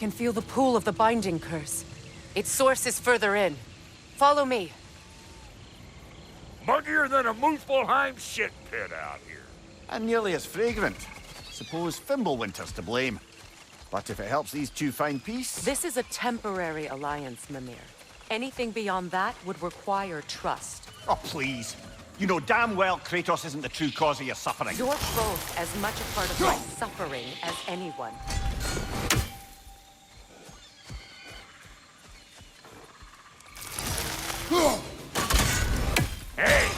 can feel the pull of the binding curse. Its source is further in. Follow me. Muggier than a Muspelheim shit pit out here. And nearly as fragrant. Suppose Fimbulwinter's to blame. But if it helps these two find peace... This is a temporary alliance, Mimir. Anything beyond that would require trust. Oh, please. You know damn well Kratos isn't the true cause of your suffering. You're both as much a part of my suffering as anyone. Hey,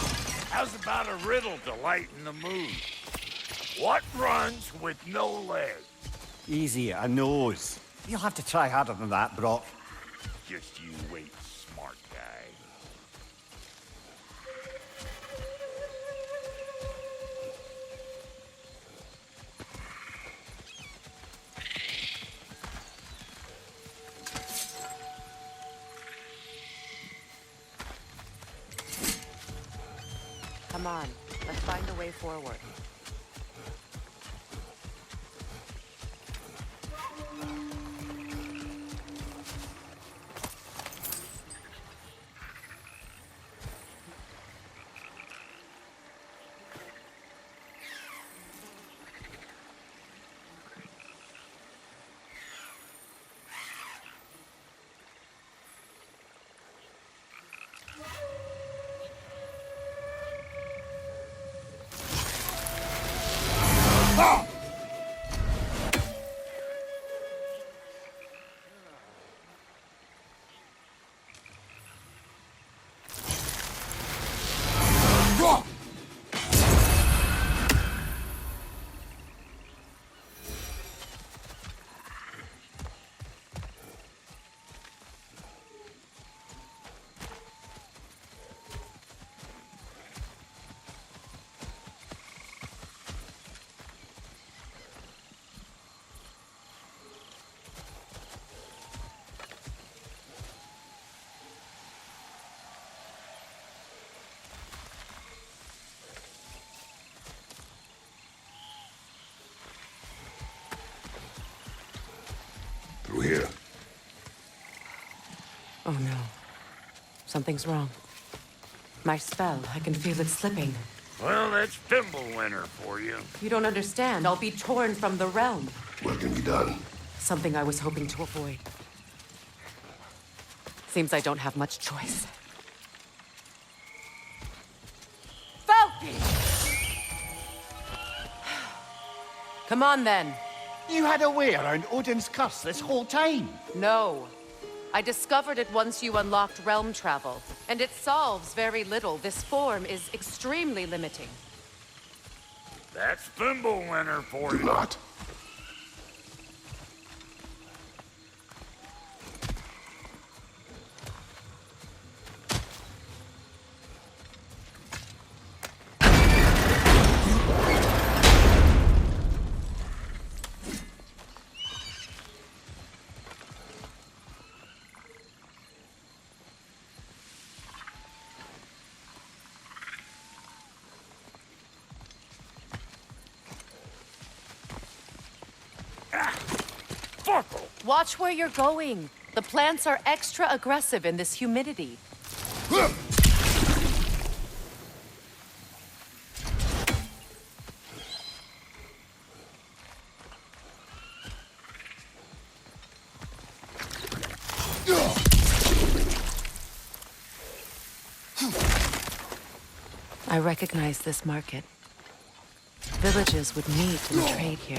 how's about a riddle to lighten the mood? What runs with no legs? Easy, a nose. You'll have to try harder than that, Brock. Just you wait, smart guy. Come on, let's find a way forward. Through here. Oh no. Something's wrong. My spell, I can feel it slipping. Well, that's Fimbulwinter for you. You don't understand. I'll be torn from the realm. What can be done? Something I was hoping to avoid. Seems I don't have much choice. Falcon! Come on, then. You had a way around Odin's curse this whole time. No. I discovered it once you unlocked realm travel, and it solves very little. This form is extremely limiting. That's Fimbulwinter for Do you. not. Watch where you're going. The plants are extra aggressive in this humidity. I recognize this market. Villages would meet and trade here.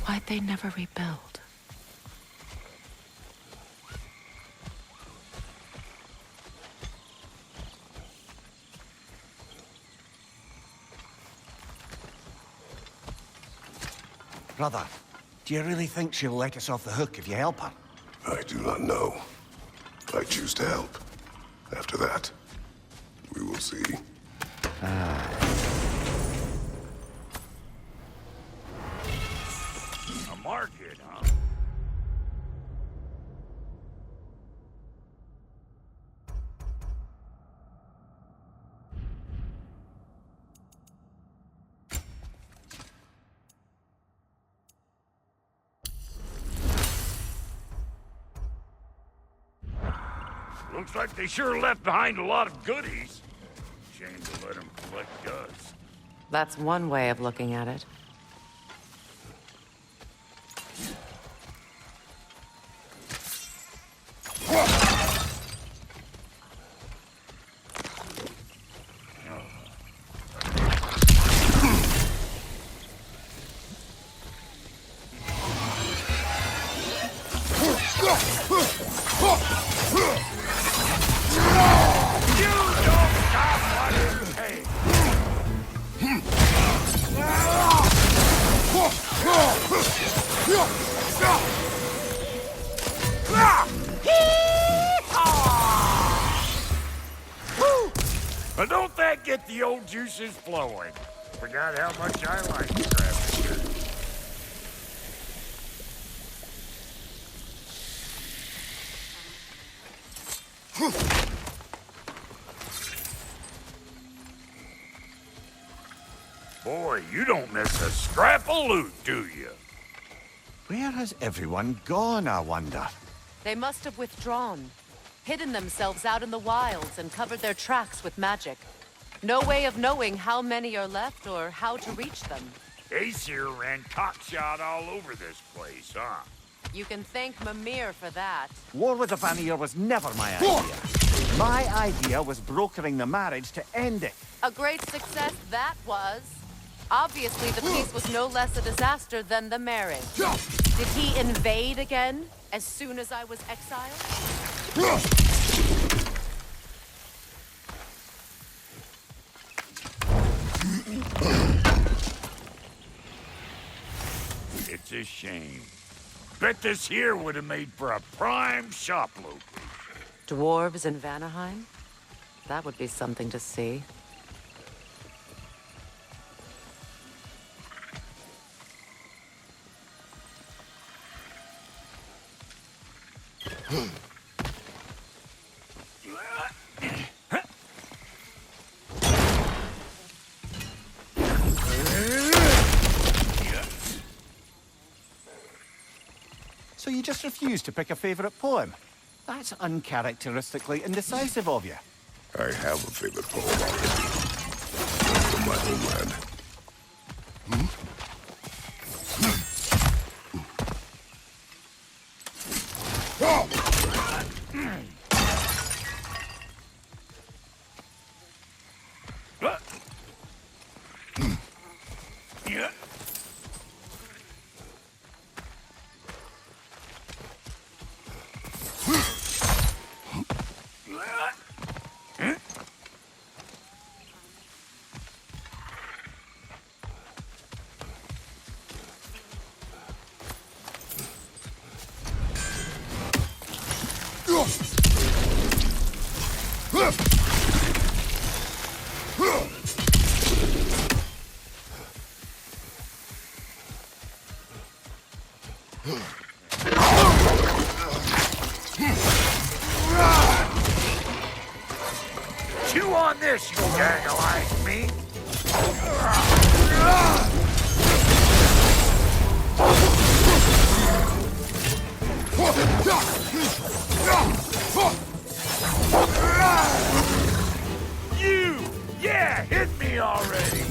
Why'd they never rebuild? Brother, do you really think she'll let us off the hook if you help her? I do not know. I choose to help. After that, we will see. A market, huh? Looks like they sure left behind a lot of goodies. Shame to let them collect us. That's one way of looking at it. Now don't that get the old juices flowing? Forgot how much I like Kratos. Boy, you don't miss a scrap of loot, do you? Where has everyone gone, I wonder? They must have withdrawn, hidden themselves out in the wilds and covered their tracks with magic. No way of knowing how many are left or how to reach them. Aesir ran cockshot all over this place, huh? You can thank Mimir for that. War with the Vanir was never my idea. My idea was brokering the marriage to end it. A great success that was. Obviously, the peace was no less a disaster than the marriage. Did he invade again as soon as I was exiled? It's a shame. Bet this here would have made for a prime shop location. Dwarves in Vanaheim? That would be something to see. So you just refuse to pick a favorite poem? That's uncharacteristically indecisive of you. I have a favorite poem already. From my homeland. Yeah. Chew on this, you gaggle-eyed me. You! Yeah, hit me already!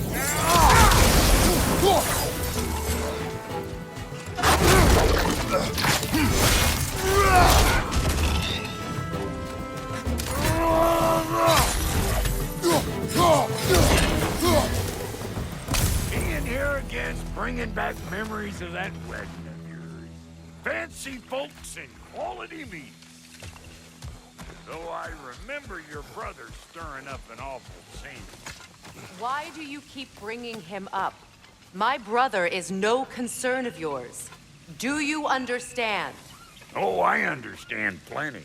Being here again's bringing back memories of that wedding of yours. Fancy folks and quality meat. Though I remember your brother stirring up an awful scene. Why do you keep bringing him up? My brother is no concern of yours. Do you understand? Oh, I understand plenty.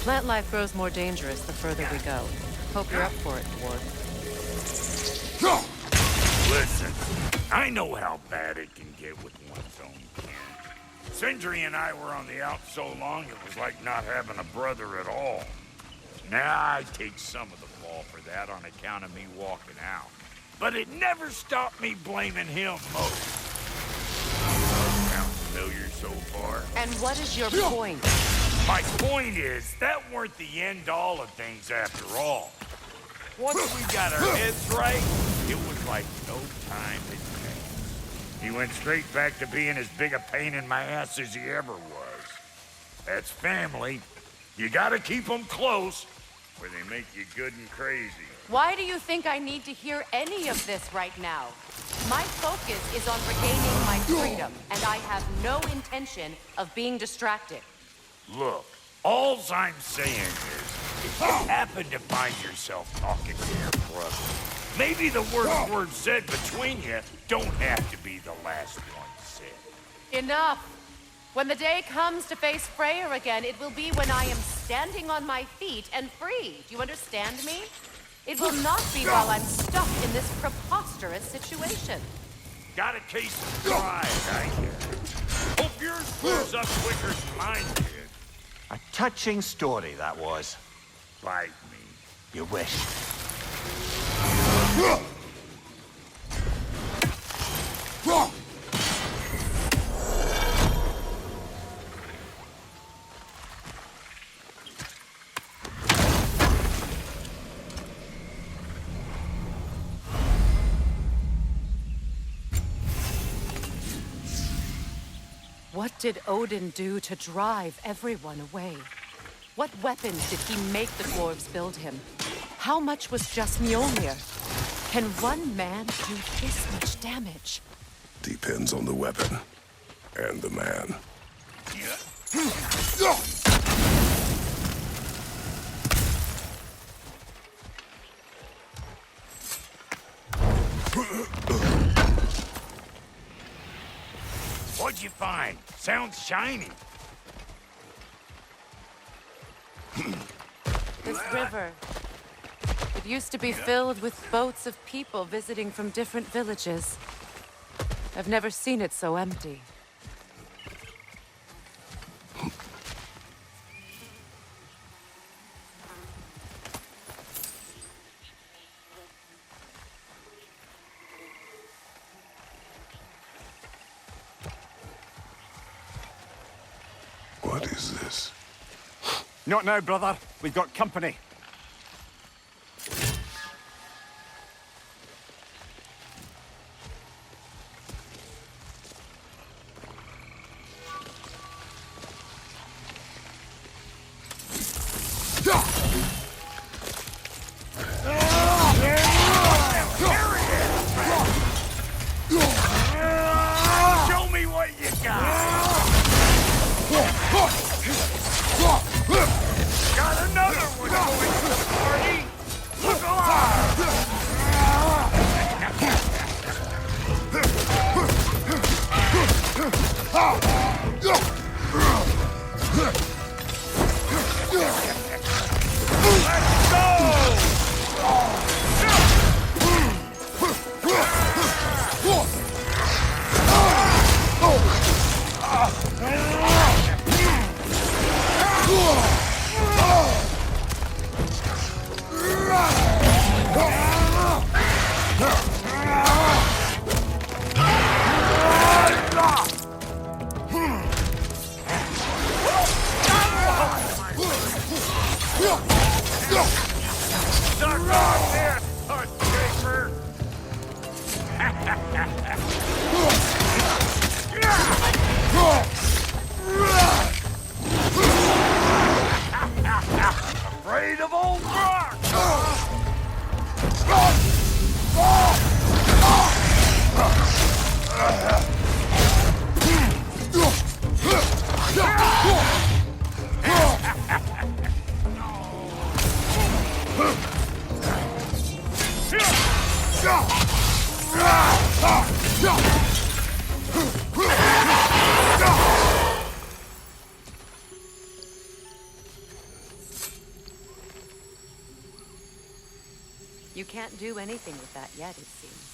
Plant life grows more dangerous the further we go. Hope you're up for it, Ward. Listen, I know how bad it can get with one's own kin. Sindri and I were on the out so long, it was like not having a brother at all. Now I take some of the fall for that on account of me walking out. But it never stopped me blaming him most. Sounds familiar so far? And what is your point? My point is, that weren't the end-all of things after all. Once we got our heads right, it was like no time had passed. He went straight back to being as big a pain in my ass as he ever was. That's family. You gotta keep them close, or they make you good and crazy. Why do you think I need to hear any of this right now? My focus is on regaining my freedom, and I have no intention of being distracted. Look, alls I'm saying is, if you happen to find yourself talking to your brother, maybe the worst word said between you don't have to be the last one said. Enough! When the day comes to face Freyr again, it will be when I am standing on my feet and free. Do you understand me? It will not be while I'm stuck in this preposterous situation. Got a case of pride, I hear. Hope yours clears up quicker than mine did. A touching story, that was. Bite me. You wish. What did Odin do to drive everyone away? What weapons did he make the dwarves build him? How much was just Mjolnir? Can one man do this much damage? Depends on the weapon and the man. What'd you find? Sounds shiny. This river. It used to be filled with boats of people visiting from different villages. I've never seen it so empty. What is this? Not now, brother. We've got company. Show me what you got. Got another one going to the party. Look alive. Let's go. Suck on this, Hush Shaper! Afraid of old rock! You can't do anything with that yet, it seems.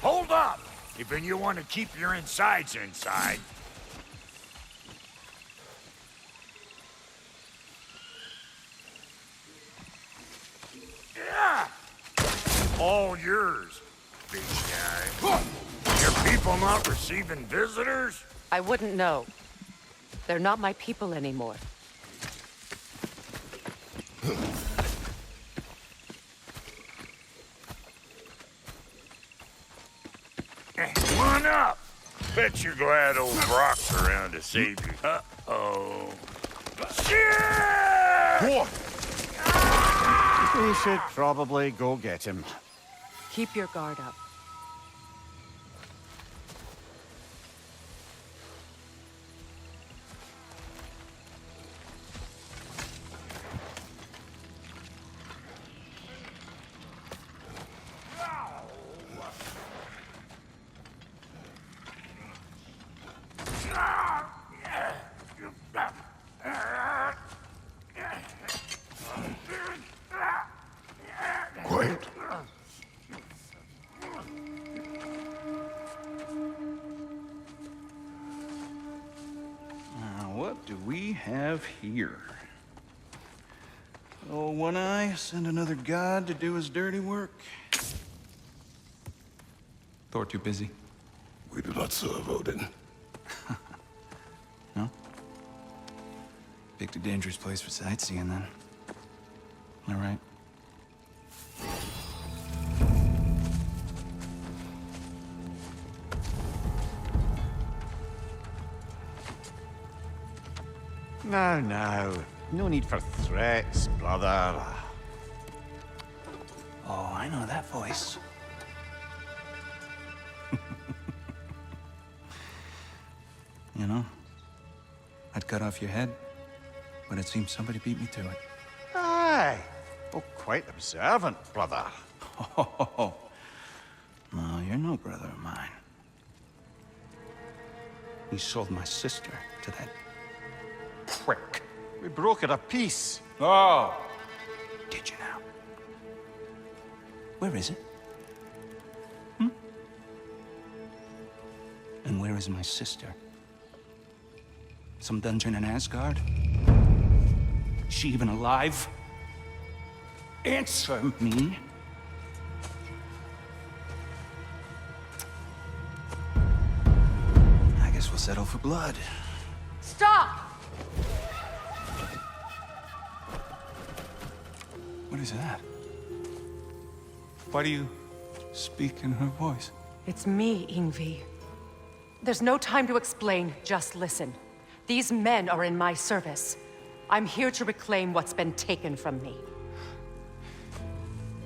Hold up! If you want to keep your insides inside. Yeah! All yours, big guy. Your people not receiving visitors? I wouldn't know. They're not my people anymore. Come on up. Bet you're glad old Brock's around to save you. Uh-oh. Shit! What? We should probably go get him. Keep your guard up. Quiet. Now, what do we have here? Oh, One Eye, send another god to do his dirty work. Thor too busy? We do not serve Odin. No? Picked a dangerous place for sightseeing, then. All right. Now. No need for threats, brother. Oh, I know that voice. You know, I'd cut off your head, but it seems somebody beat me to it. Aye. Oh, quite observant, brother. Oh, no, you're no brother of mine. You sold my sister to that prick. We broke it a piece. Oh! Did you now? Where is it? And where is my sister? Some dungeon in Asgard? Is she even alive? Answer me. I guess we'll settle for blood. Stop! What is that? Why do you speak in her voice? It's me, Ingvi. There's no time to explain, just listen. These men are in my service. I'm here to reclaim what's been taken from me.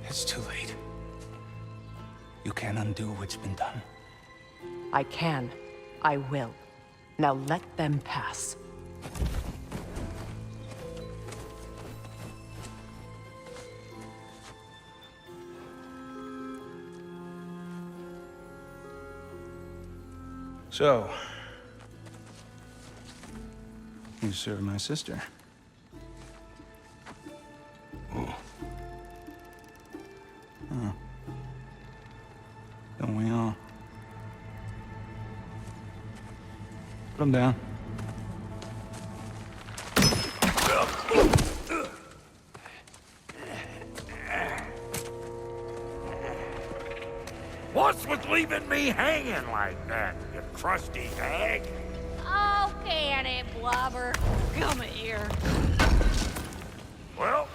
It's too late. You can't undo what's been done. I can. I will. Now let them pass. So, you serve my sister. Oh, Don't we all? Put him down. What's with leaving me hanging like that, you crusty hag? Oh, can it, Blubber? Come here. Well,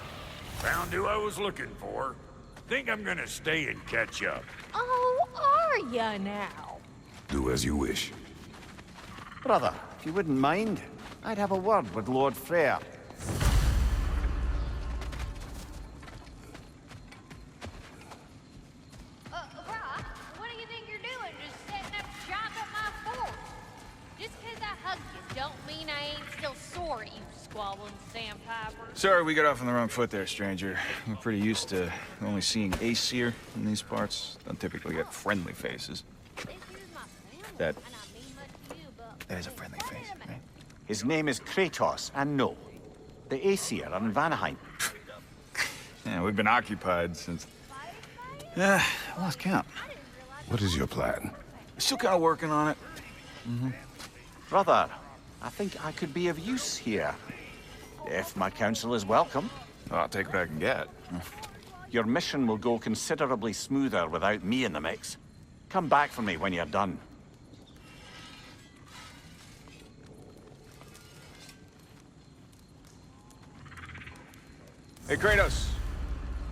found who I was looking for. Think I'm gonna stay and catch up. Oh, are ya now? do as you wish. Brother, if you wouldn't mind, I'd have a word with Lord Freyr. wobbling sandpiper. Sorry, we got off on the wrong foot there, stranger. We're pretty used to only seeing Aesir in these parts. Don't typically get friendly faces. This is my family, That- and I mean much to you, but That is a friendly face, right? His name is Kratos, and no, the Aesir are in Vanaheim. Yeah, we've been occupied since... I lost count. What is your plan? Still kind of working on it. Brother, I think I could be of use here. If my counsel is welcome. Well, I'll take what I can get. Your mission will go considerably smoother without me in the mix. Come back for me when you're done. Hey, Kratos.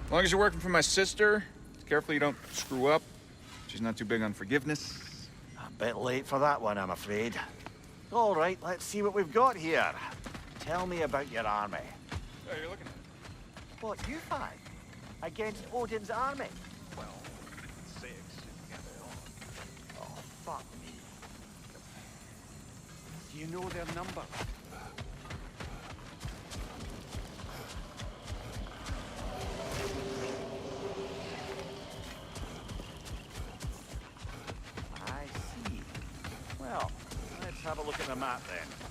As long as you're working for my sister, careful you don't screw up. She's not too big on forgiveness. A bit late for that one, I'm afraid. All right, let's see what we've got here. Tell me about your army. Oh, you're looking at What, you fight? Against Odin's army? 6. Oh, fuck me. Do you know their number? I see. Well, let's have a look at the map then.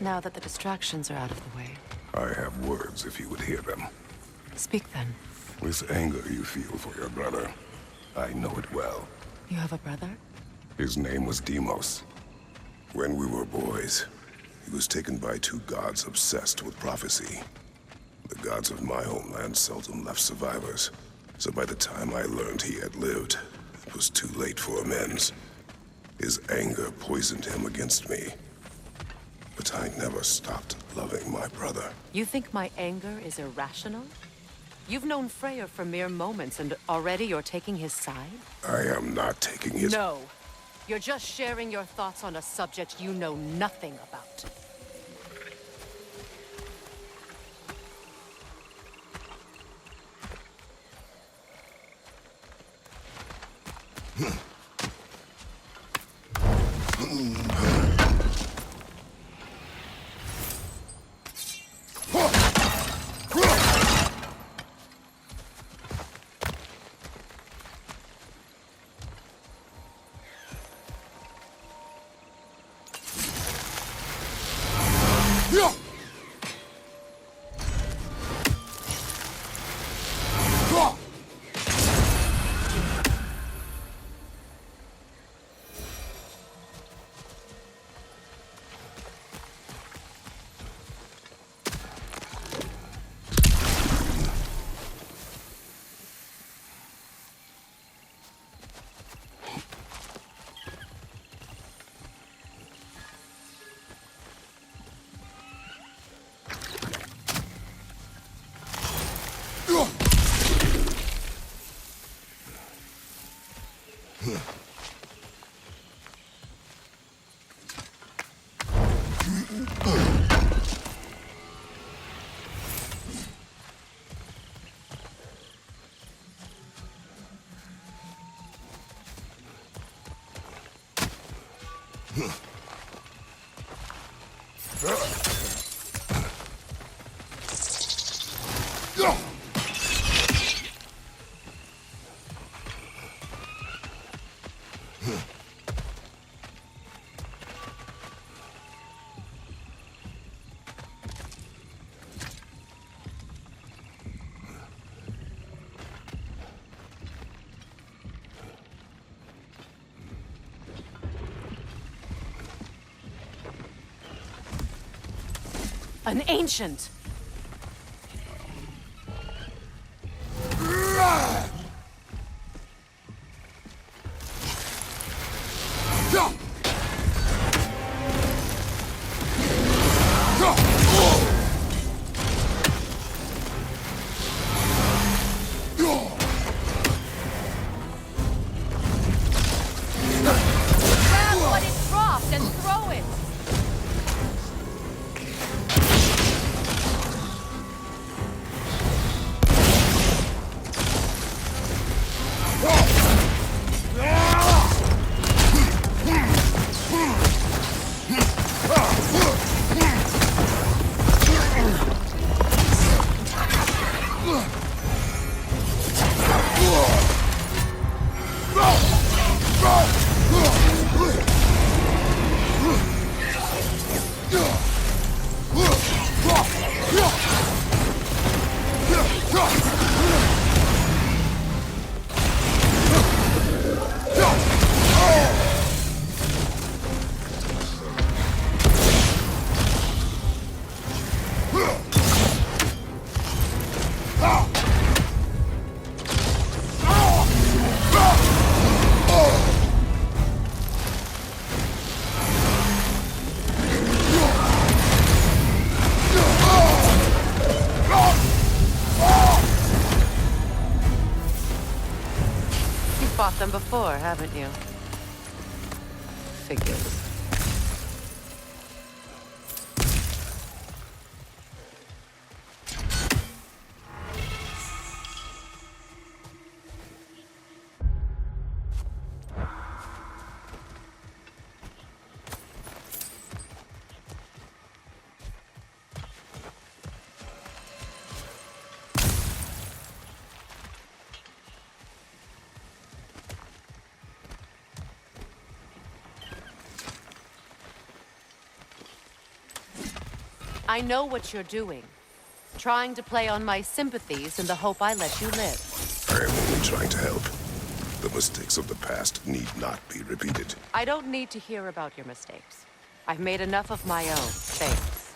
Now that the distractions are out of the way, I have words if you would hear them. speak then. This anger you feel for your brother, I know it well. You have a brother? His name was Deimos. When we were boys, he was taken by two gods obsessed with prophecy. The gods of my homeland seldom left survivors, so by the time I learned he had lived, it was too late for amends. His anger poisoned him against me. But I never stopped loving my brother. You think my anger is irrational? You've known Freyr for mere moments, and already you're taking his side? I am not taking his... No. You're just sharing your thoughts on a subject you know nothing about. An ancient! Grab what it dropped and throw it. You've fought them before, haven't you? Figures. I know what you're doing. Trying to play on my sympathies in the hope I let you live. I am only trying to help. The mistakes of the past need not be repeated. I don't need to hear about your mistakes. I've made enough of my own, thanks.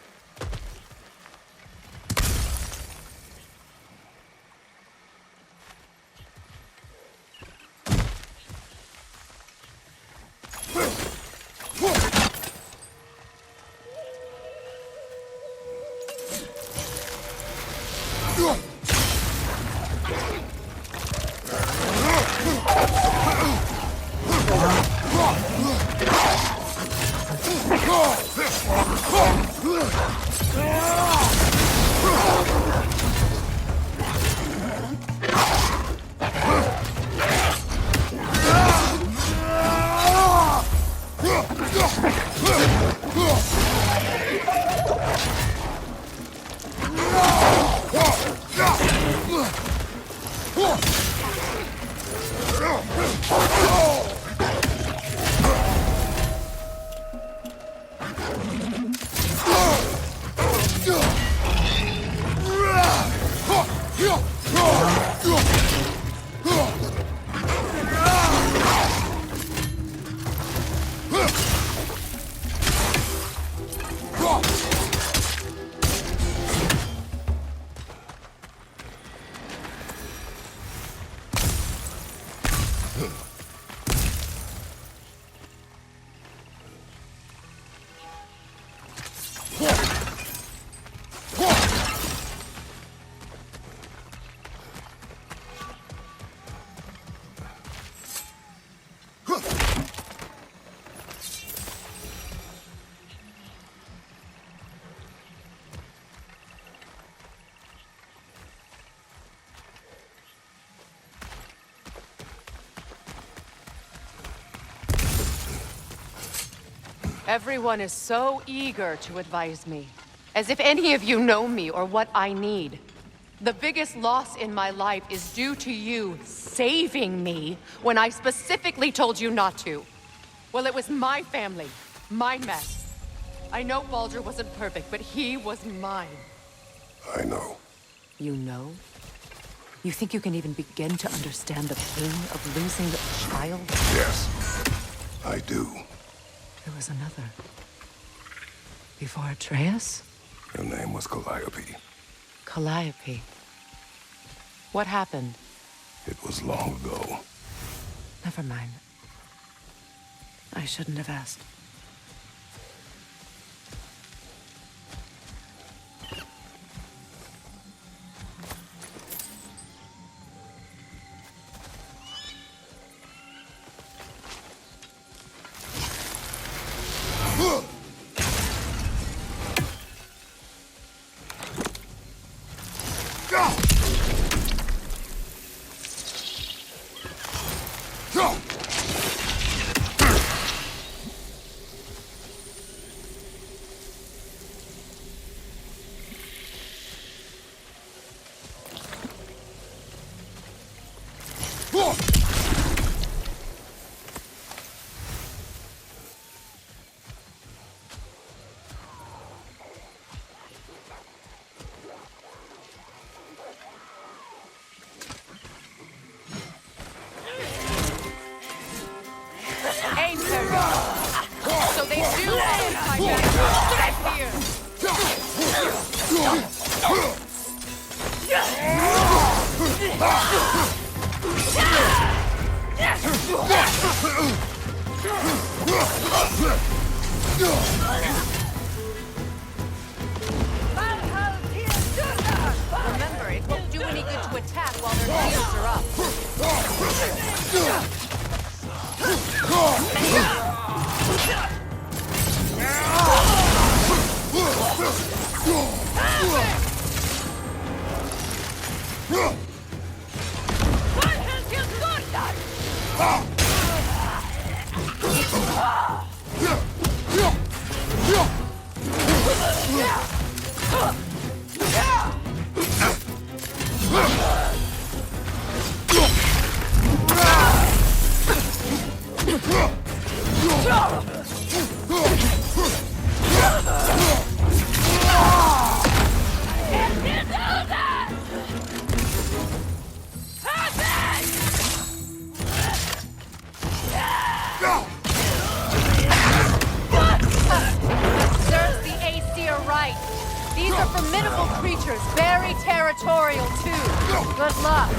Everyone is so eager to advise me, as if any of you know me or what I need. The biggest loss in my life is due to you saving me when I specifically told you not to. Well, it was my family, my mess. I know Baldur wasn't perfect, but he was mine. I know. You know? You think you can even begin to understand the pain of losing a child? Yes, I do. There was another. Before Atreus? Her name was Calliope. Calliope. What happened? It was long ago. Never mind. I shouldn't have asked. Remember, it won't do any good to attack while their shields are up. Serves the Aesir right. These are formidable creatures, very territorial too. Good luck.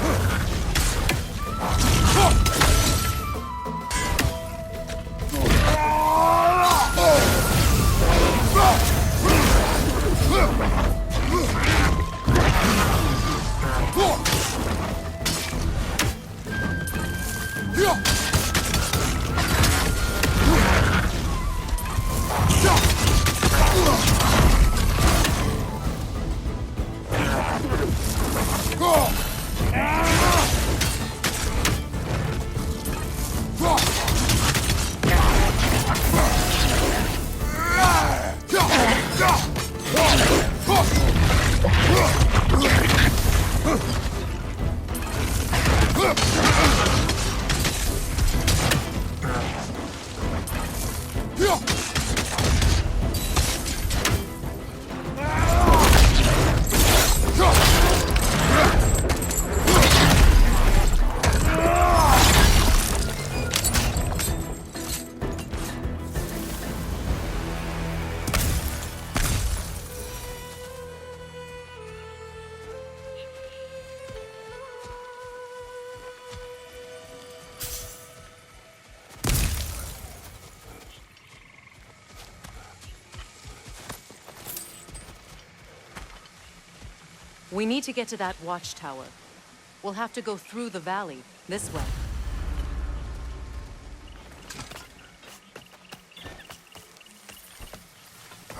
We need to get to that watchtower. We'll have to go through the valley, this way.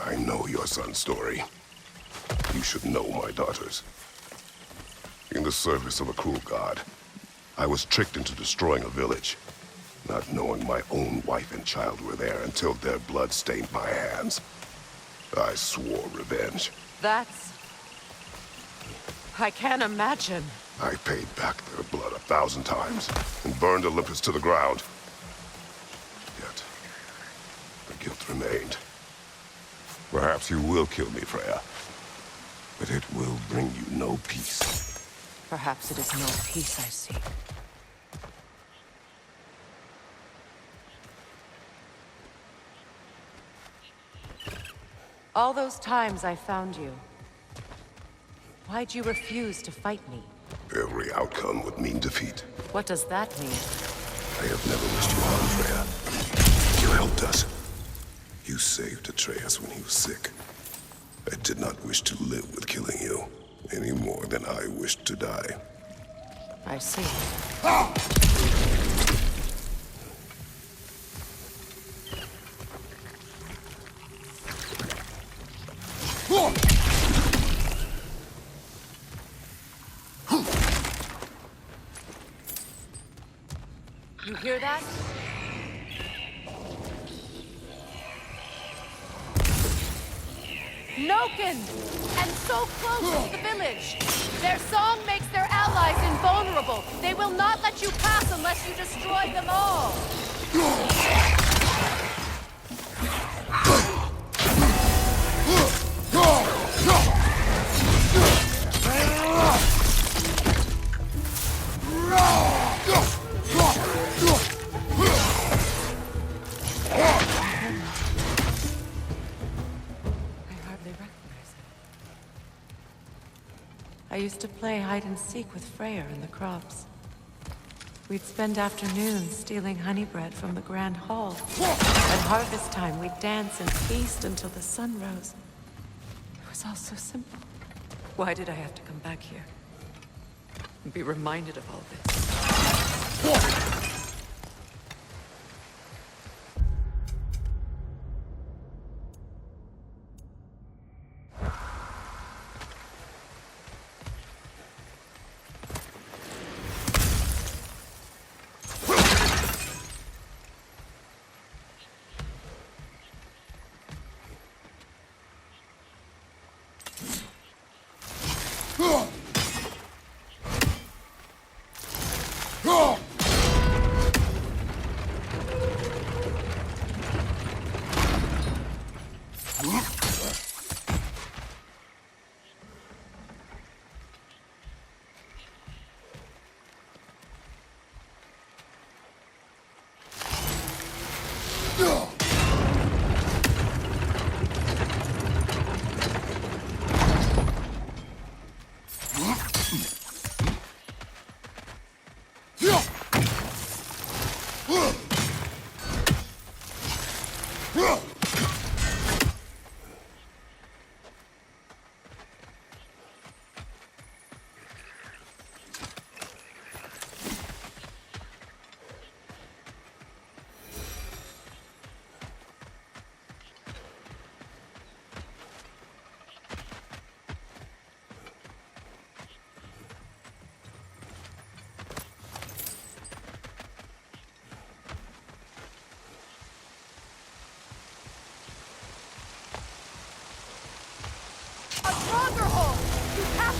I know your son's story. You should know my daughter's. In the service of a cruel god, I was tricked into destroying a village, not knowing my own wife and child were there until their blood stained my hands. I swore revenge. That's... I can't imagine. I paid back their blood 1,000 times and burned Olympus to the ground. Yet, the guilt remained. Perhaps you will kill me, Freya, but it will bring you no peace. Perhaps it is no peace I seek. All those times I found you, why'd you refuse to fight me? Every outcome would mean defeat. What does that mean? I have never wished you harm, Freya. You helped us. You saved Atreus when he was sick. I did not wish to live with killing you, any more than I wished to die. I see. You hear that? Noken! And so close to the village! Their song makes their allies invulnerable. They will not let you pass unless you destroy them all. I used to play hide and seek with Freyr in the crops. We'd spend afternoons stealing honey bread from the Grand Hall. At harvest time, we'd dance and feast until the sun rose. It was all so simple. Why did I have to come back here? And be reminded of all this?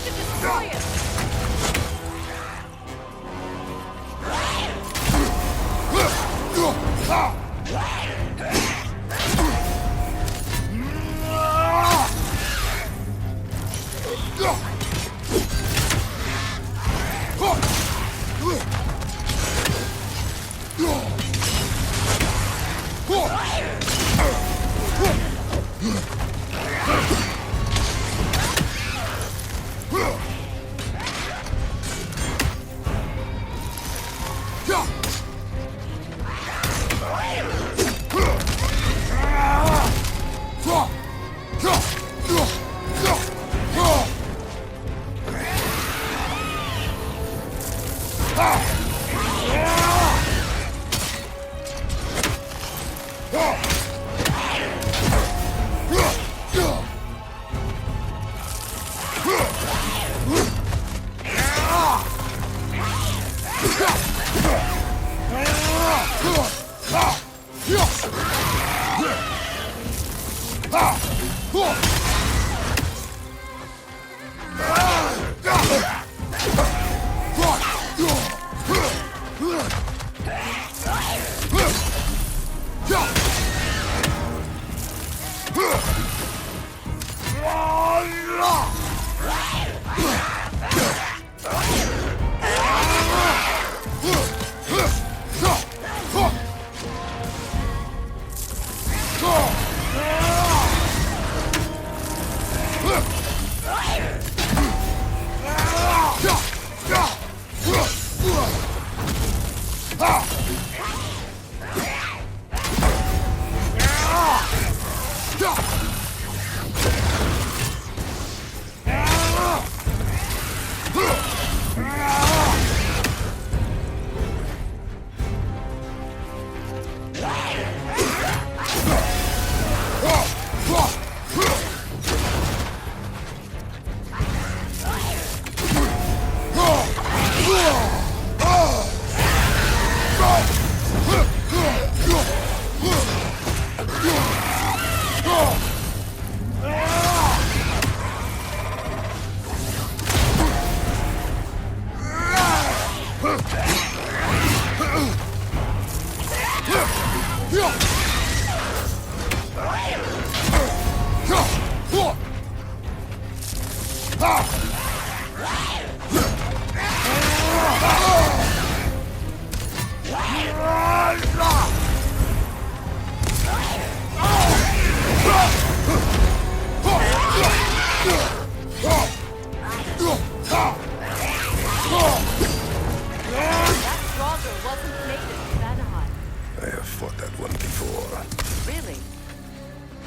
Destroy it!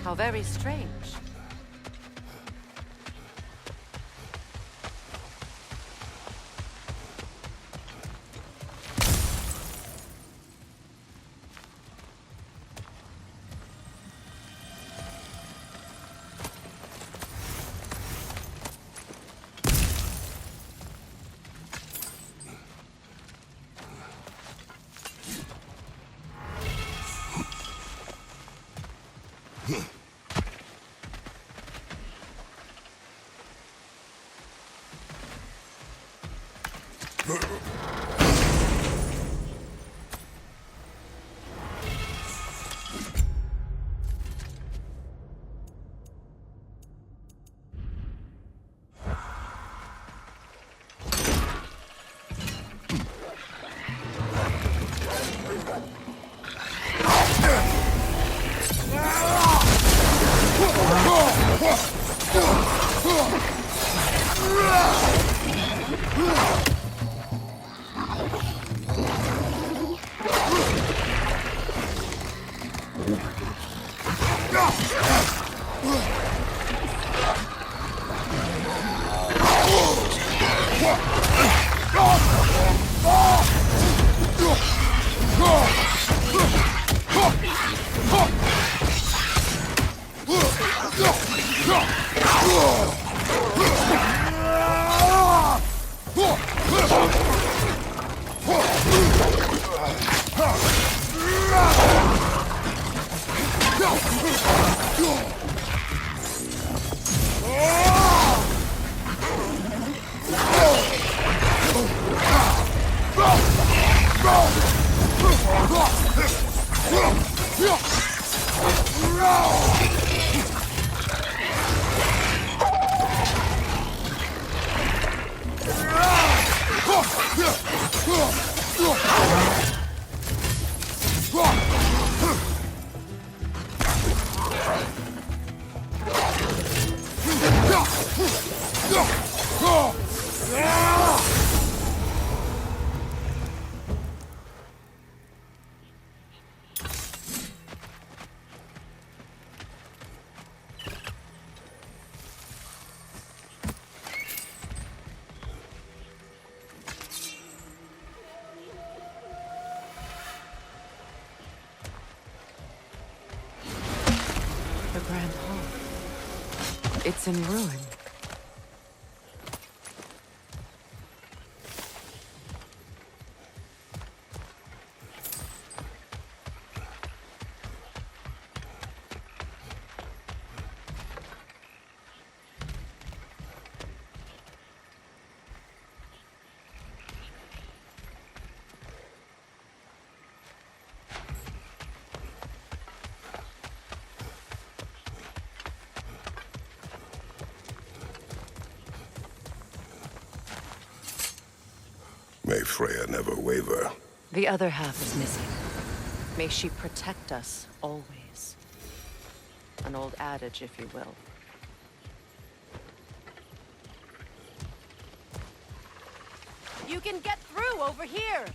How very strange. The Grand Hall. It's in ruin. May Freya never waver. The other half is missing. May she protect us always. An old adage, if you will. You can get through over here!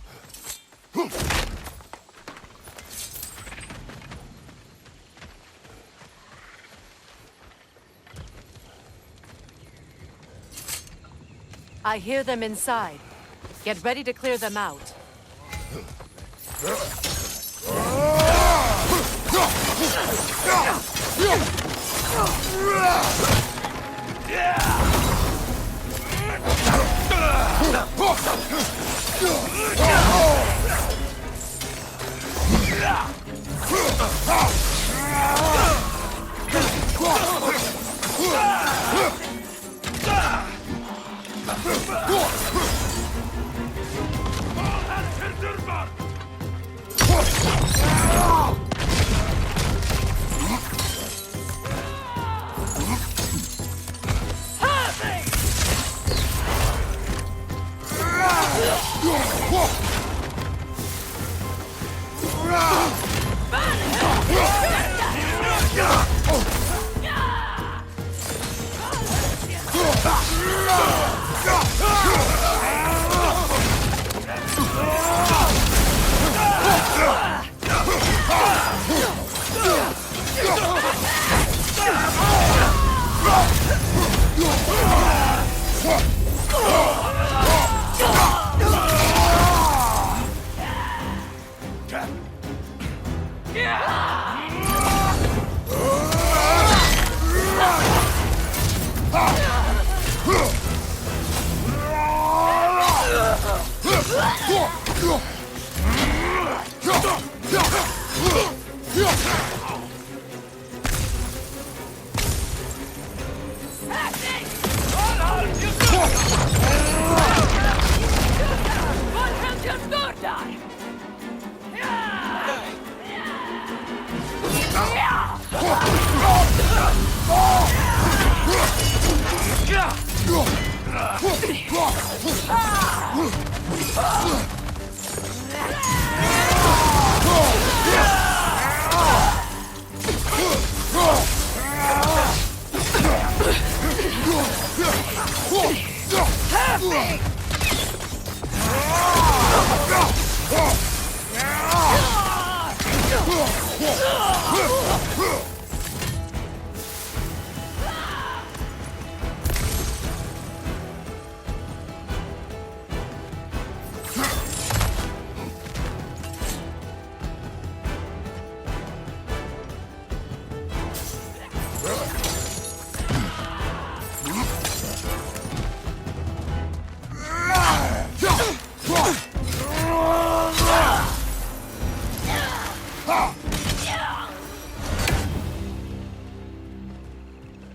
I hear them inside. Get ready to clear them out.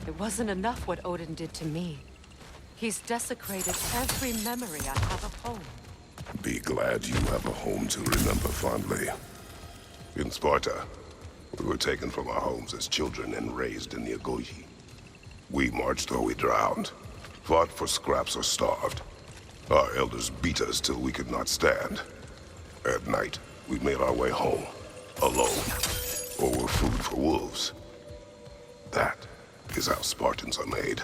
It wasn't enough what Odin did to me. He's desecrated every memory I have of home. Be glad you have a home to remember fondly. In Sparta, we were taken from our homes as children and raised in the Agogi. We marched or we drowned, fought for scraps or starved. Our elders beat us till we could not stand. At night, we made our way home, alone, or were food for wolves. That is how Spartans are made.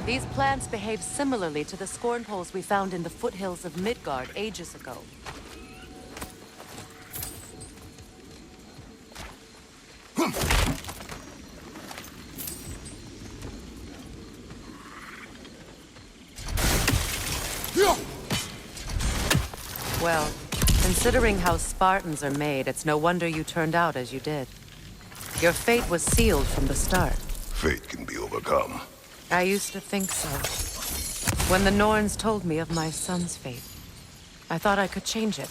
These plants behave similarly to the scorn poles we found in the foothills of Midgard ages ago. Well, considering how Spartans are made, it's no wonder you turned out as you did. Your fate was sealed from the start. Fate can be overcome. I used to think so. When the Norns told me of my son's fate, I thought I could change it.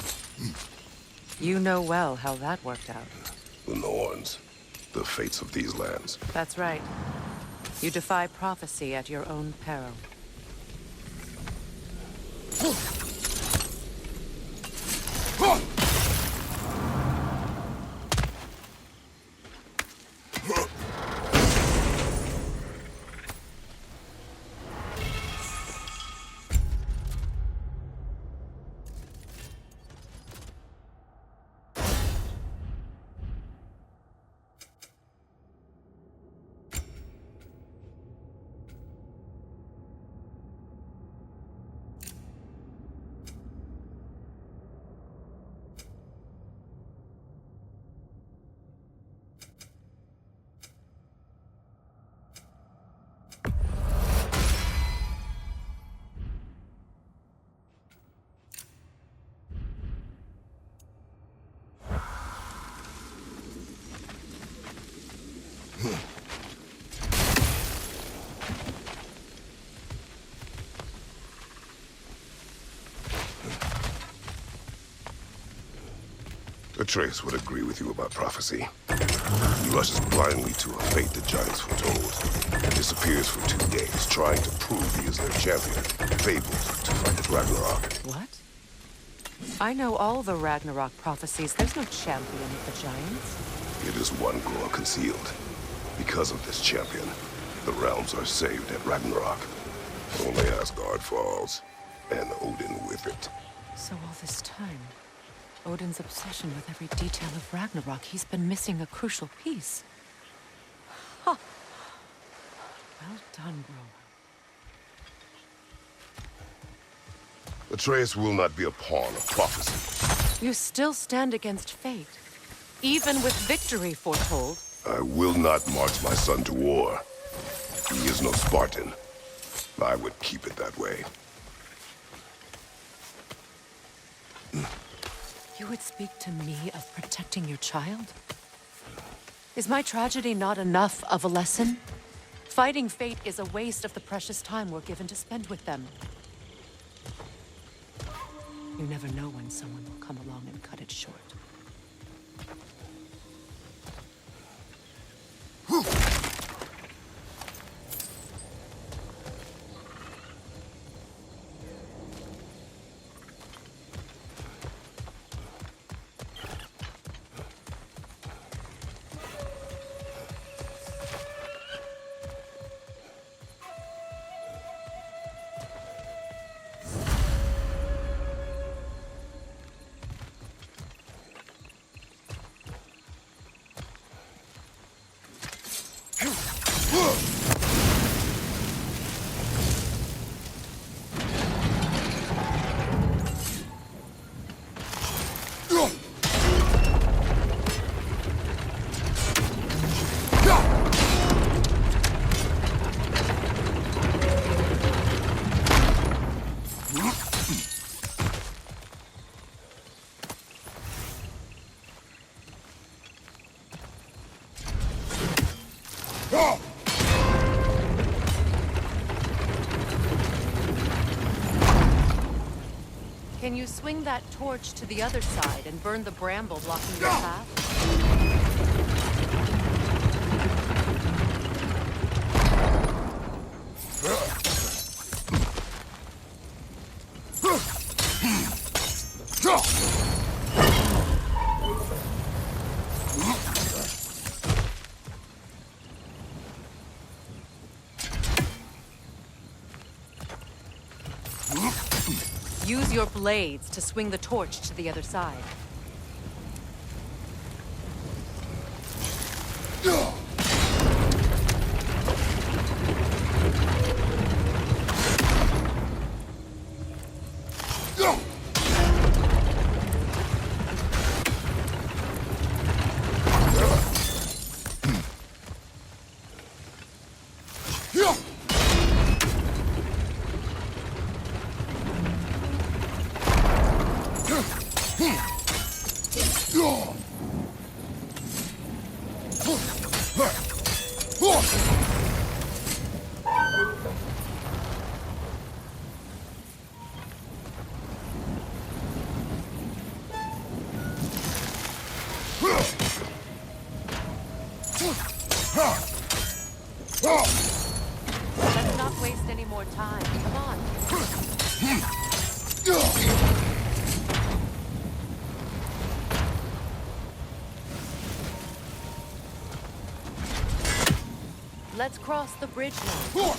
You know well how that worked out. The Norns, the fates of these lands. That's right. You defy prophecy at your own peril. Atreus would agree with you about prophecy. He rushes blindly to a fate the giants foretold, and disappears for 2 days, trying to prove he is their champion, fabled to fight at Ragnarok. What? I know all the Ragnarok prophecies. There's no champion of the giants. It is one grow concealed. Because of this champion, the realms are saved at Ragnarok. Only Asgard falls, and Odin with it. So all this time, Odin's obsession with every detail of Ragnarok, he's been missing a crucial piece. Ha! Well done, bro. Atreus will not be a pawn of prophecy. You still stand against fate, even with victory foretold. I will not march my son to war. He is no Spartan. I would keep it that way. You would speak to me of protecting your child? Is my tragedy not enough of a lesson? Fighting fate is a waste of the precious time we're given to spend with them. You never know when someone will come along and cut it short. Can you swing that torch to the other side and burn the bramble blocking your path? Use your blades to swing the torch to the other side. Let's not waste any more time. Come on. Let's cross the bridge now.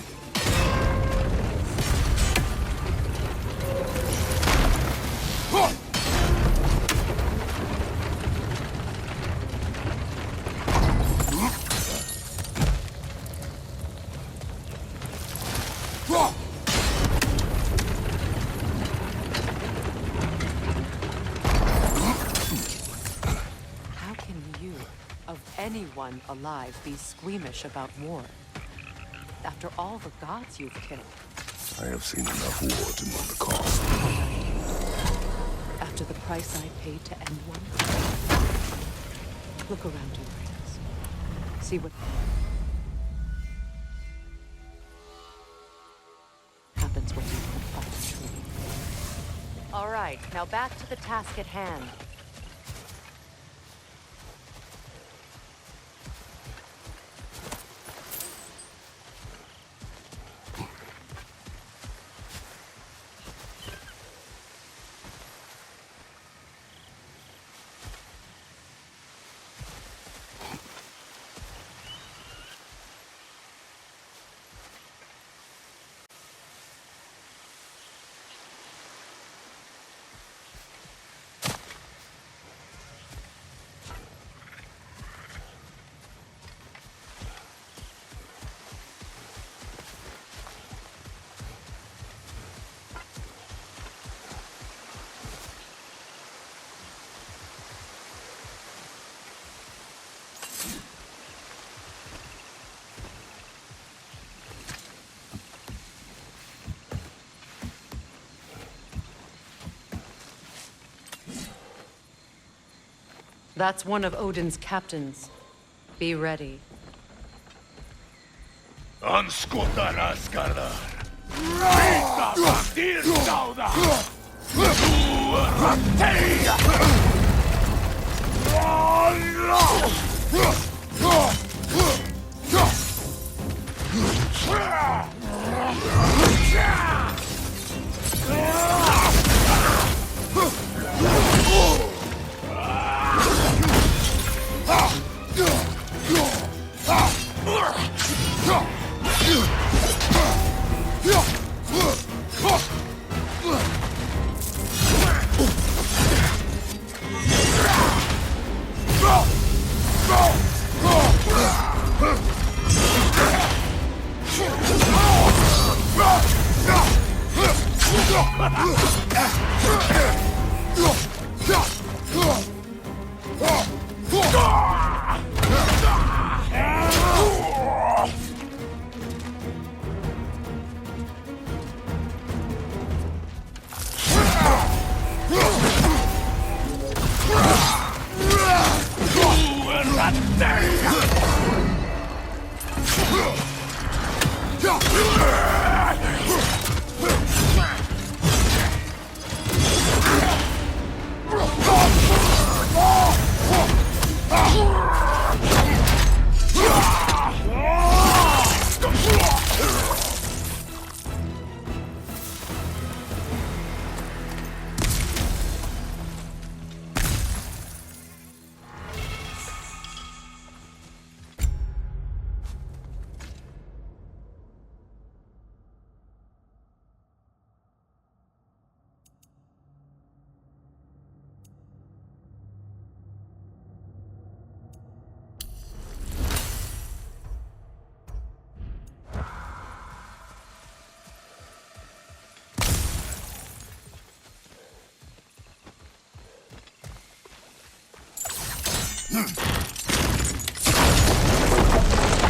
How can you, of anyone alive, be squeamish about war? After all the gods you've killed. I have seen enough war to know the cost. After the price I paid to end one. Look around you, Kratos. See what happens when you confront the truth. All right, now back to the task at hand. That's one of Odin's captains. Be ready. Anskotarna skardar. Rita vaktilstauda. Duurateja.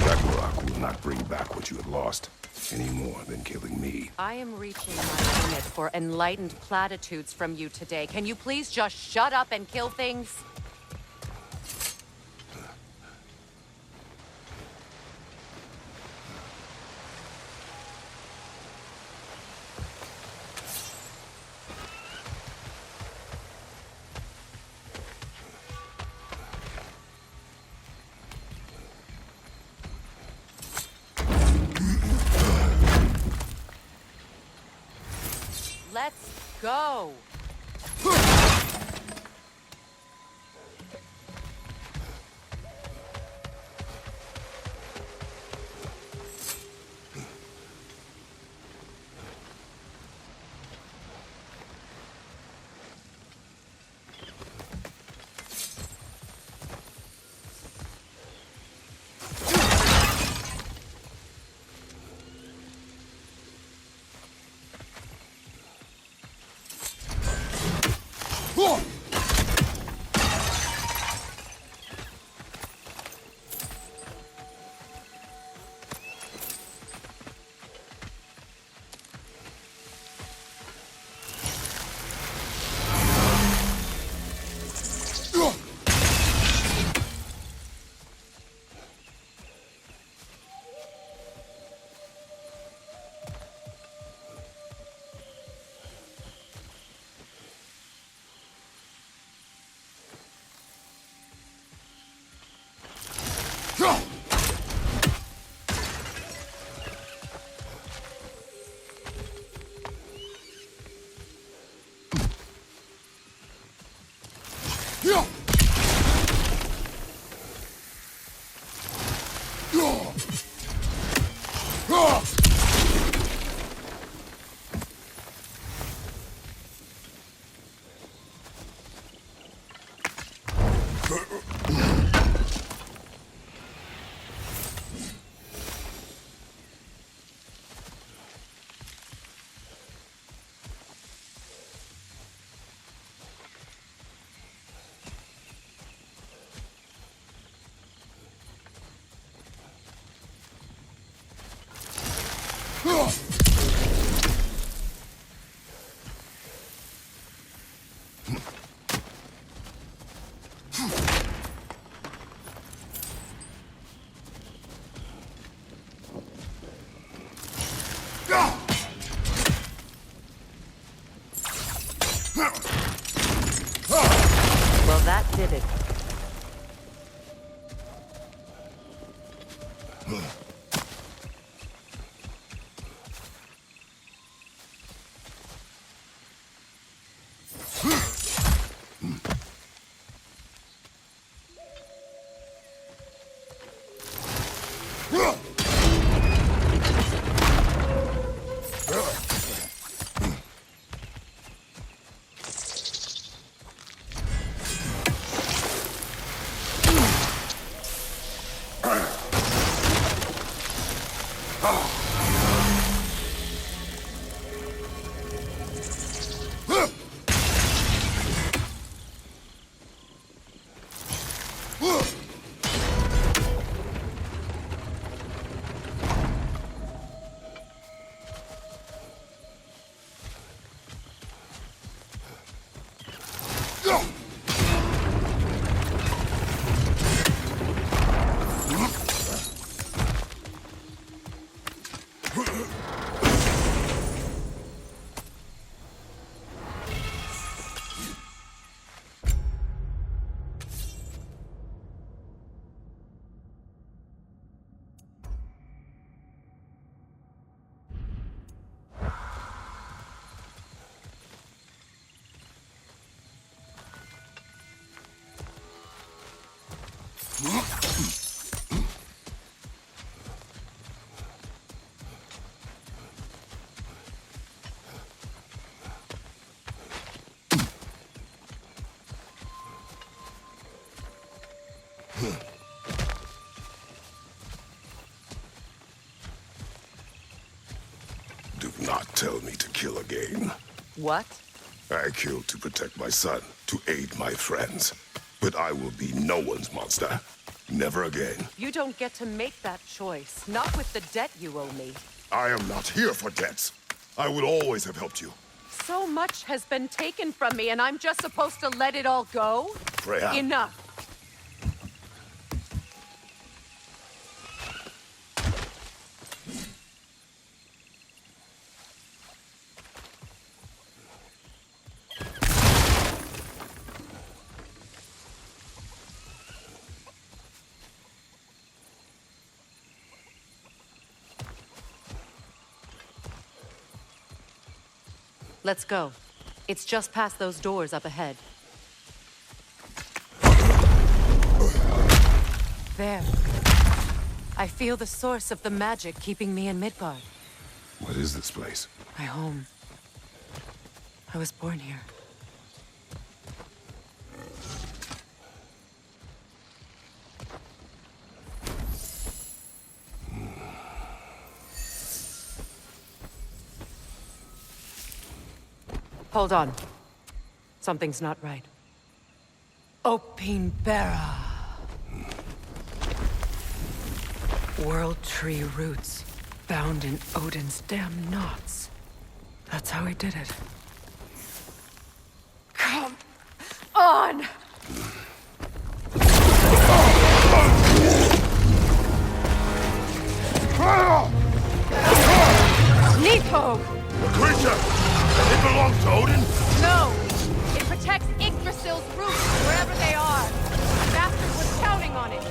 Ragnarök will not bring back what you have lost, any more than killing me. I am reaching my limit for enlightened platitudes from you today. Can you please just shut up and kill things? Let's go! Well, that did it. Do not tell me to kill again. What? I killed to protect my son, to aid my friends. But I will be no one's monster. Never again. You don't get to make that choice. Not with the debt you owe me. I am not here for debts. I would always have helped you. So much has been taken from me, and I'm just supposed to let it all go? Freya. Enough. Let's go. It's just past those doors up ahead. There. I feel the source of the magic keeping me in Midgard. What is this place? My home. I was born here. Hold on. Something's not right. Opinbera. World tree roots, bound in Odin's damn knots. That's how he did it. Come on! Nito! A creature! It belongs to Odin? No! It protects Yggdrasil's roots wherever they are. The bastard was counting on it.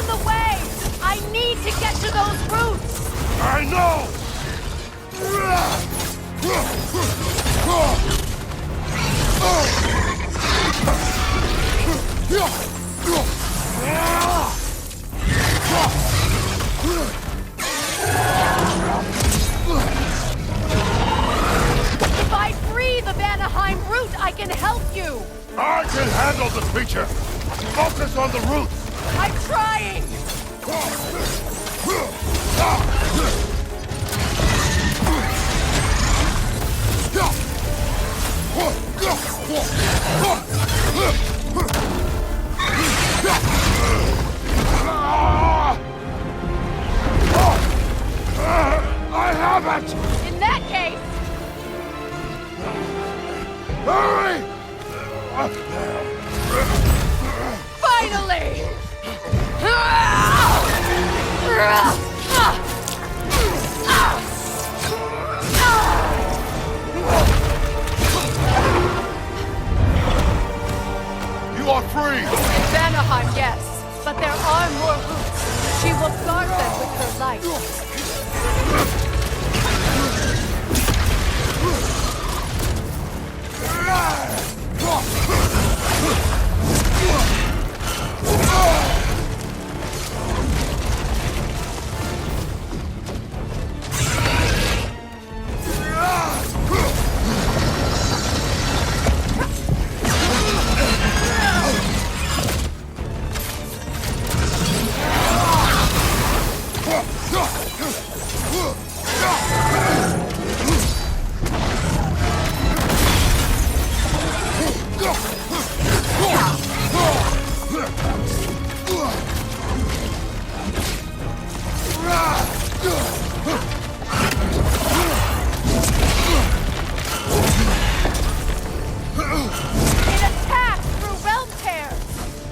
in the way! I need to get to those roots! I know! If I free the Vanaheim root, I can help you! I can handle the creature! Focus on the roots! I'm trying! I have it! In that case, Hurry! finally! You are free! In Vanaheim, yes. But there are more roots. She will guard them with her light.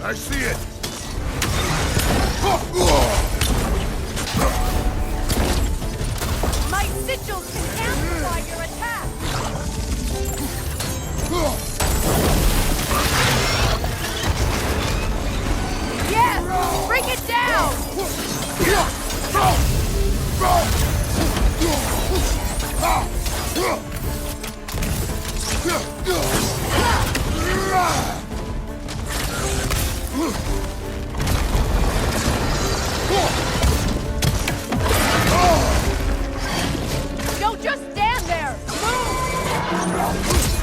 I see it! My sigils can amplify your attack! Yes! Bring it down! Don't just stand there! Move!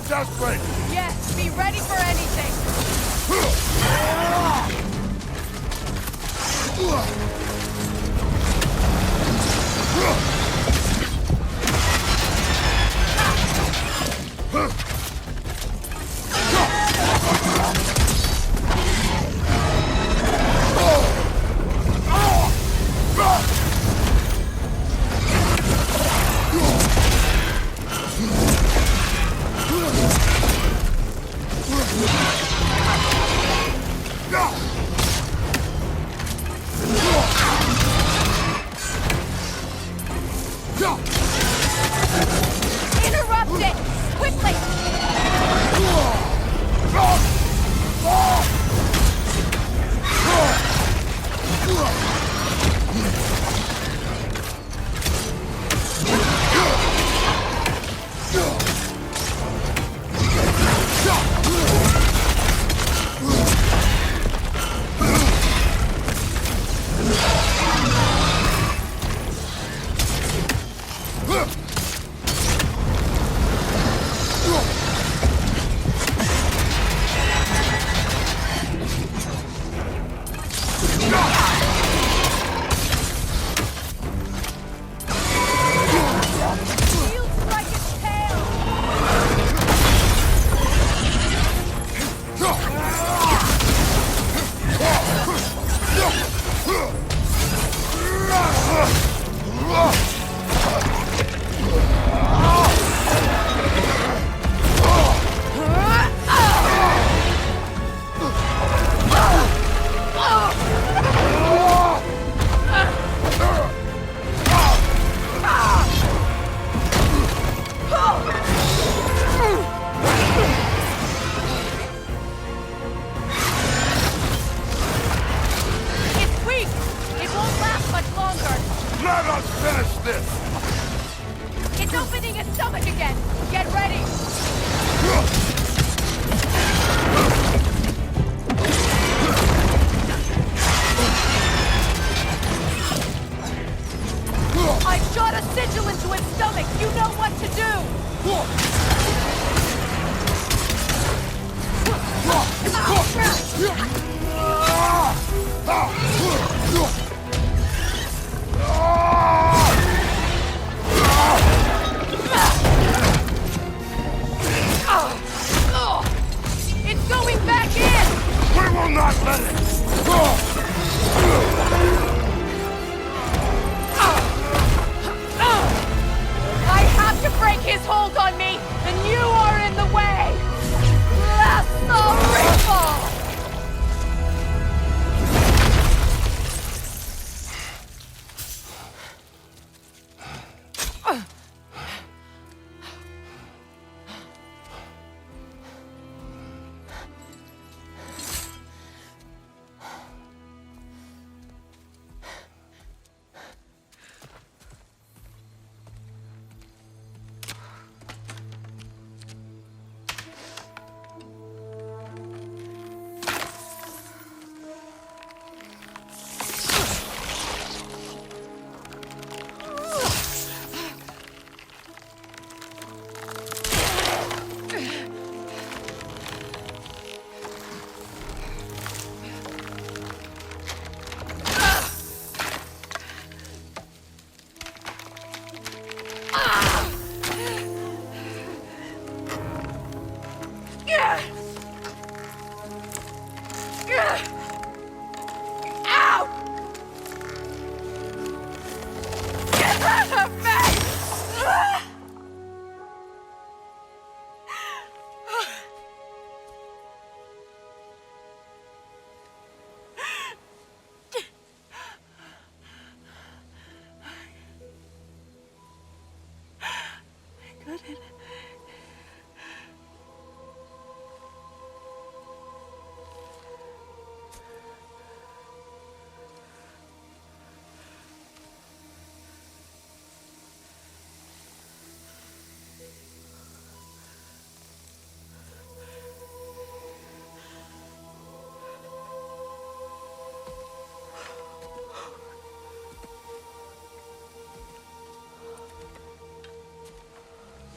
Desperate! Yes, be ready for anything! Feels like its tail! It's weak! It won't last much longer! Let us finish this! It's opening its stomach again! Get ready! I shot a sigil into its stomach! You know what to do! It's going back in! We will not let it! I have to break his hold on me, and you are in the way! Lasso rifle!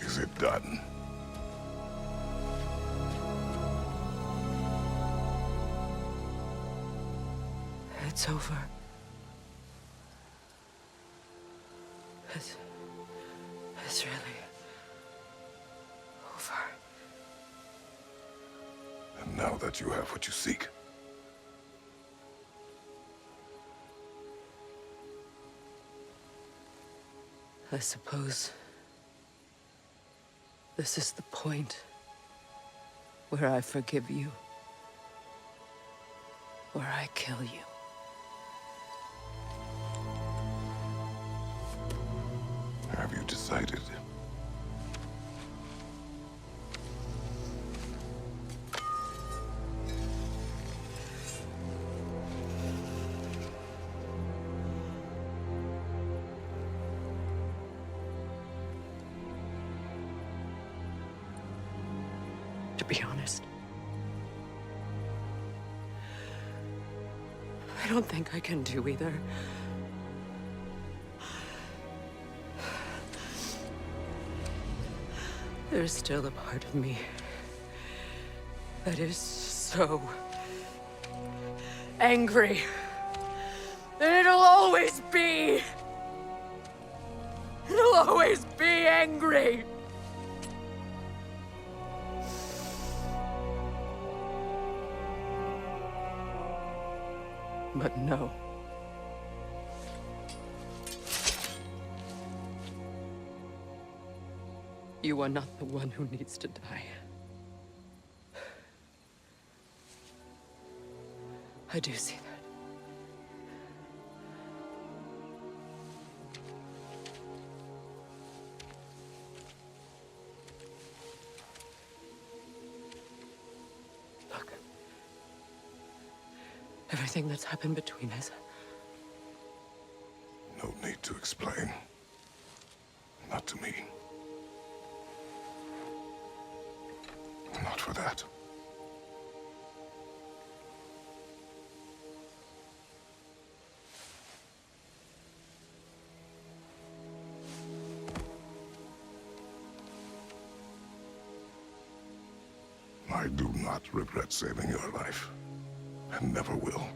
Is it done? It's over. It's really over. And now that you have what you seek, I suppose this is the point where I forgive you, where I kill you. have you decided? To be honest, I don't think I can do either. There's still a part of me that is so angry And it'll always be. It'll always be angry. But no. You are not the one who needs to die. I do see that. Look. Everything that's happened between us. No need to explain. Not to me. Not for that. I do not regret saving your life, and never will.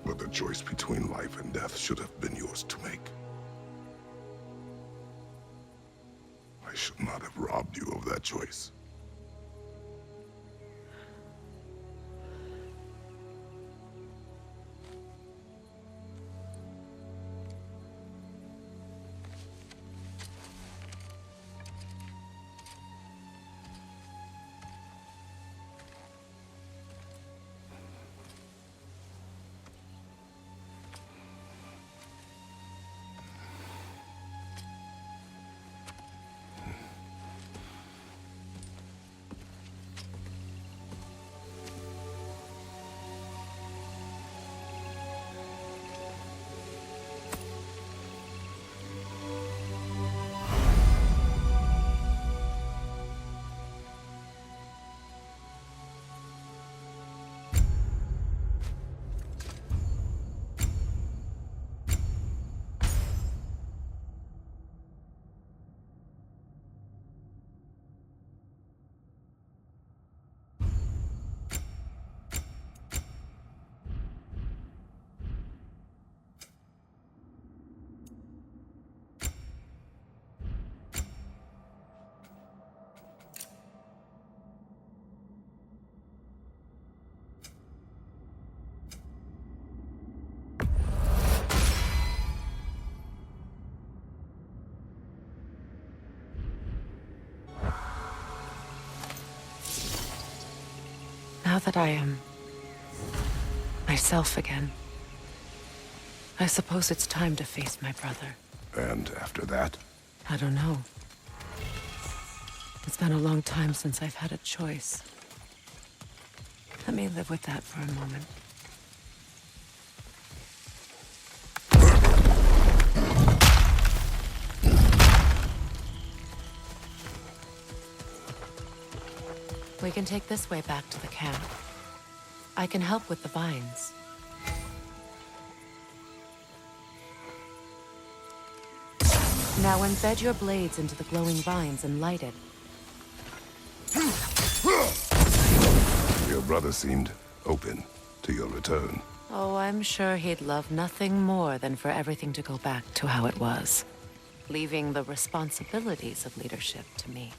But the choice between life and death should have been yours to make. I should not have robbed you of that choice. Now that I am myself again, I suppose it's time to face my brother. And after that? I don't know. It's been a long time since I've had a choice. Let me live with that for a moment. We can take this way back to the camp. I can help with the vines. Now embed your blades into the glowing vines and light it. Your brother seemed open to your return. Oh, I'm sure he'd love nothing more than for everything to go back to how it was, leaving the responsibilities of leadership to me.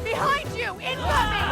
Behind you! Incoming!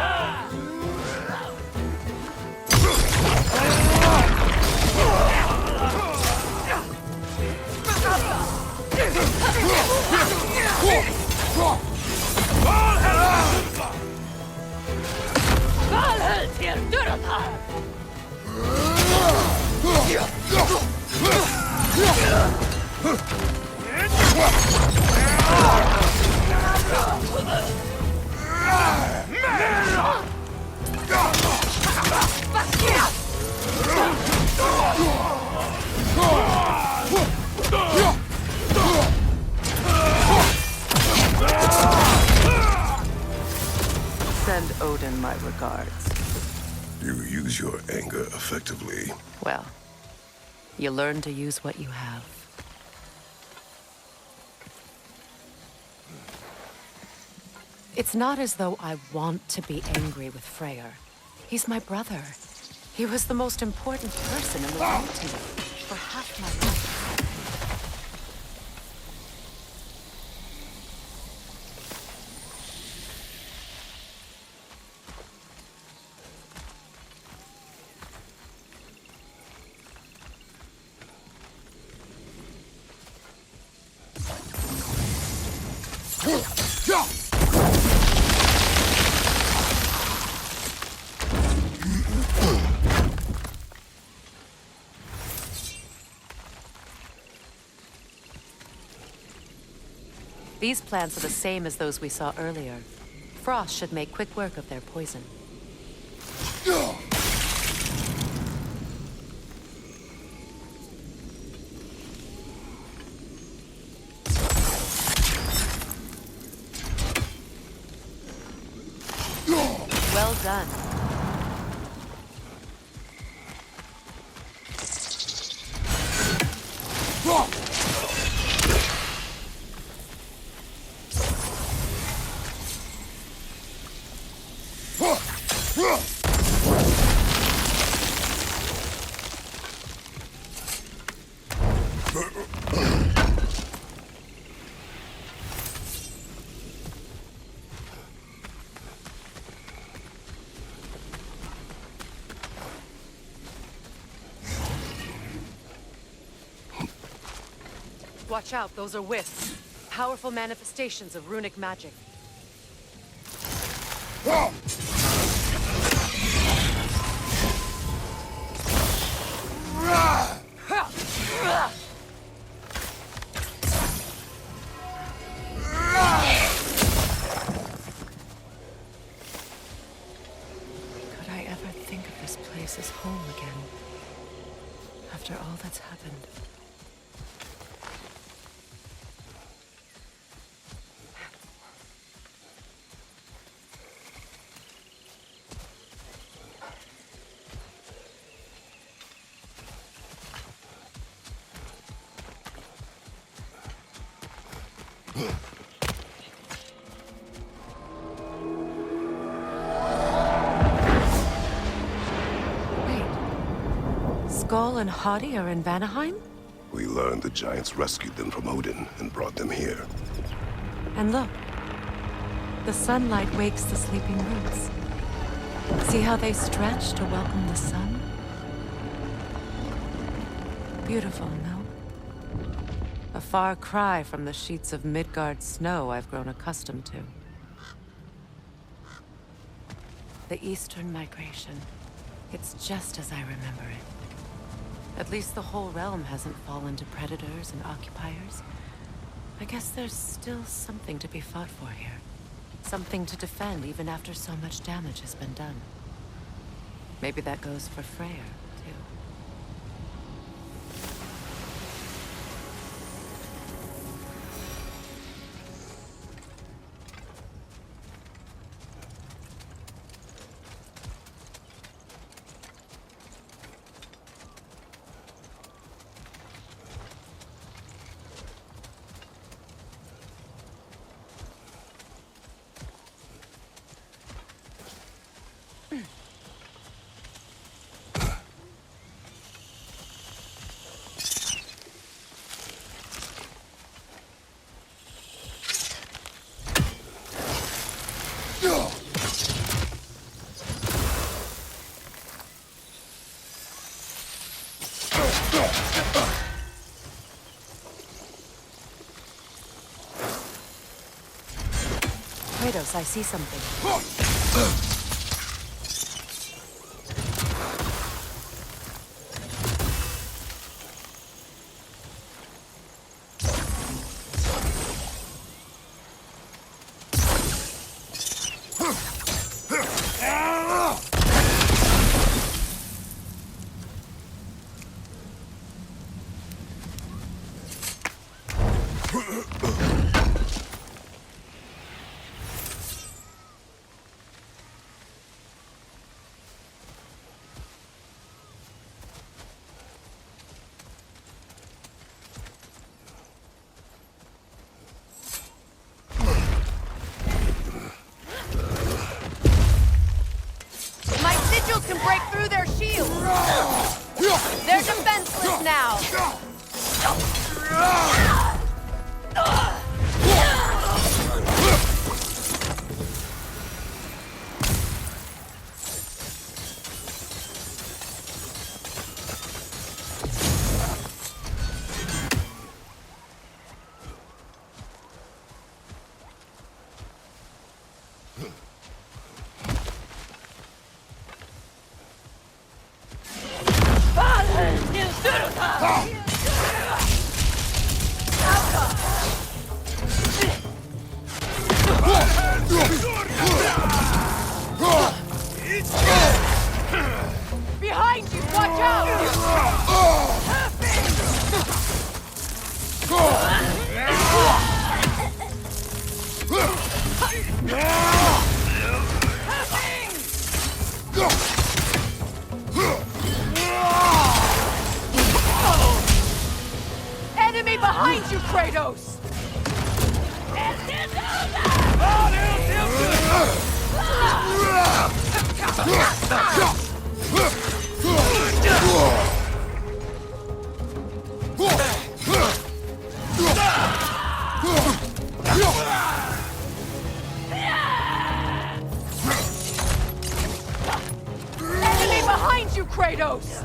Send Odin my regards. You use your anger effectively. Well, you learn to use what you have. It's not as though I want to be angry with Freyr. He's my brother. He was the most important person in the world to me for half my life. These plants are the same as those we saw earlier. Frost should make quick work of their poison. Well done. Watch out, those are wisps. Powerful manifestations of runic magic. Could I ever think of this place as home again? After all that's happened. Skull and Hadi are in Vanaheim? We learned the giants rescued them from Odin and brought them here. And look. The sunlight wakes the sleeping roots. See how they stretch to welcome the sun? Beautiful, no? A far cry from the sheets of Midgard snow I've grown accustomed to. The Eastern Migration. It's just as I remember it. At least the whole realm hasn't fallen to predators and occupiers. I guess there's still something to be fought for here. Something to defend even after so much damage has been done. Maybe that goes for Freyr, too. Kratos, I see something. now! Behind you! Watch out! Enemy behind you, Kratos! Enemy behind you, Kratos!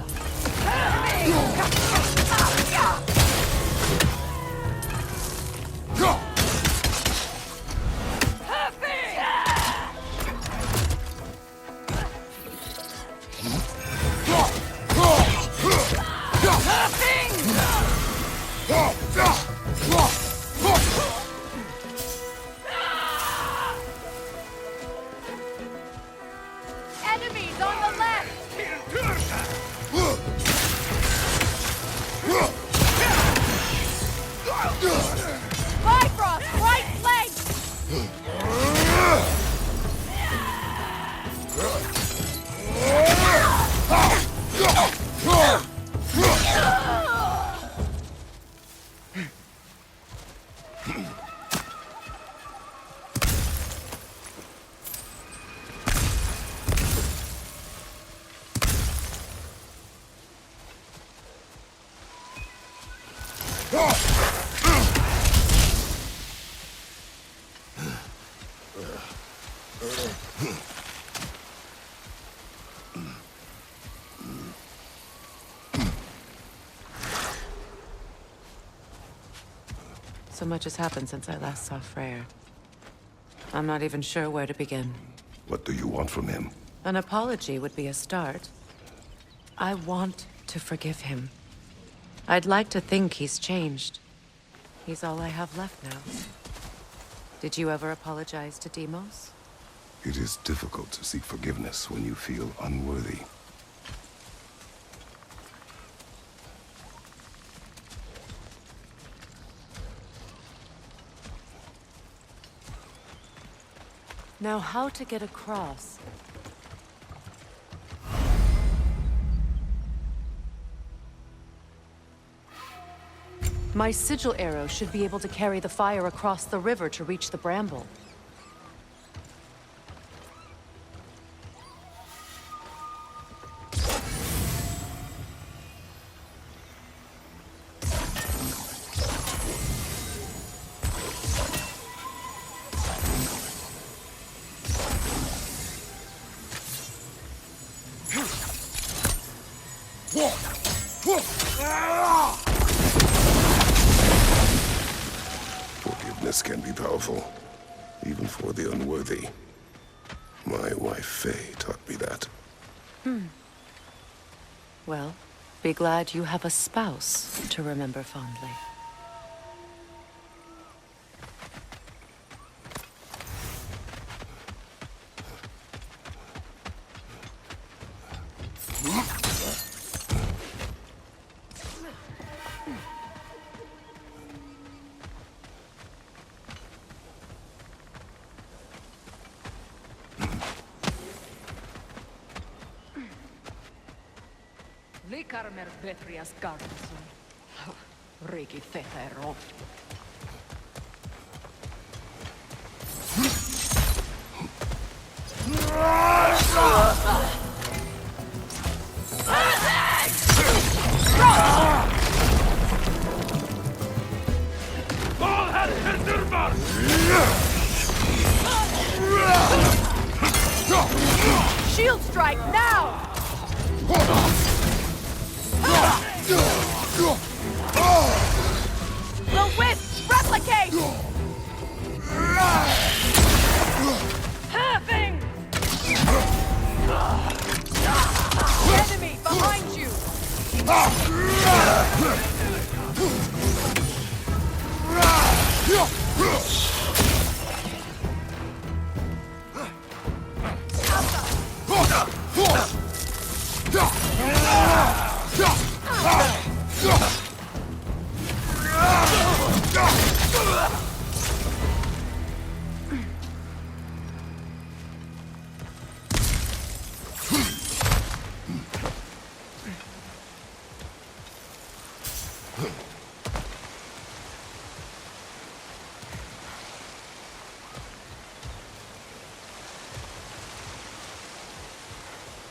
Enemies on the left! Bifrost, right flank! So much has happened since I last saw Freyr. I'm not even sure where to begin. What do you want from him? An apology would be a start. I want to forgive him. I'd like to think he's changed. He's all I have left now. Did you ever apologize to Deimos? It is difficult to seek forgiveness when you feel unworthy. Now, how to get across? My sigil arrow should be able to carry the fire across the river to reach the bramble. Forgiveness can be powerful, even for the unworthy. My wife, Faye, taught me that. Well, be glad you have a spouse to remember fondly. Likarmer Betrias Garnison. Riki Fetero. strike now! The wisp! Replicate! Having! Enemy behind you!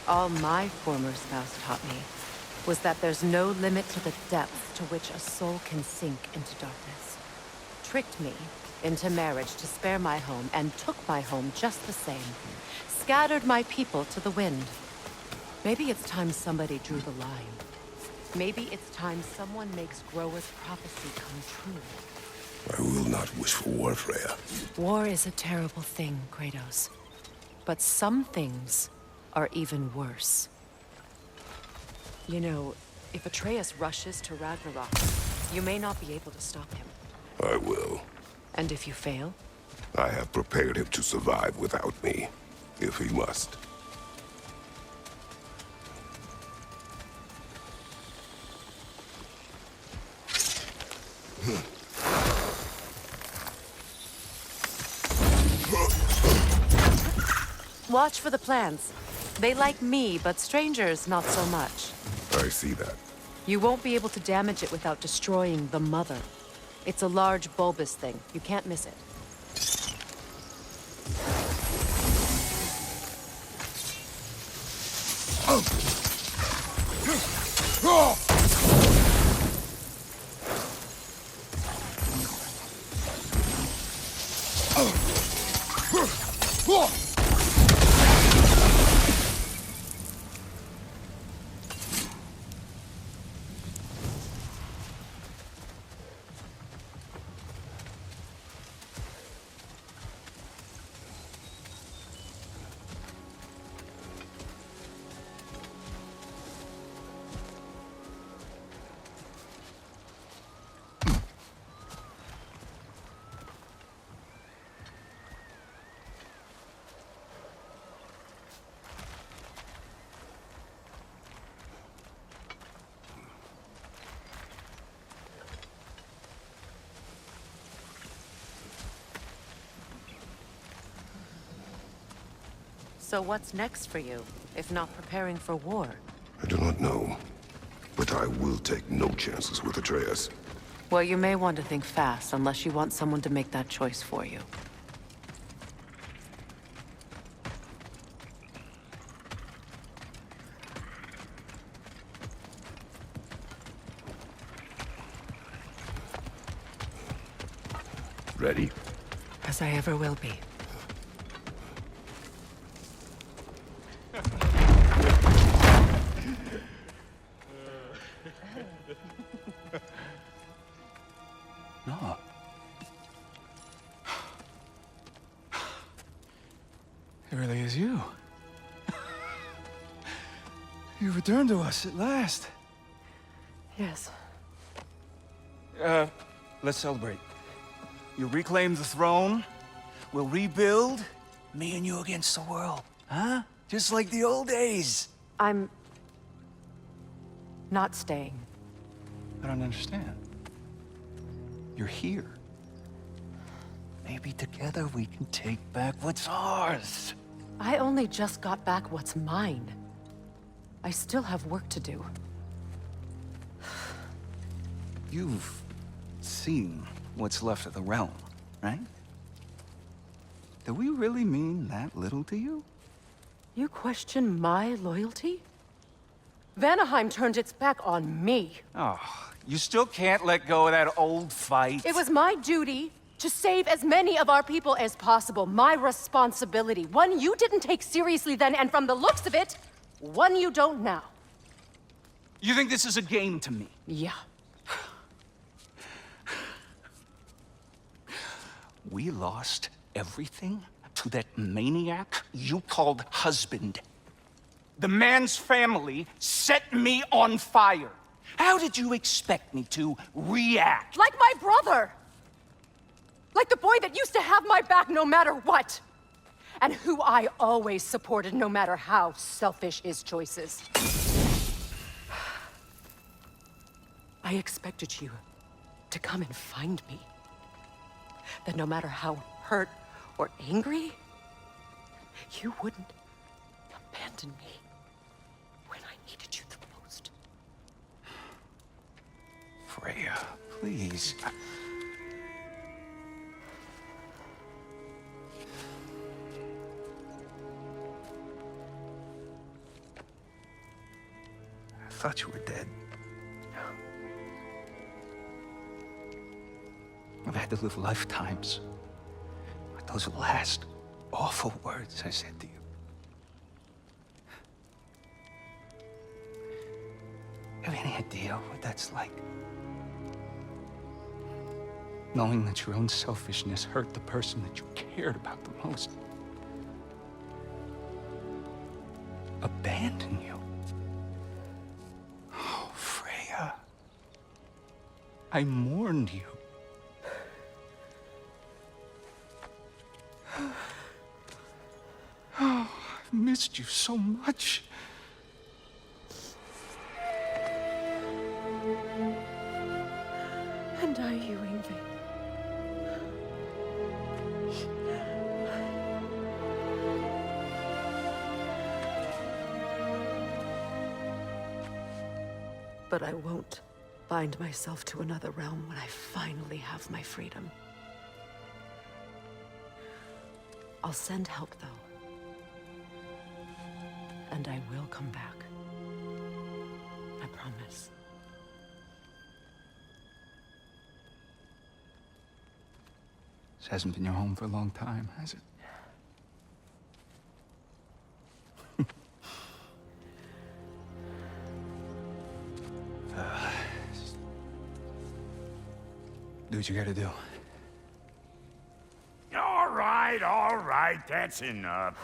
All my former spouse taught me was that there's no limit to the depth to which a soul can sink into darkness. Tricked me into marriage to spare my home and took my home just the same. Scattered my people to the wind. Maybe it's time somebody drew the line. Maybe it's time someone makes Groa's prophecy come true. I will not wish for war, Freya. War is a terrible thing, Kratos. But some things are even worse. You know, if Atreus rushes to Ragnarök, you may not be able to stop him. I will. And if you fail? I have prepared him to survive without me, if he must. Watch for the plants. They like me, but strangers not so much. I see that. You won't be able to damage it without destroying the mother. It's a large bulbous thing. You can't miss it. So what's next for you, if not preparing for war? I do not know, but I will take no chances with Atreus. Well, you may want to think fast, unless you want someone to make that choice for you. Ready? As I ever will be. No. It really is you. You returned to us at last. Yes. Let's celebrate. You reclaim the throne. We'll rebuild. Me and you against the world. Huh? Just like the old days. I'm not staying. I don't understand. You're here. Maybe together we can take back what's ours. I only just got back what's mine. I still have work to do. You've seen what's left of the realm, right? Do we really mean that little to you? You question my loyalty? Vanaheim turned its back on me. Oh, you still can't let go of that old fight? It was my duty To save as many of our people as possible. My responsibility. One you didn't take seriously then, and from the looks of it, one you don't now. You think this is a game to me? Yeah. We lost everything to that maniac you called husband. The man's family set me on fire. How did you expect me to react? Like my brother! Like the boy that used to have my back no matter what! And who I always supported no matter how selfish his choices. I expected you to come and find me. That no matter how hurt or angry, you wouldn't abandon me when I needed you the most. Freya, please. I thought you were dead. I've had to live lifetimes with those last awful words I said to you. Have any idea what that's like? Knowing that your own selfishness hurt the person that you cared about the most. Abandon you. Oh, Freya. I mourned you. Oh, I've missed you so much. And are you, Ingrid? But I won't bind myself to another realm when I finally have my freedom. I'll send help, though. And I will come back. I promise. This hasn't been your home for a long time, has it? Do what you gotta do. All right, that's enough.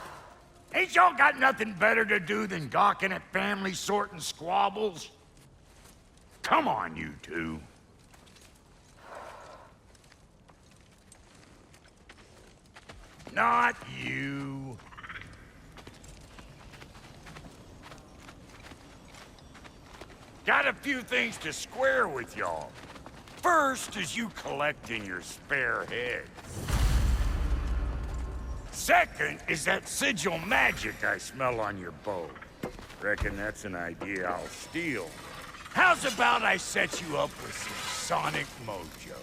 Ain't y'all got nothing better to do than gawking at family sorting squabbles? Come on, you two. Not you. Got a few things to square with y'all. First is you collecting your spare heads. Second is that sigil magic I smell on your bow. Reckon that's an idea I'll steal. How's about I set you up with some sonic mojo?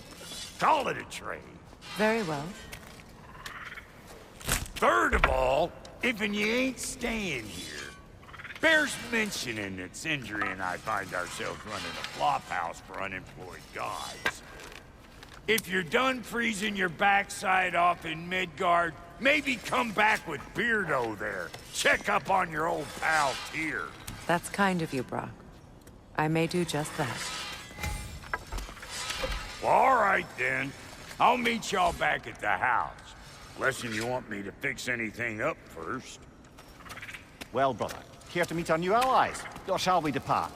Call it a trade. Very well. Third of all, if you ain't staying here, bears mentioning that Sindri and I find ourselves running a flop house for unemployed gods. If you're done freezing your backside off in Midgard, maybe come back with Beardo there. Check up on your old pal Tyr. That's kind of you, Brock. I may do just that. Well, all right then. I'll meet y'all back at the house. Unless you want me to fix anything up first. Well, brother, care to meet our new allies? Or shall we depart?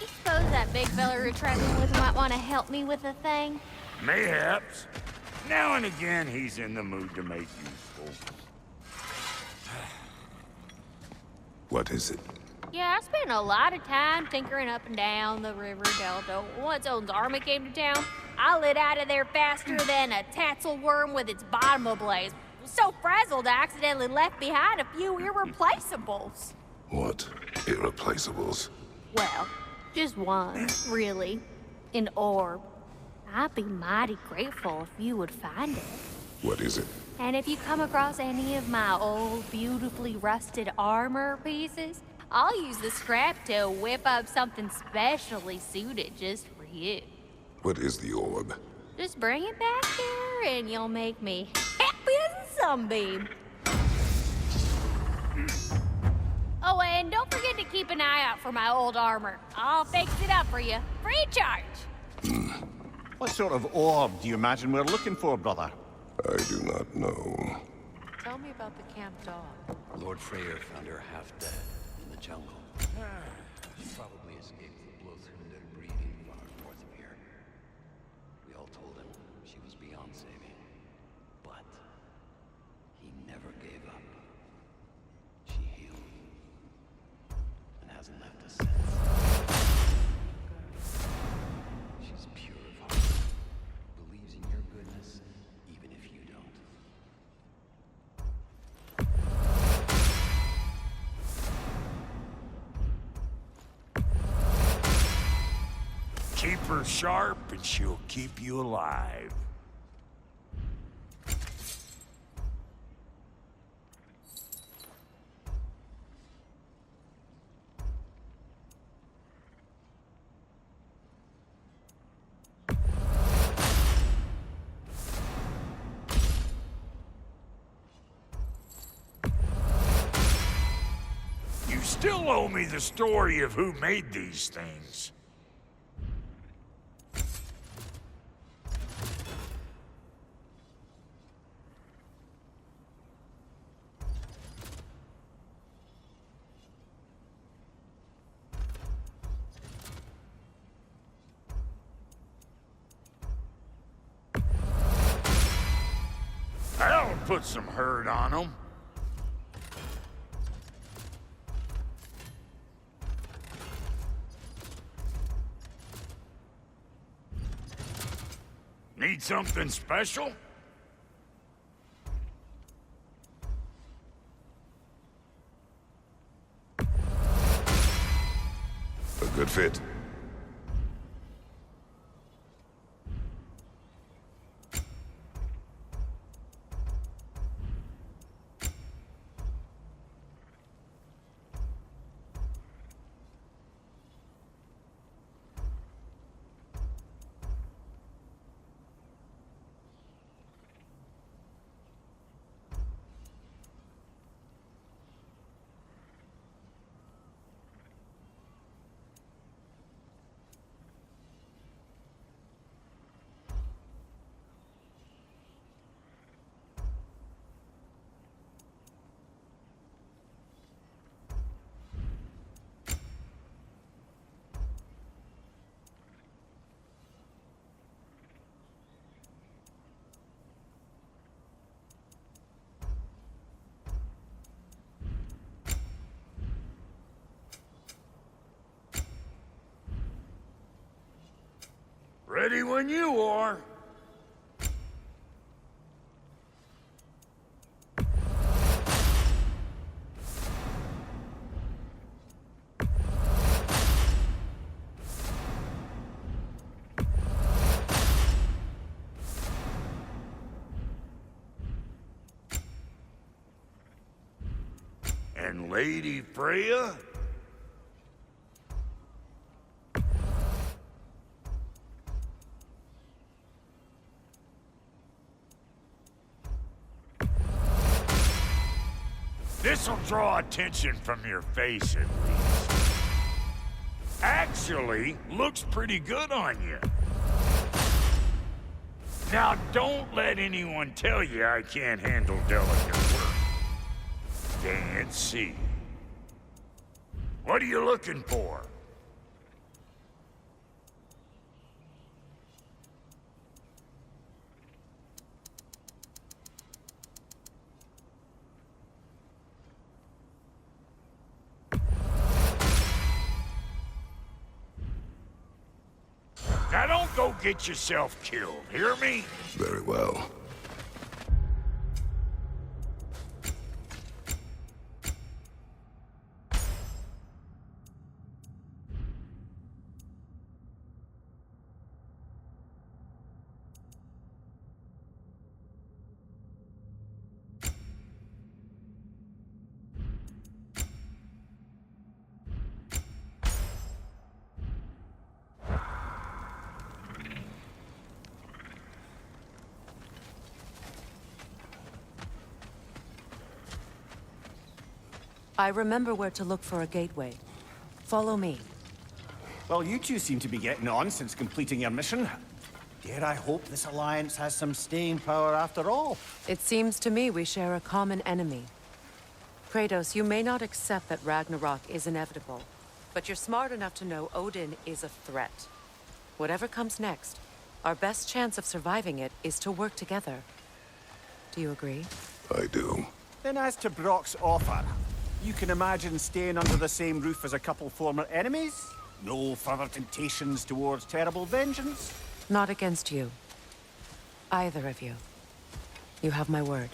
You suppose that big fella you're traveling with might want to help me with a thing? Mayhaps. Now and again, he's in the mood to make useful. What is it? Yeah, I spent a lot of time tinkering up and down the river delta. Once Odin's army came to town, I lit out of there faster than a tassel worm with its bottom ablaze. So frazzled, I accidentally left behind a few irreplaceables. What? Irreplaceables? Well, just one, really. An orb. I'd be mighty grateful if you would find it. What is it? And if you come across any of my old, beautifully rusted armor pieces, I'll use the scrap to whip up something specially suited just for you. What is the orb? Just bring it back here and you'll make me happy as a sunbeam. Oh, and don't forget to keep an eye out for my old armor. I'll fix it up for you, free of charge. What sort of orb do you imagine we're looking for, brother? I do not know. Tell me about the camp dog. Lord Freyr found her half dead in the jungle. She probably escaped the blood-thinner breeding far north of here. We all told him she was beyond saving, but he never gave up. She healed and hasn't left us since. She's pure of heart, believes in your goodness, even if you don't. Keep her sharp and she'll keep you alive. You still owe me the story of who made these things. That'll put some hurt on them. Need something special? A good fit. Ready when you are. And Lady Freya? This'll draw attention from your face, at least. Actually, looks pretty good on you. Now, don't let anyone tell you I can't handle delicate work. Can't see. What are you looking for? Now don't go get yourself killed, hear me? Very well. I remember where to look for a gateway. Follow me. Well, you two seem to be getting on since completing your mission. Dare I hope this alliance has some staying power after all? It seems to me we share a common enemy. Kratos, you may not accept that Ragnarok is inevitable, but you're smart enough to know Odin is a threat. Whatever comes next, our best chance of surviving it is to work together. Do you agree? I do. Then as to Brock's offer, you can imagine staying under the same roof as a couple former enemies? No further temptations towards terrible vengeance? Not against you. Either of you. You have my word.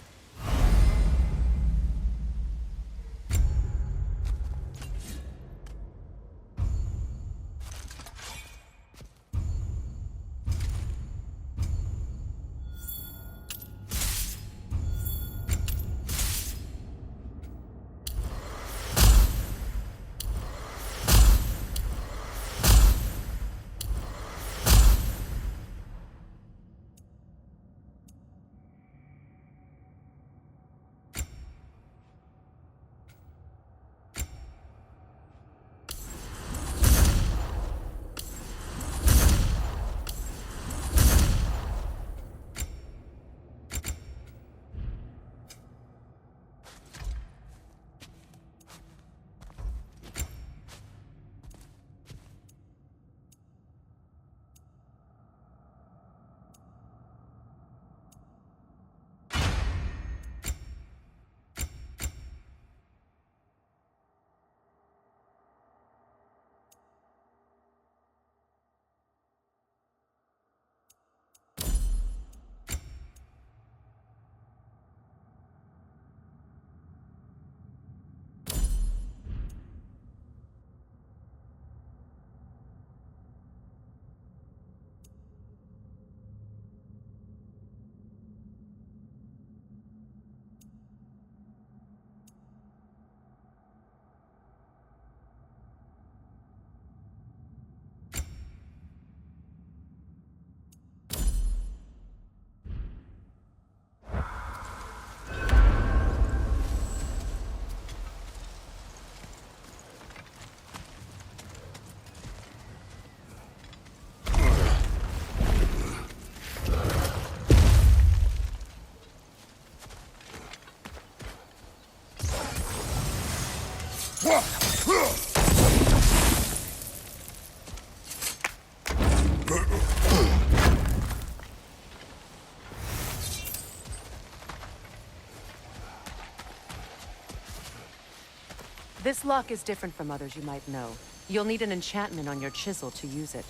This lock is different from others you might know. You'll need an enchantment on your chisel to use it.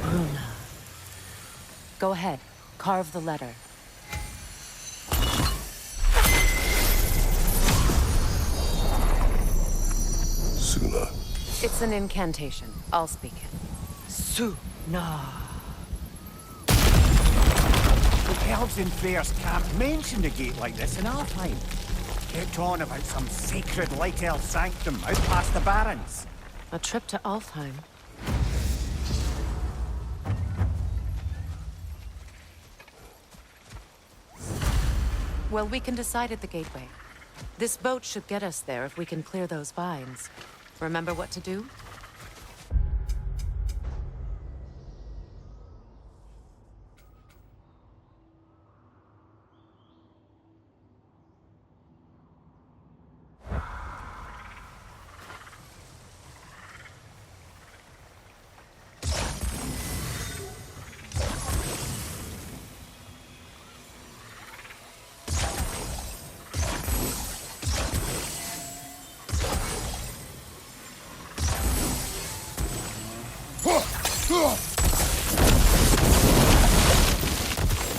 Bruna. Go ahead. Carve the letter. Suna. It's an incantation. I'll speak it. Suna. The elves in Freyr's camp mentioned a gate like this in our time. Kept on about some sacred light elf sanctum out past the barrens. A trip to Alfheim. Well, we can decide at the gateway. This boat should get us there if we can clear those vines. Remember what to do?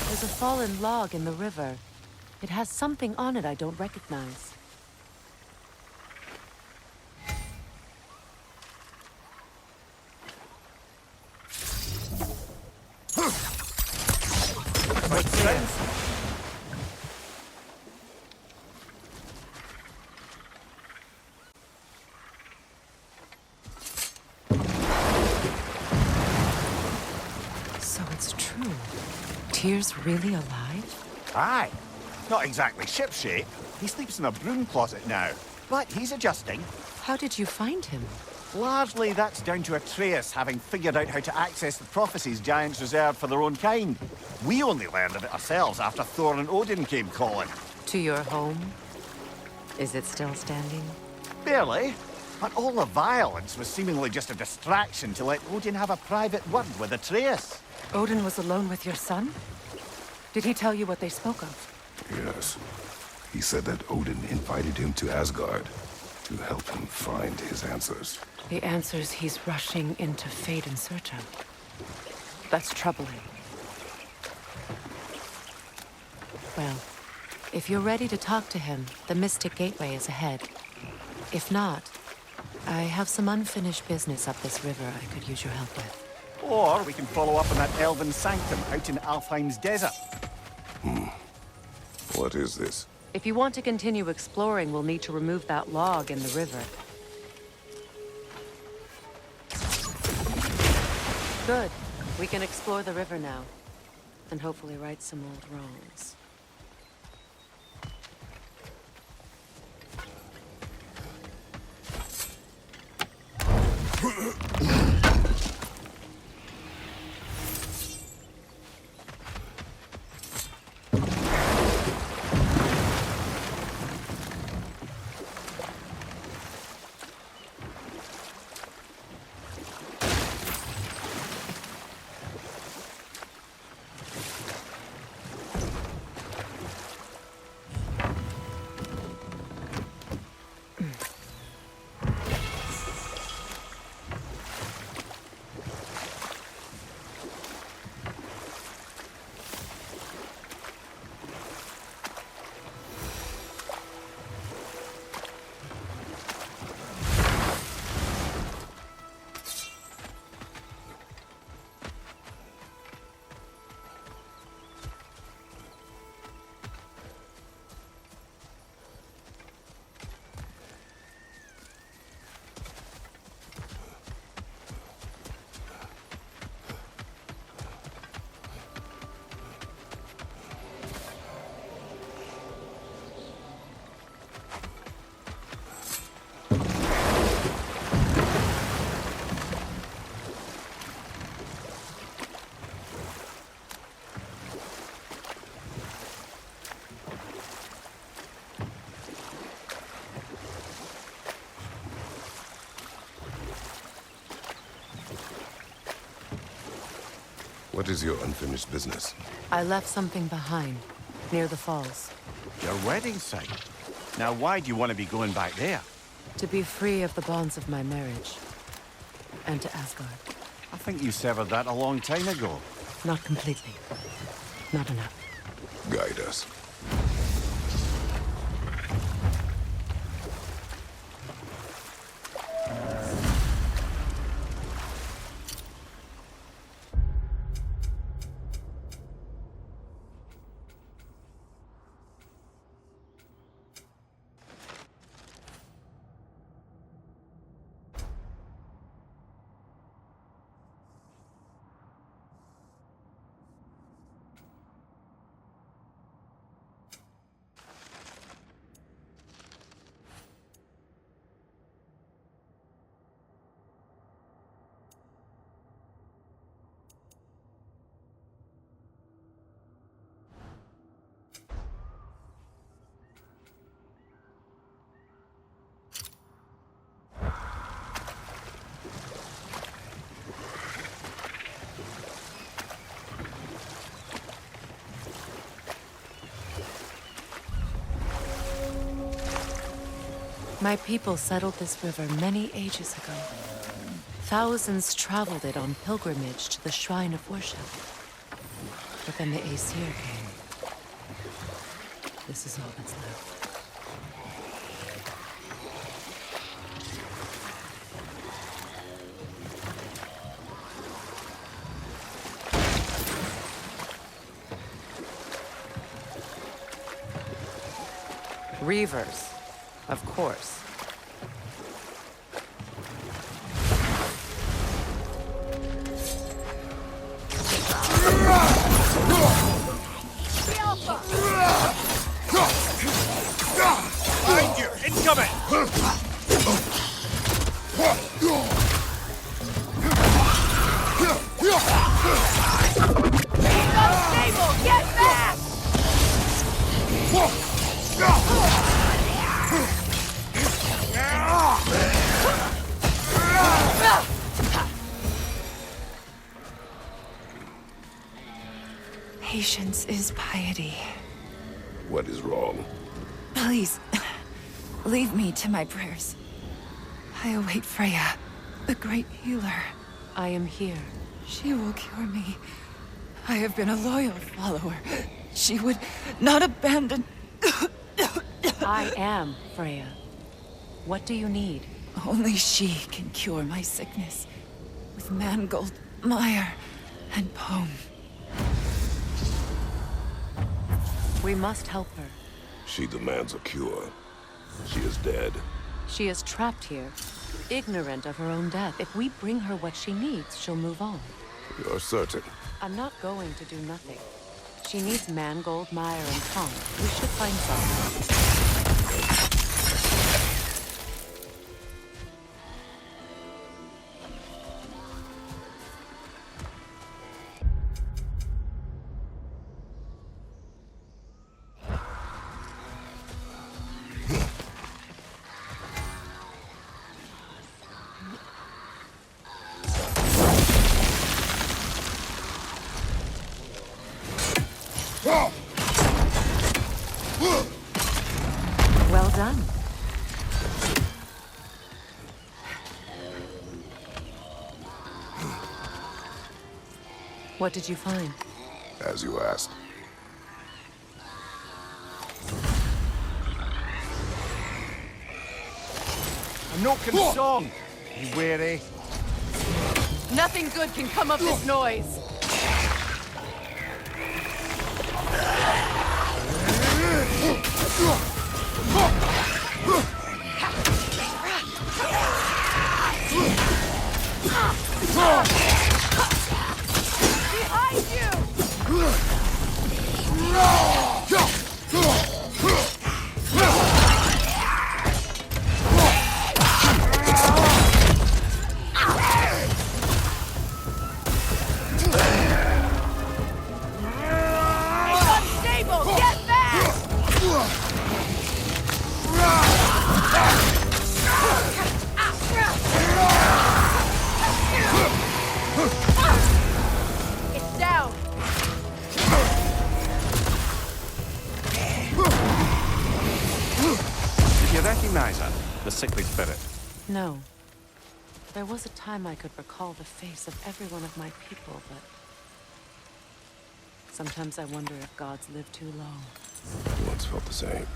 There's a fallen log in the river. It has something on it I don't recognize. Makes sense. So it's true. Tyr's really alive? Aye. Not exactly shipshape. He sleeps in a broom closet now. But he's adjusting. How did you find him? Largely, that's down to Atreus having figured out how to access the prophecies giants reserved for their own kind. We only learned of it ourselves after Thor and Odin came calling. To your home? Is it still standing? Barely. But all the violence was seemingly just a distraction to let Odin have a private word with Atreus. Odin was alone with your son? Did he tell you what they spoke of? Yes. He said that Odin invited him to Asgard to help him find his answers. The answers he's rushing into fate in search of. That's troubling. Well, if you're ready to talk to him, the Mystic Gateway is ahead. If not, I have some unfinished business up this river I could use your help with. Or we can follow up on that elven sanctum out in Alfheim's desert. What is this? If you want to continue exploring, we'll need to remove that log in the river. Good. We can explore the river now. And hopefully right some old wrongs. What is your unfinished business? I left something behind, near the falls. Your wedding site. Now why do you want to be going back there? To be free of the bonds of my marriage. And to Asgard. I think you severed that a long time ago. Not completely. Not enough. Guide us. My people settled this river many ages ago. Thousands traveled it on pilgrimage to the shrine of worship. But then the Aesir came. This is all that's left. Reavers. Of course. Behind you! Incoming! He's unstable! Get back! Patience is piety. What is wrong? Please, leave me to my prayers. I await Freya, the great healer. I am here. She will cure me. I have been a loyal follower. She would not abandon... I am Freya. What do you need? Only she can cure my sickness. With mangold, mire, and pone. We must help her. She demands a cure. She is dead. She is trapped here, ignorant of her own death. If we bring her what she needs, she'll move on. You're certain? I'm not going to do nothing. She needs mangold, mire, and pong. We should find some. Well done. What did you find? As you asked. A Noken song! You weary? Nothing good can come of this noise. Behind you! It's unstable! Get back! It's down! Did you recognize her? The sickly spirit? No. There was a time I could recall the face of every one of my people, but... sometimes I wonder if gods live too long. I once felt the same.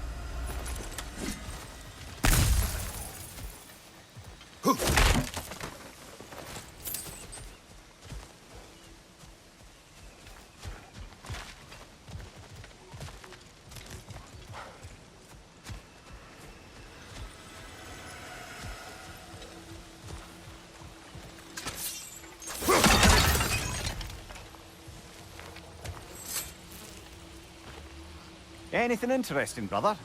Anything interesting, brother?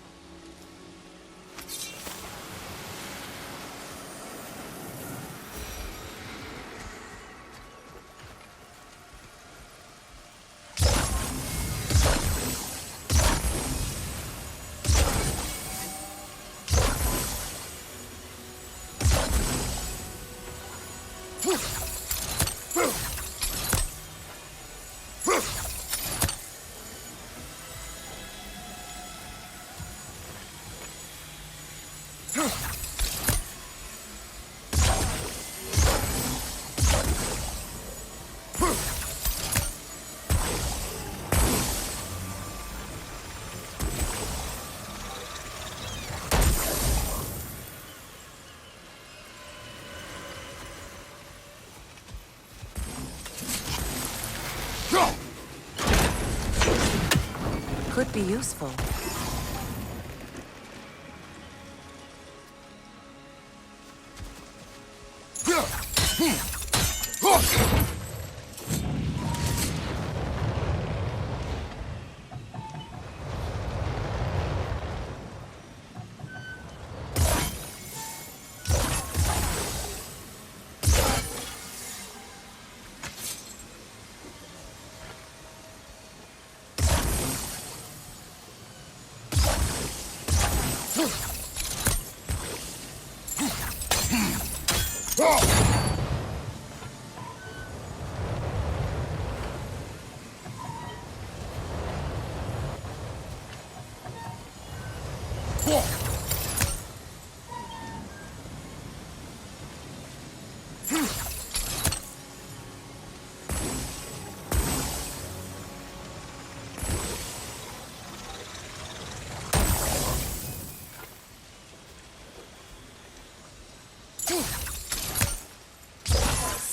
Could be useful.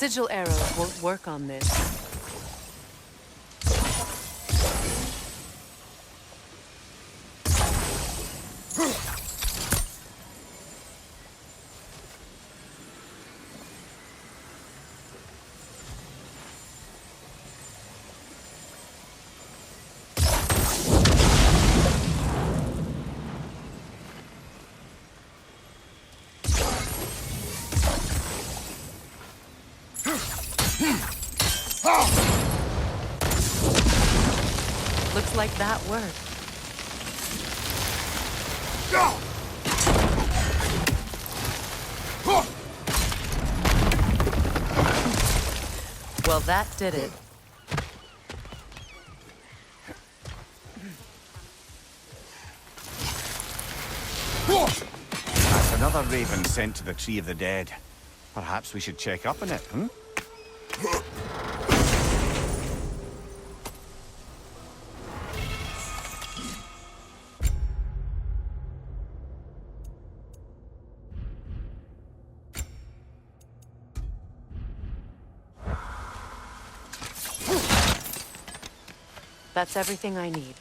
Sigil arrows won't work on this. Looks like that worked. Well, that did it. That's another raven sent to the Tree of the Dead. Perhaps we should check up on it, hmm? That's everything I need.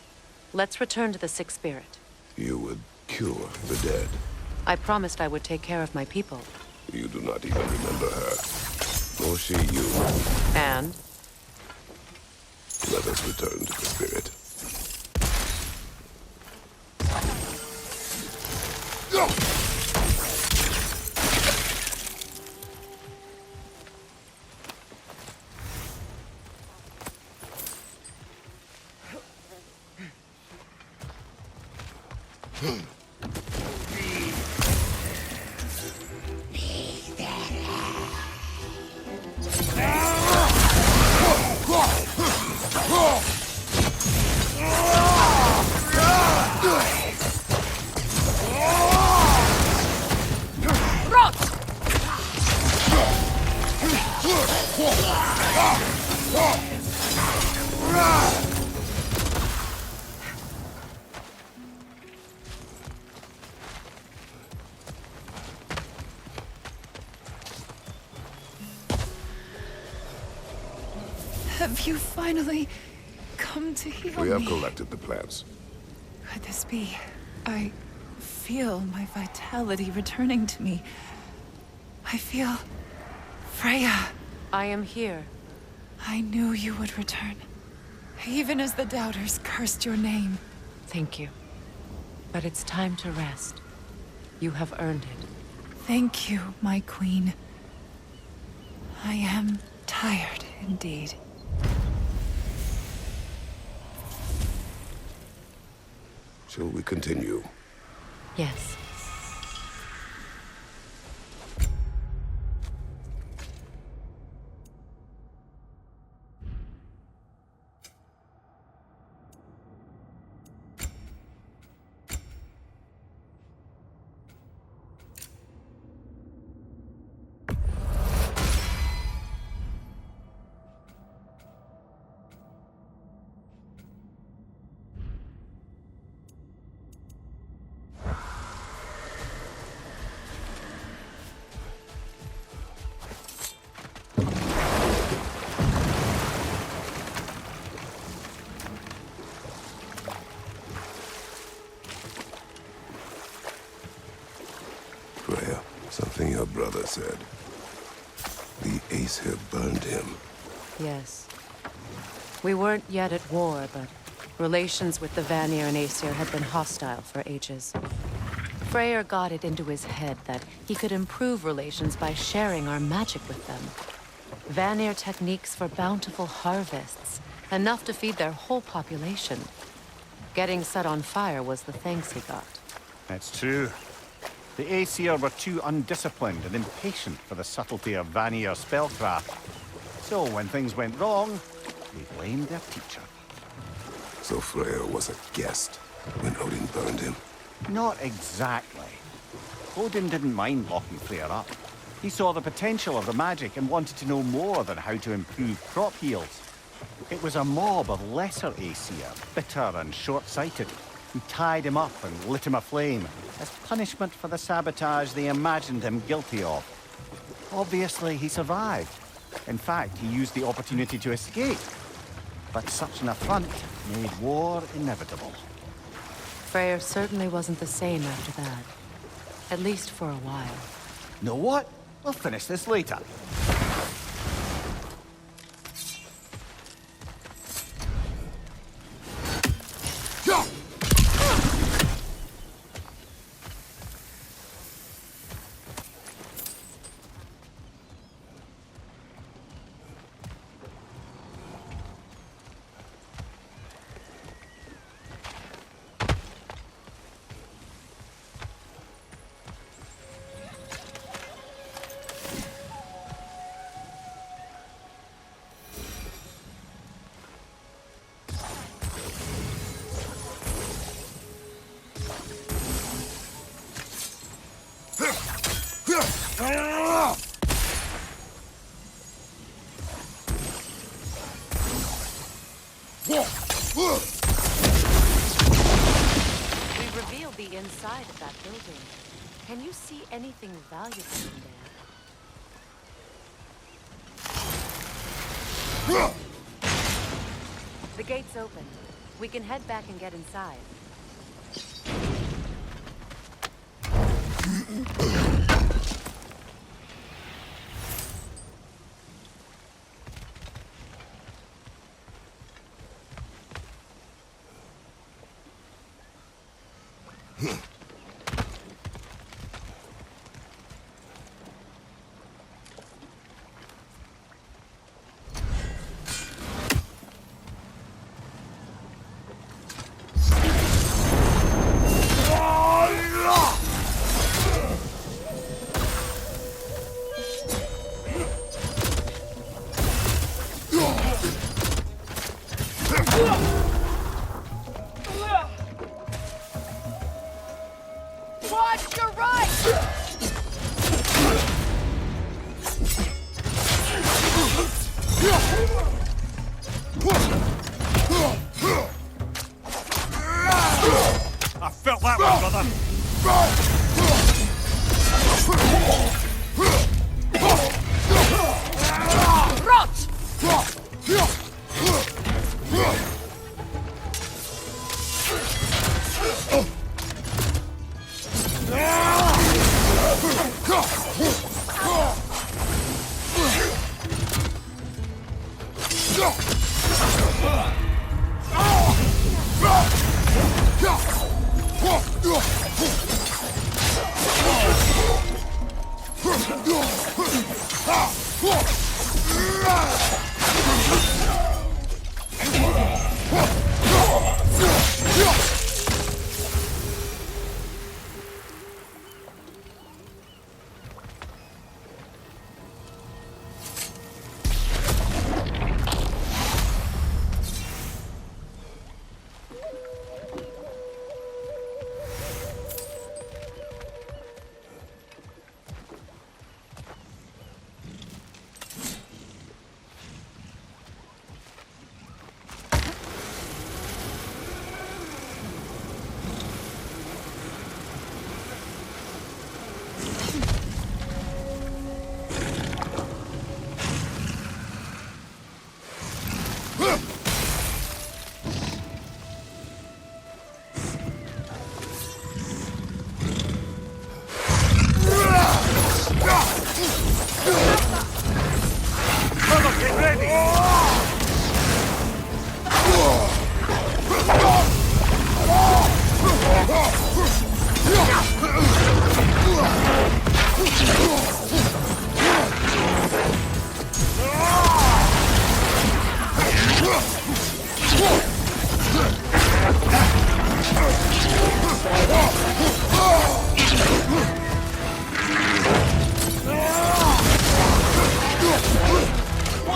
Let's return to the Sick Spirit. You would cure the dead. I promised I would take care of my people. You do not even remember her. Nor she you. And? Let us return to the spirit. Have you finally come to heal We have me? collected the plants. Could this be? I feel my vitality returning to me. I feel... Freya. I am here. I knew you would return. Even as the doubters cursed your name. Thank you. But it's time to rest. You have earned it. Thank you, my queen. I am tired indeed. Shall we continue? Yes. Freya, something your brother said. The Aesir burned him. Yes. We weren't yet at war, but relations with the Vanir and Aesir had been hostile for ages. Freyr got it into his head that he could improve relations by sharing our magic with them. Vanir techniques for bountiful harvests, enough to feed their whole population. Getting set on fire was the thanks he got. It's true. The Aesir were too undisciplined and impatient for the subtlety of Vanir spellcraft. So when things went wrong, they blamed their teacher. So Freyr was a guest when Odin burned him? Not exactly. Odin didn't mind locking Freyr up. He saw the potential of the magic and wanted to know more than how to improve crop yields. It was a mob of lesser Aesir, bitter and short-sighted, who tied him up and lit him aflame as punishment for the sabotage they imagined him guilty of. Obviously, he survived. In fact, he used the opportunity to escape. But such an affront made war inevitable. Freyr certainly wasn't the same after that. At least for a while. Know what? We'll finish this later. We revealed the inside of that building. Can you see anything valuable in there? The gate's open. We can head back and get inside. Watch your right! I felt that one, brother.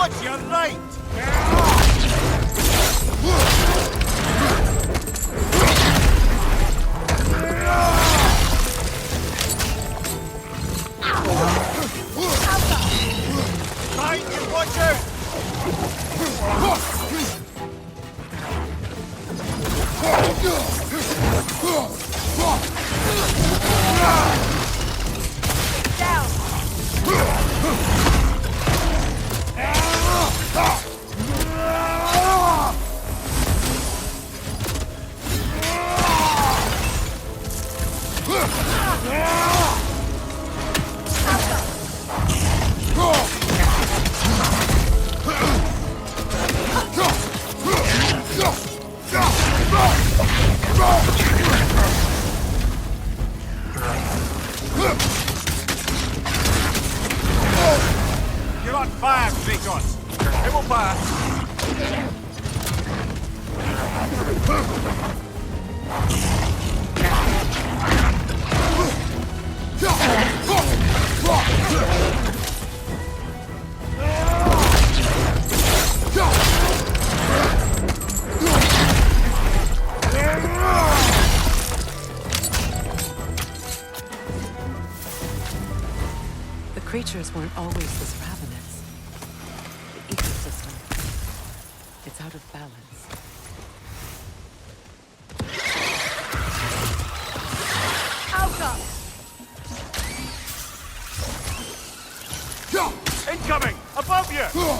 What's your right? Behind you, watch out! You're on fire, Kratos. It will pass. The creatures weren't always this ravenous. The ecosystem, it's out of balance. Incoming! Above you! Incoming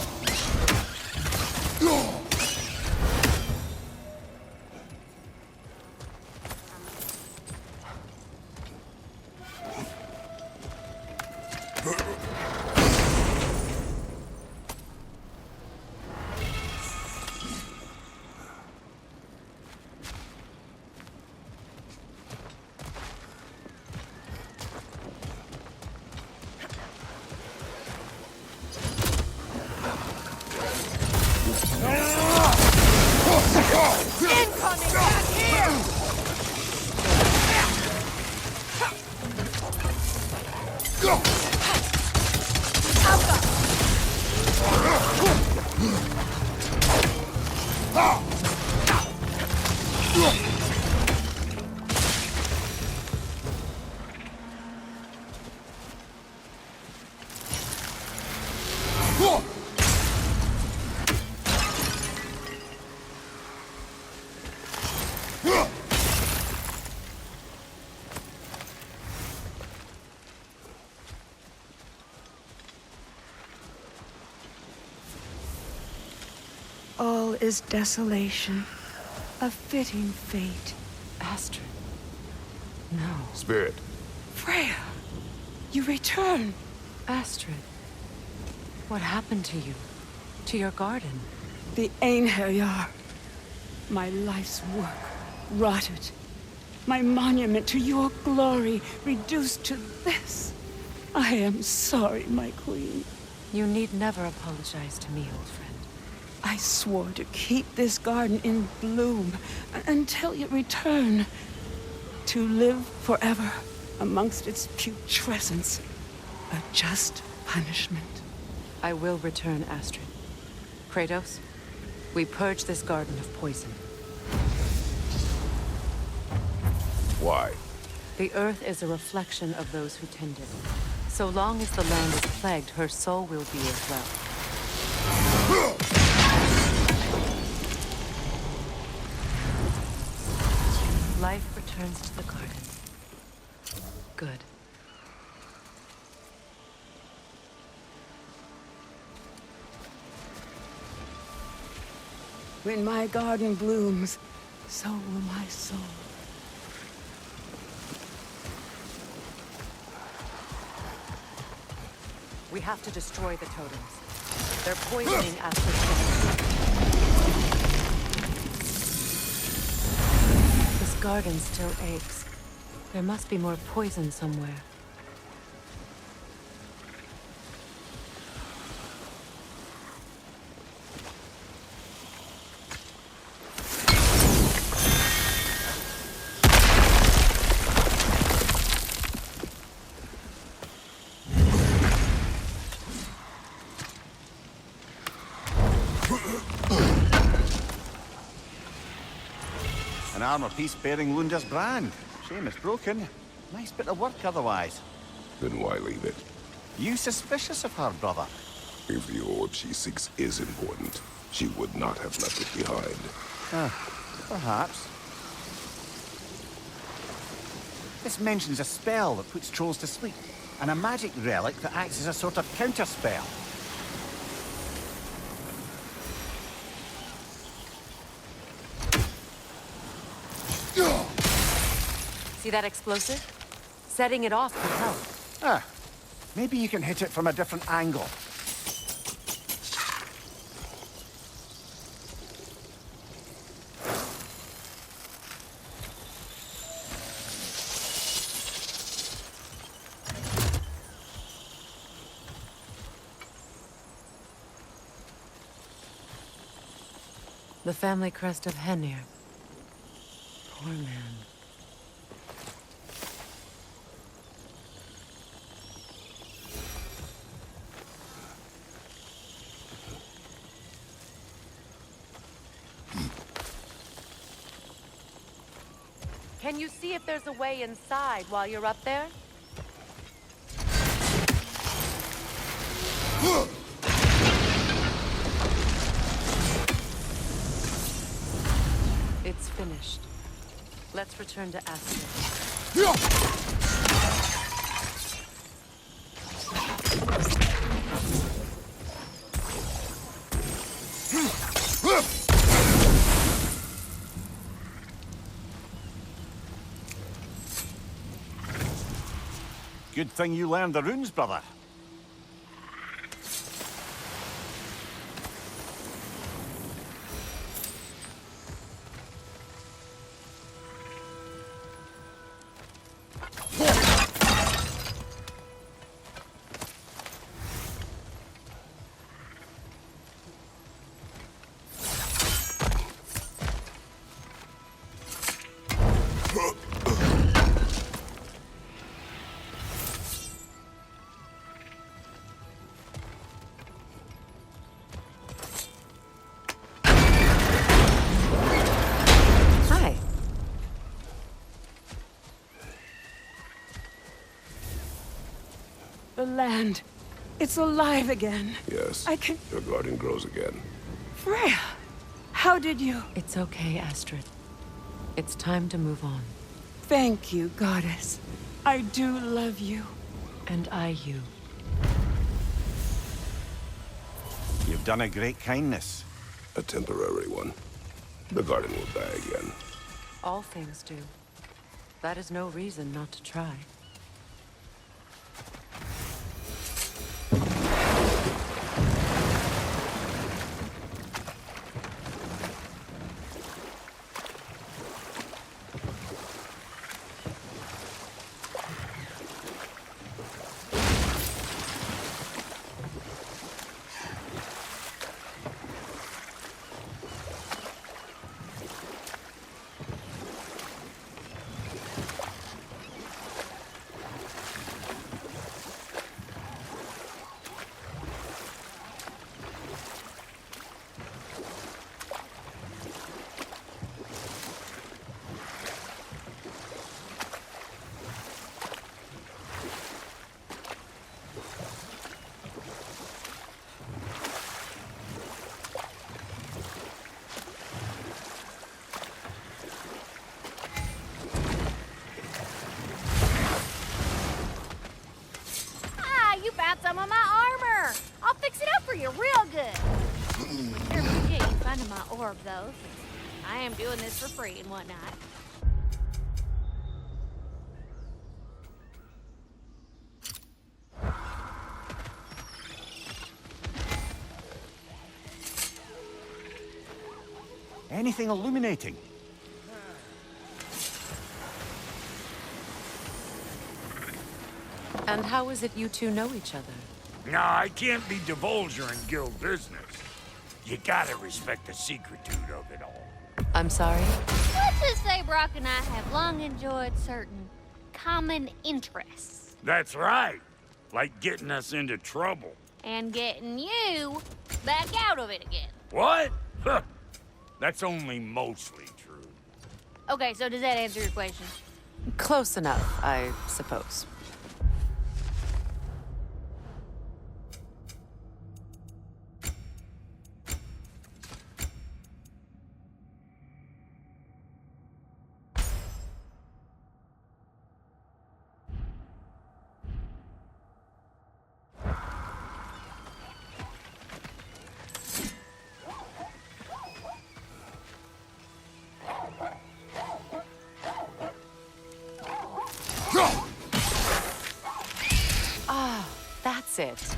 back here! All is desolation. A fitting fate. Astrid. No. Spirit. Freya, you return. Astrid. What happened to you? To your garden? The Einherjar. My life's work rotted. My monument to your glory reduced to this. I am sorry, my queen. You need never apologize to me, old friend. I swore to keep this garden in bloom until you return. To live forever amongst its putrescence. A just punishment. I will return, Astrid. Kratos, we purge this garden of poison. Why? The earth is a reflection of those who tend it. So long as the land is plagued, her soul will be as well. Life returns to the garden. Good. When my garden blooms, so will my soul. We have to destroy the totems. They're poisoning Astrid's. This garden still aches. There must be more poison somewhere. An armor piece bearing Lunda's brand. Shame it's broken. Nice bit of work otherwise. Then why leave it? You suspicious of her, brother? If the orb she seeks is important, she would not have left it behind. Perhaps. This mentions a spell that puts trolls to sleep, and a magic relic that acts as a sort of counter-spell. See that explosive? Setting it off could help. Ah, maybe you can hit it from a different angle. The family crest of Henir. Poor man. Can you see if there's a way inside while you're up there? It's finished. Let's return to Astrid. Good thing you learned the runes, brother. The land. It's alive again. Yes. I can... Your garden grows again. Freya! How did you... It's okay, Astrid. It's time to move on. Thank you, goddess. I do love you. And I you. You've done a great kindness. A temporary one. The garden will die again. All things do. That is no reason not to try. Some of my armor. I'll fix it up for you real good. Never forget you finding my orb, though. I am doing this for free and whatnot. Anything illuminating? And how is it you two know each other? Nah, I can't be divulging guild business. You gotta respect the secretude of it all. I'm sorry? Let's just say Brock and I have long enjoyed certain common interests. That's right. Like getting us into trouble. And getting you back out of it again. What? Huh. That's only mostly true. Okay, so does that answer your question? Close enough, I suppose. That's it.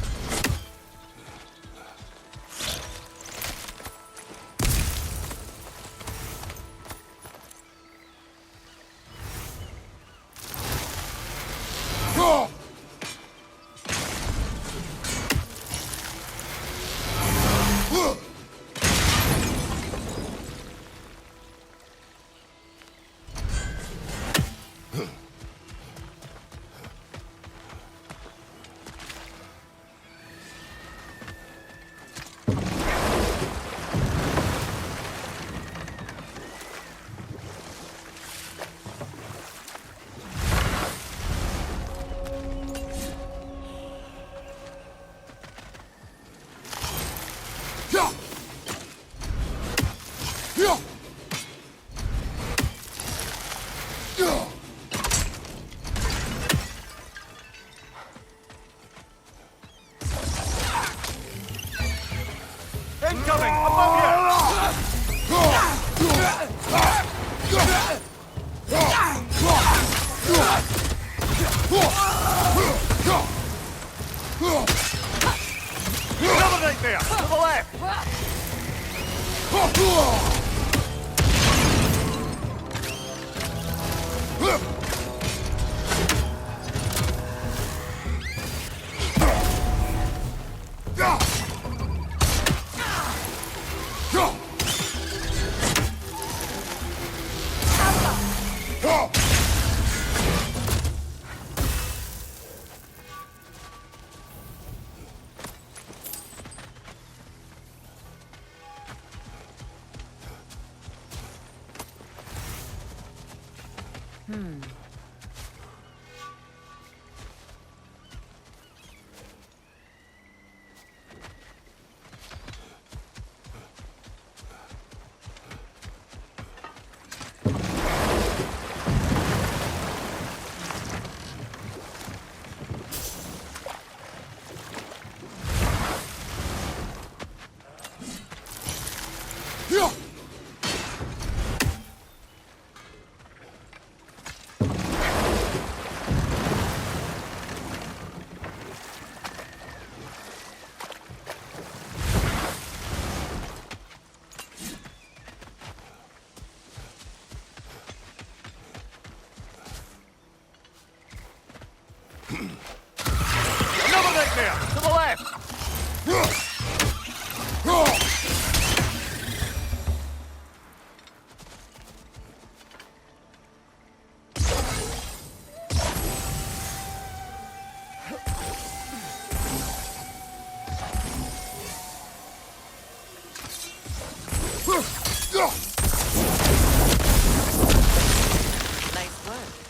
Incoming! Above you! Dominate there! To the left! Dominate there! To the left! Nice work.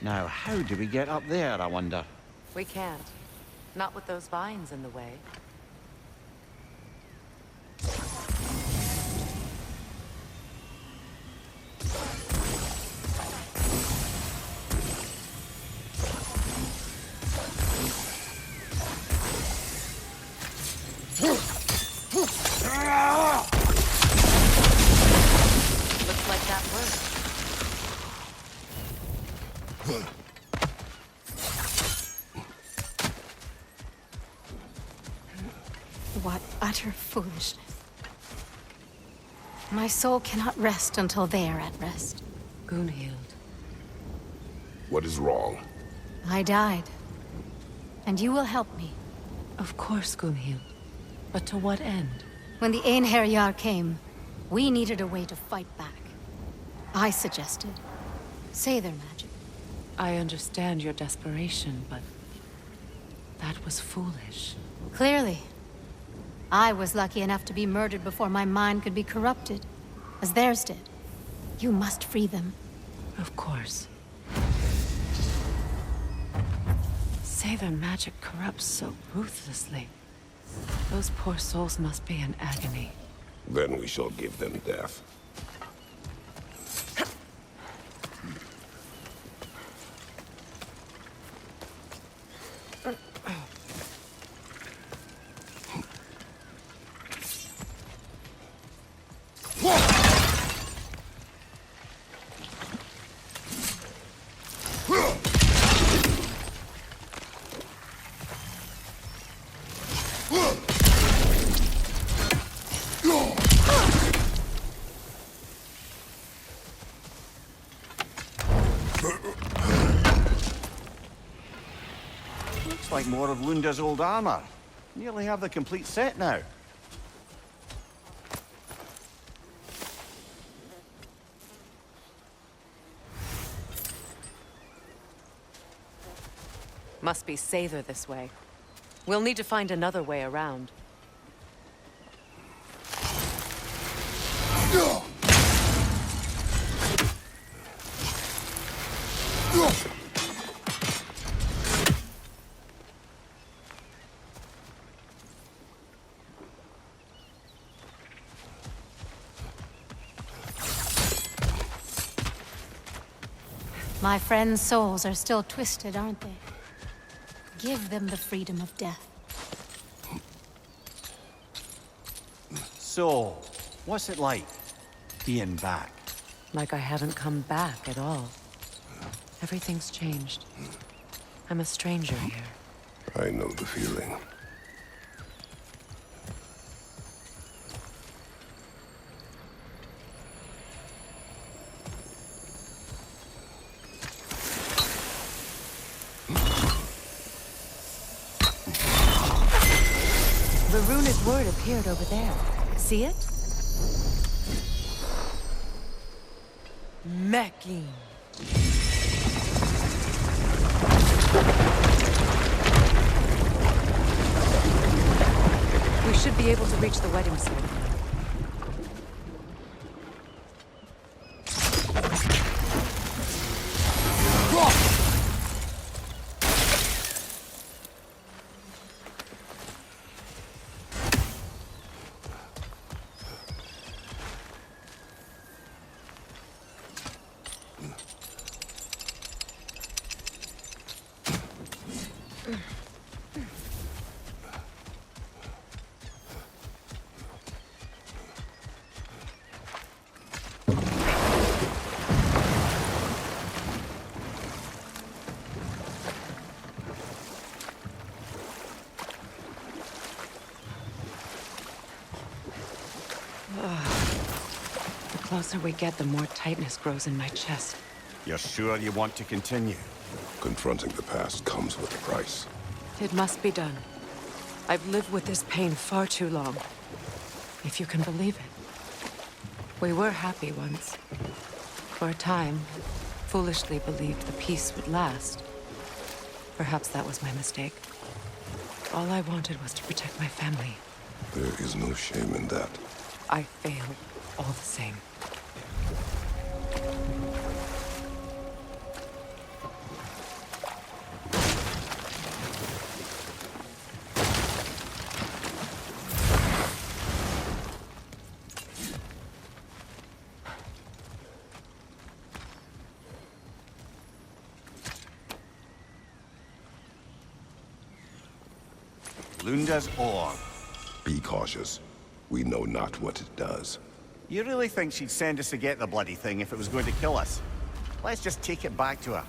Now, how do we get up there, I wonder? We can't. Not with those vines in the way. Looks like that worked. What utter foolishness. My soul cannot rest until they are at rest. Gunhild. What is wrong? I died. And you will help me. Of course, Gunhild. But to what end? When the Einherjar came, we needed a way to fight back. I suggested say their magic. I understand your desperation, but that was foolish. Clearly. I was lucky enough to be murdered before my mind could be corrupted, as theirs did. You must free them. Of course. Say their magic corrupts so ruthlessly. Those poor souls must be in agony. Then we shall give them death. Looks like more of Lunda's old armor. Nearly have the complete set now. Must be Sather this way. We'll need to find another way around. My friends' souls are still twisted, aren't they? Give them the freedom of death. So, what's it like, being back? Like I haven't come back at all. Everything's changed. I'm a stranger here. I know the feeling. The runic word appeared over there. See it? Mecking. We should be able to reach the wedding site now. The closer we get, the more tightness grows in my chest. You're sure you want to continue? Confronting the past comes with a price. It must be done. I've lived with this pain far too long. If you can believe it. We were happy once. For a time, foolishly believed the peace would last. Perhaps that was my mistake. All I wanted was to protect my family. There is no shame in that. I failed, all the same. Lunda's orb. Be cautious. We know not what it does. You really think she'd send us to get the bloody thing if it was going to kill us? Let's just take it back to her.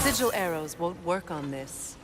Sigil arrows won't work on this.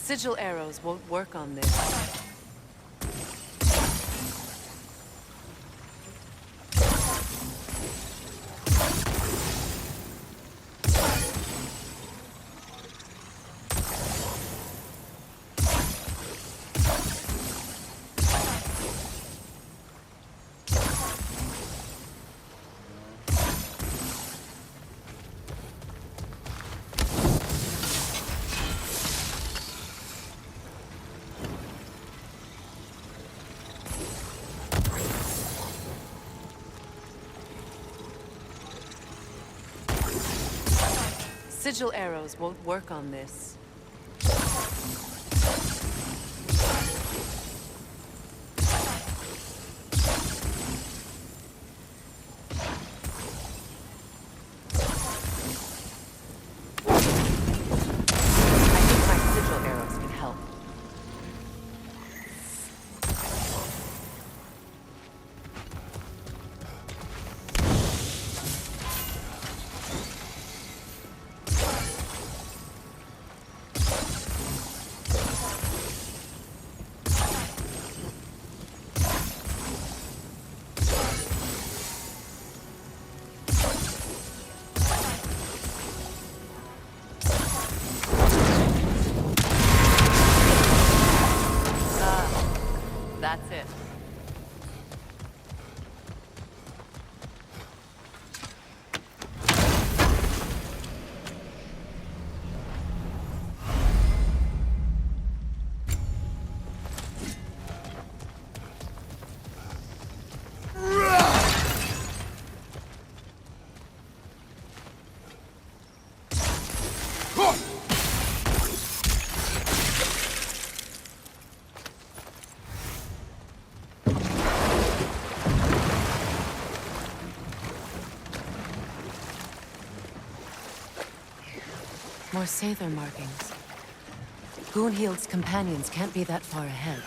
Sigil arrows won't work on this. sigil arrows won't work on this. That's it. More Sather markings. Gunhild's companions can't be that far ahead.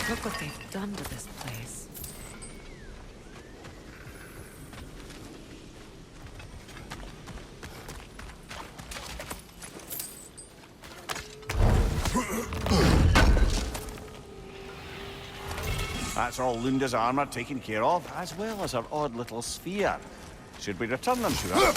Look what they've done to this place. That's all Lunda's armor taken care of, as well as her odd little sphere. Should we return them to her?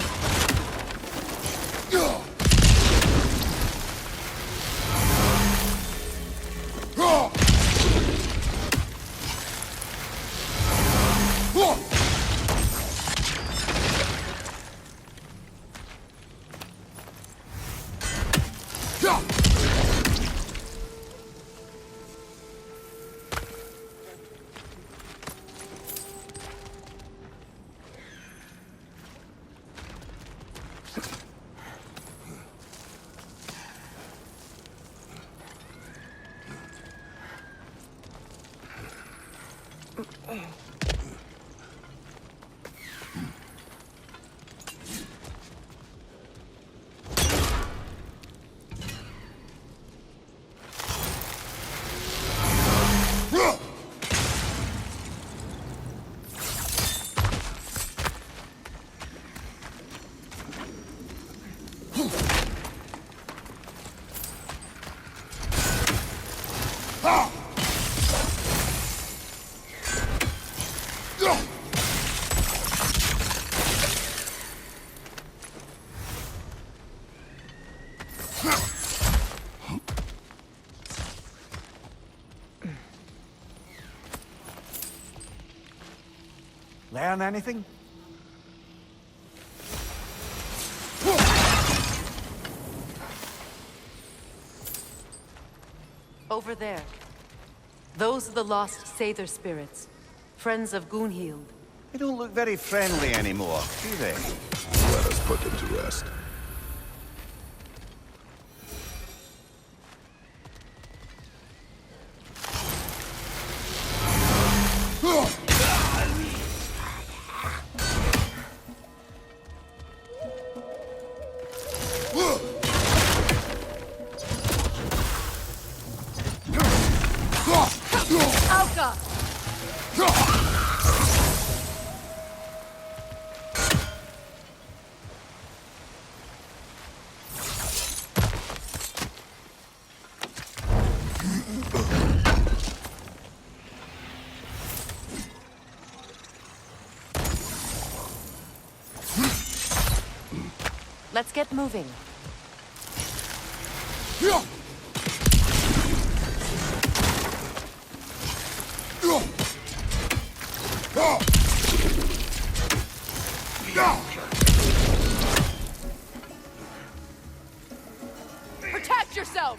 Learn anything? Over there. Those are the lost Sather spirits. Friends of Gunhild. They don't look very friendly anymore, do they? Let us put them to rest. Let's get moving. zone!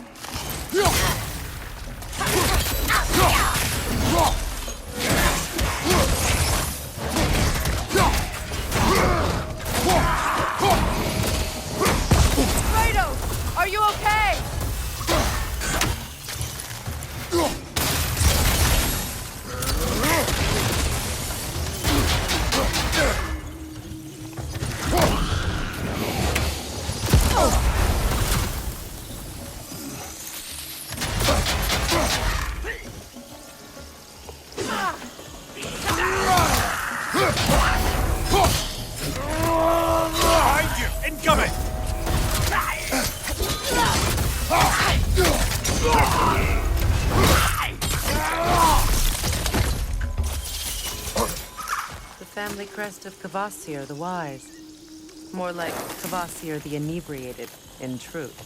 Kratos! Are you okay? Behind you! Incoming! The family crest of Kvasir the Wise. More like Kvasir the Inebriated, in truth.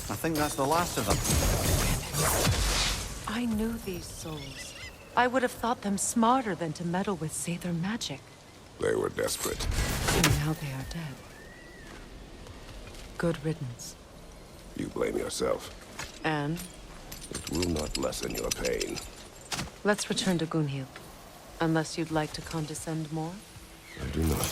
I think that's the last of them. I knew these souls. I would have thought them smarter than to meddle with Sather magic. They were desperate. And now they are dead. Good riddance. You blame yourself. And It will not lessen your pain. let's return to Gunhild. Unless you'd like to condescend more? I do not.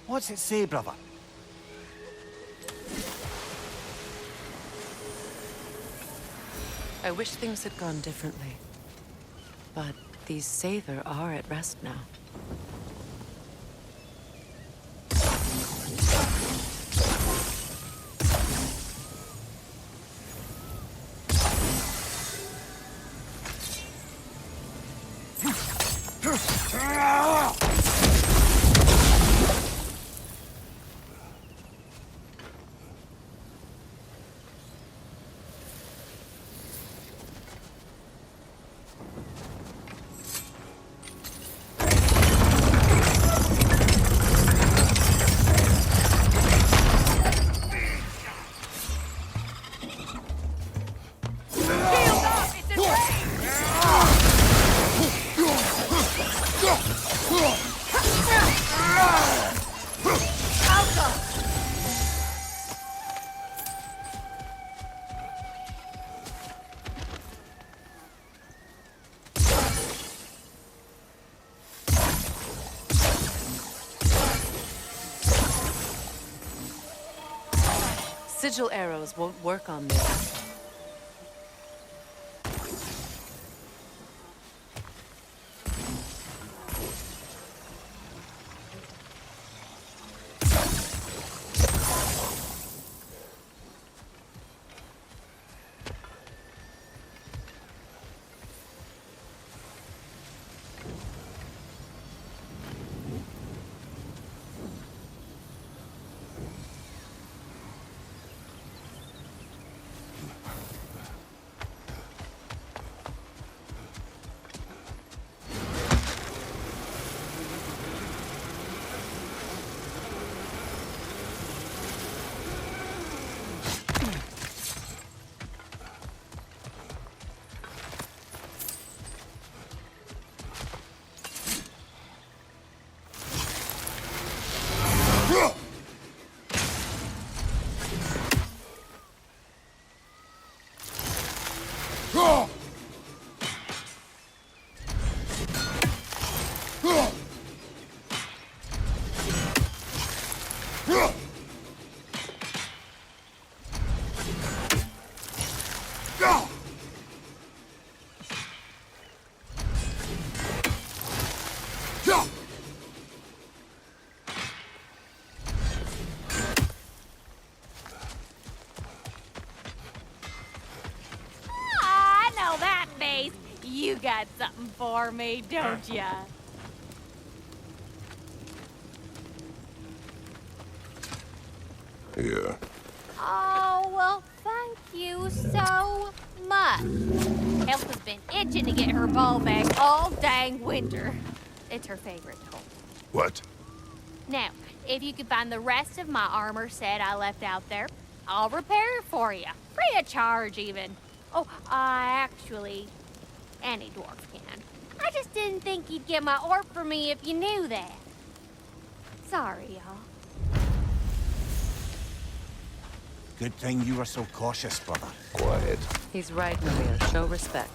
What's it say, brother? I wish things had gone differently. But these Sather are at rest now. Sigil arrows won't work on this. got something for me, don't ya? Here. Oh, well, thank you so much. Elsa's been itching to get her ball back all dang winter. It's her favorite toy. What? Now, if you could find the rest of my armor set I left out there, I'll repair it for you. Free of charge, even. Oh, actually, any dwarf can. I just didn't think you'd get my orb for me if you knew that. Sorry, y'all. Good thing you were so cautious, brother. Quiet. He's right, Maria. Show respect.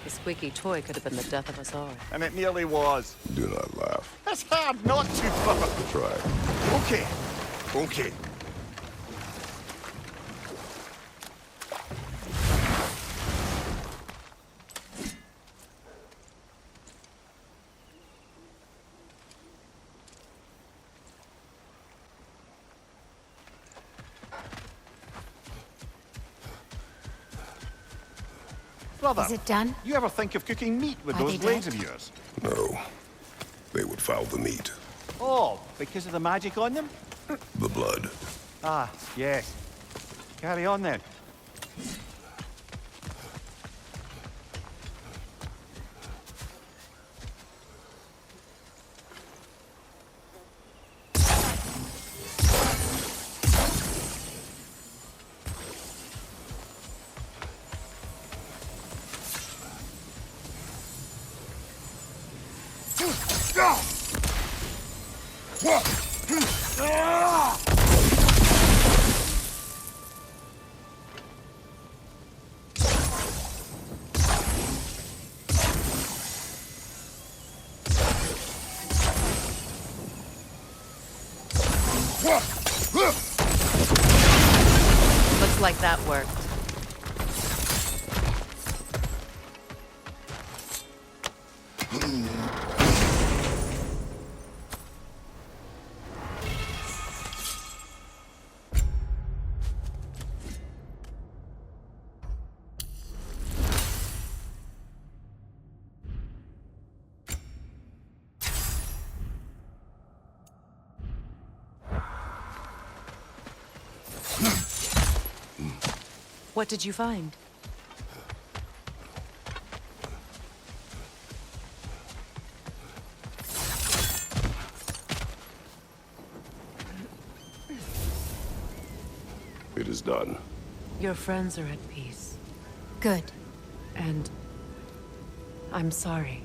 The squeaky toy could have been the death of us all. And it nearly was. Do not laugh. It's hard not to, brother. Try. Okay. Okay. Brother, Is it done? you ever think of cooking meat with Are those they blades dead? of yours? No. They would foul the meat. Oh, because of the magic on them? The blood. Ah, yes. Carry on then. Looks like that worked. What did you find? It is done. Your friends are at peace. Good. And I'm sorry.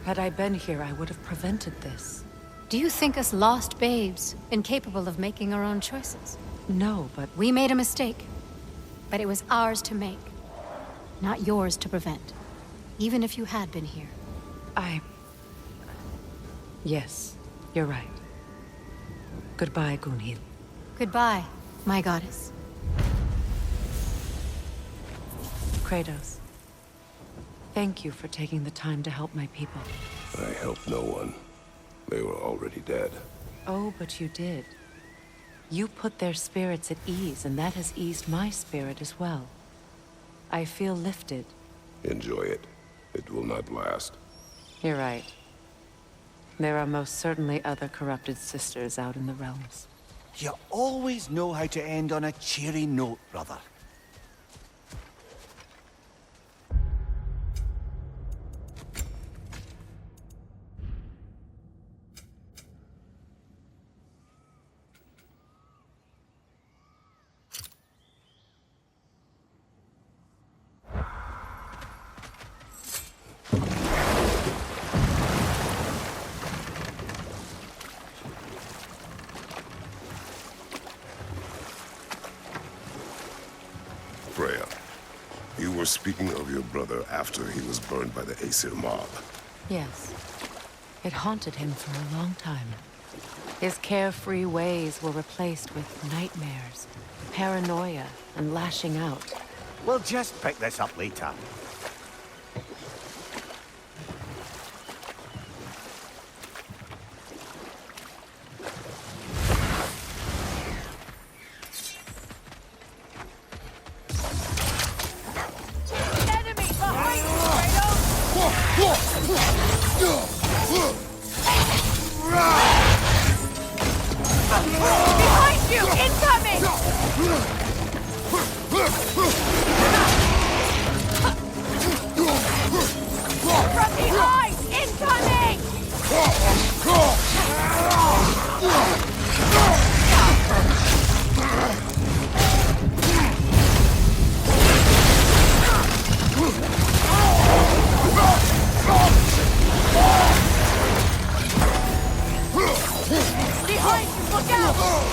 Had I been here, I would have prevented this. Do you think us lost babes, incapable of making our own choices? No, but We made a mistake. But it was ours to make, not yours to prevent. Even if you had been here. Yes, you're right. Goodbye, Gunhild. Goodbye, my goddess. Kratos. Thank you for taking the time to help my people. I helped no one. They were already dead. Oh, but you did. You put their spirits at ease, and that has eased my spirit as well. I feel lifted. Enjoy it. It will not last. You're right. There are most certainly other corrupted sisters out in the realms. You always know how to end on a cheery note, brother. Freya, you were speaking of your brother after he was burned by the Aesir mob. Yes. It haunted him for a long time. His carefree ways were replaced with nightmares, paranoia, and lashing out. We'll just pick this up later. Enemy behind you, Kratos! Behind you! Incoming! From behind! Incoming! Behind you! Look out!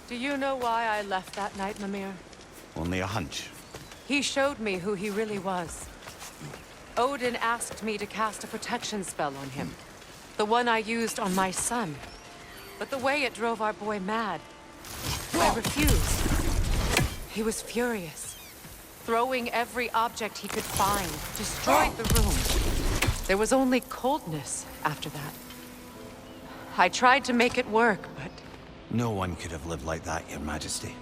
Do you know why I left that night, Mimir? Only a hunch. He showed me who he really was. Odin asked me to cast a protection spell on him. The one I used on my son. But the way it drove our boy mad, I refused. He was furious. Throwing every object he could find, destroyed the room. There was only coldness after that. I tried to make it work, but... No one could have lived like that, Your Majesty.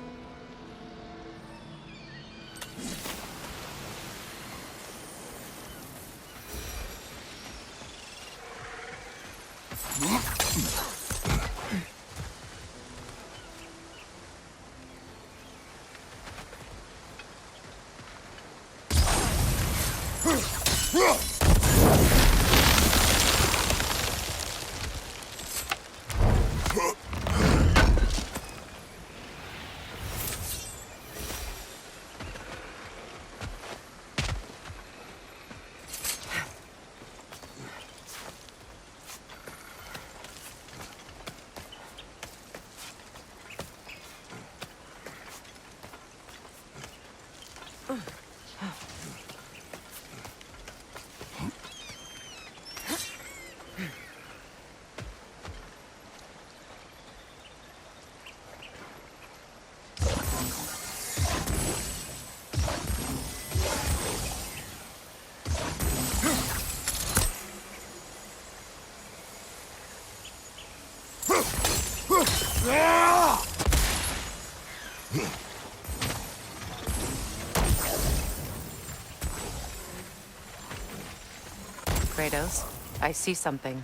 Kratos, I see something.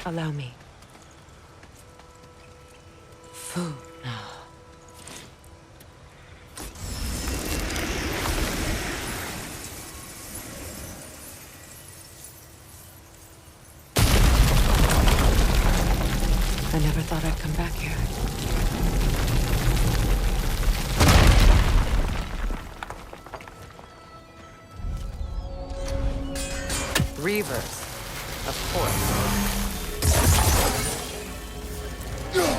Allow me. Food now. I never thought I'd come back here. Reavers, of course.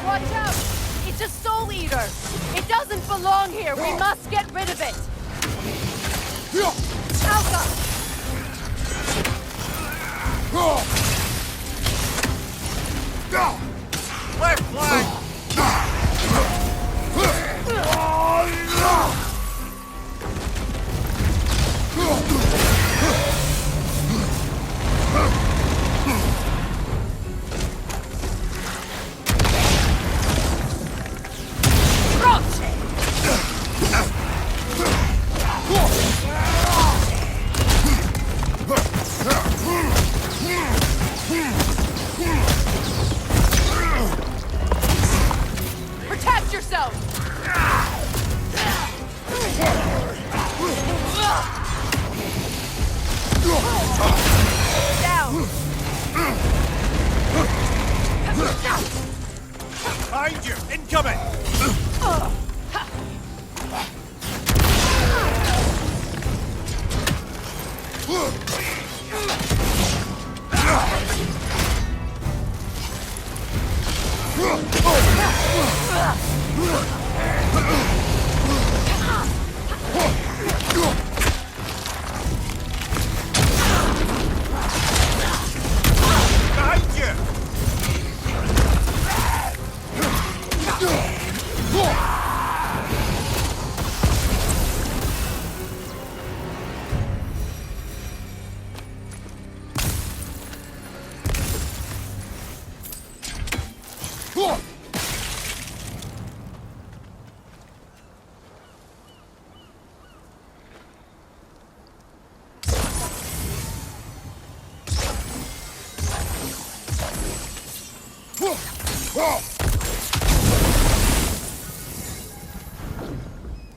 Watch out! It's a soul eater! It doesn't belong here! We must get rid of it! Alpha! Left flank! Protect yourself! Down! Behind you! Incoming! Behind you!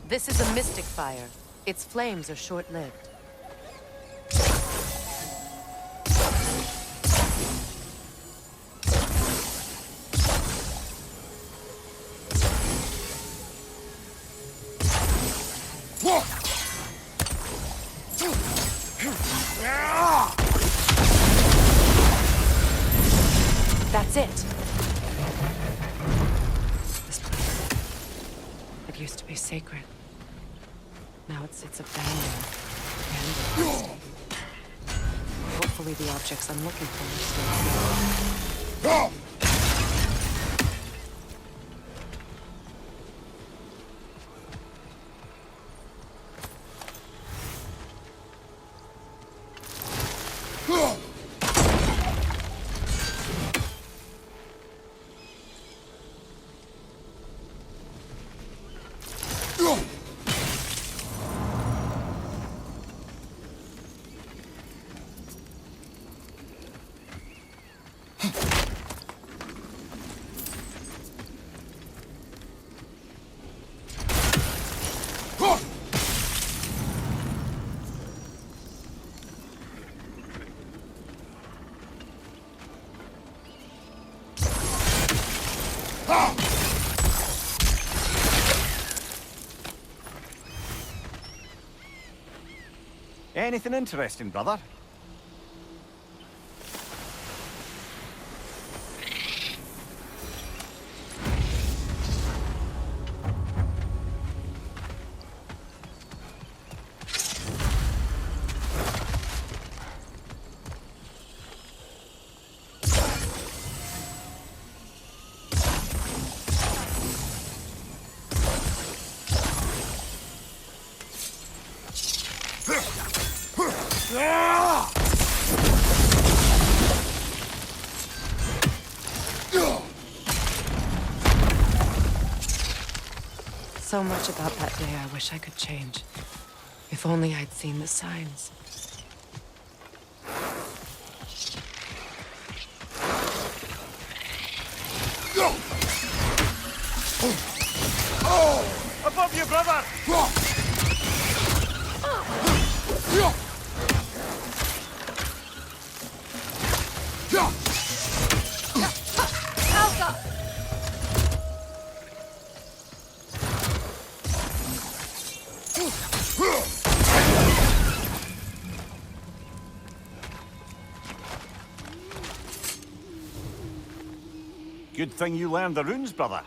This is a mystic fire. Its flames are short-lived. That's it. This place. It used to be sacred. Now it sits abandoned. Hopefully the objects I'm looking for are still here. Anything interesting, brother? So much about that day I wish I could change. If only I'd seen the signs. Above you, brother! Good thing you learned the runes, brother.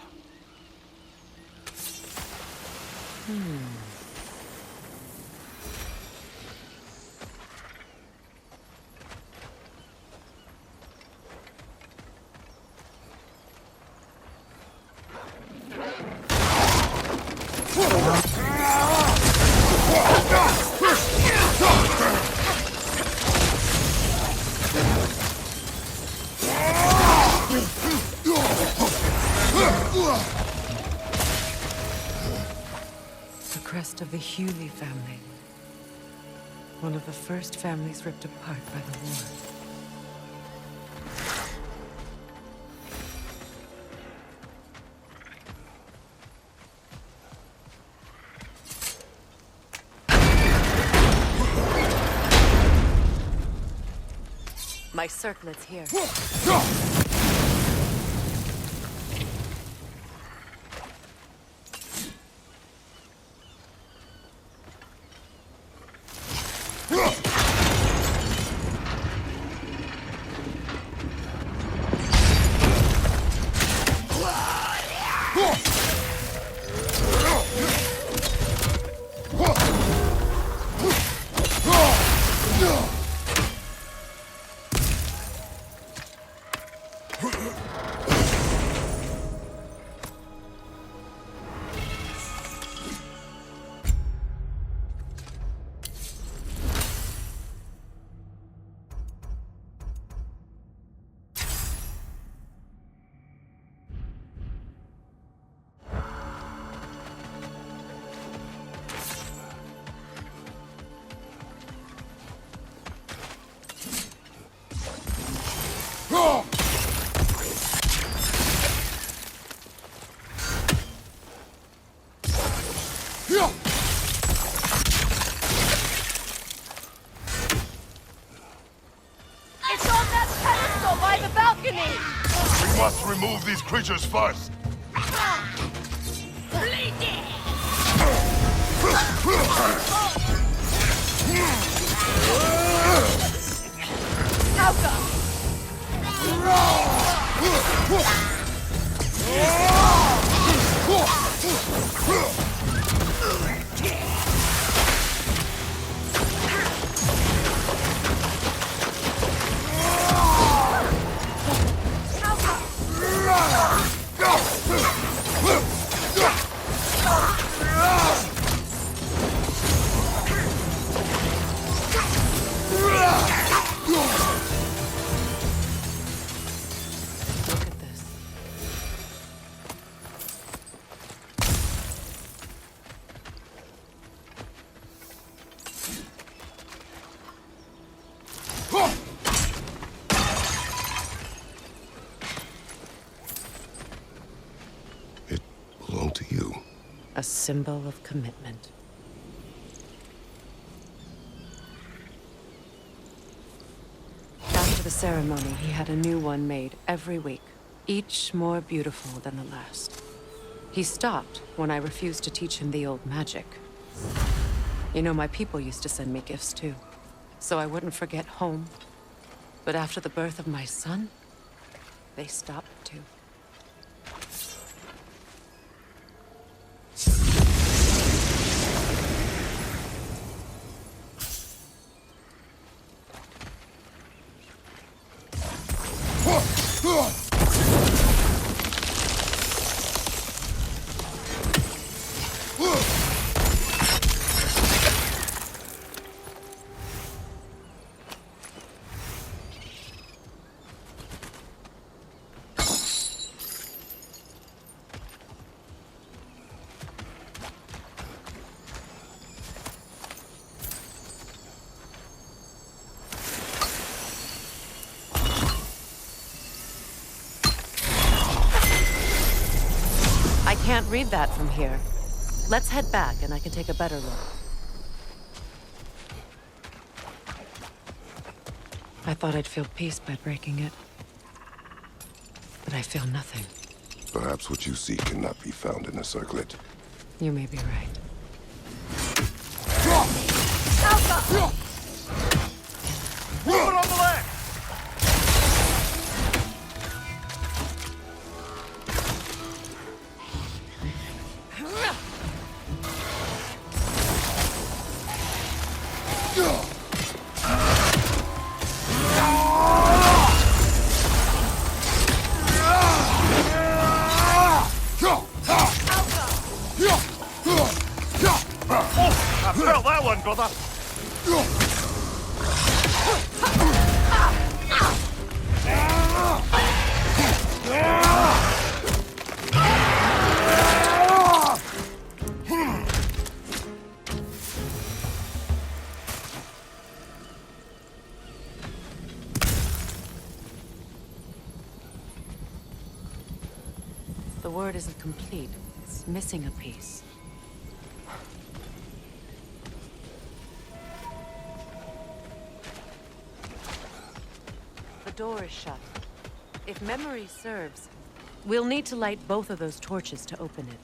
The crest of the Hewley family. One of the first families ripped apart by the war. My circlet's here. It's on that pedestal by the balcony! We must remove these creatures first. Look at this. It belonged to you. A symbol of commitment. After the ceremony, he had a new one made every week, each more beautiful than the last. He stopped when I refused to teach him the old magic. You know, my people used to send me gifts too, so I wouldn't forget home. But after the birth of my son, they stopped too. I can't read that from here. Let's head back and I can take a better look. I thought I'd feel peace by breaking it. But I feel nothing. Perhaps what you seek cannot be found in a circlet. You may be right. Move it on the left! I felt that one, brother! The word isn't complete. It's missing a piece. The door is shut. If memory serves, we'll need to light both of those torches to open it.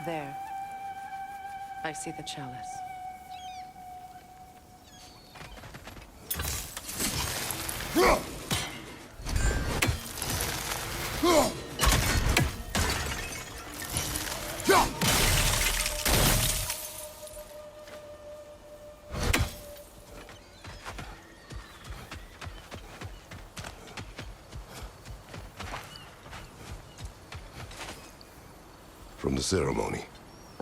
There. I see the chalice. From the ceremony.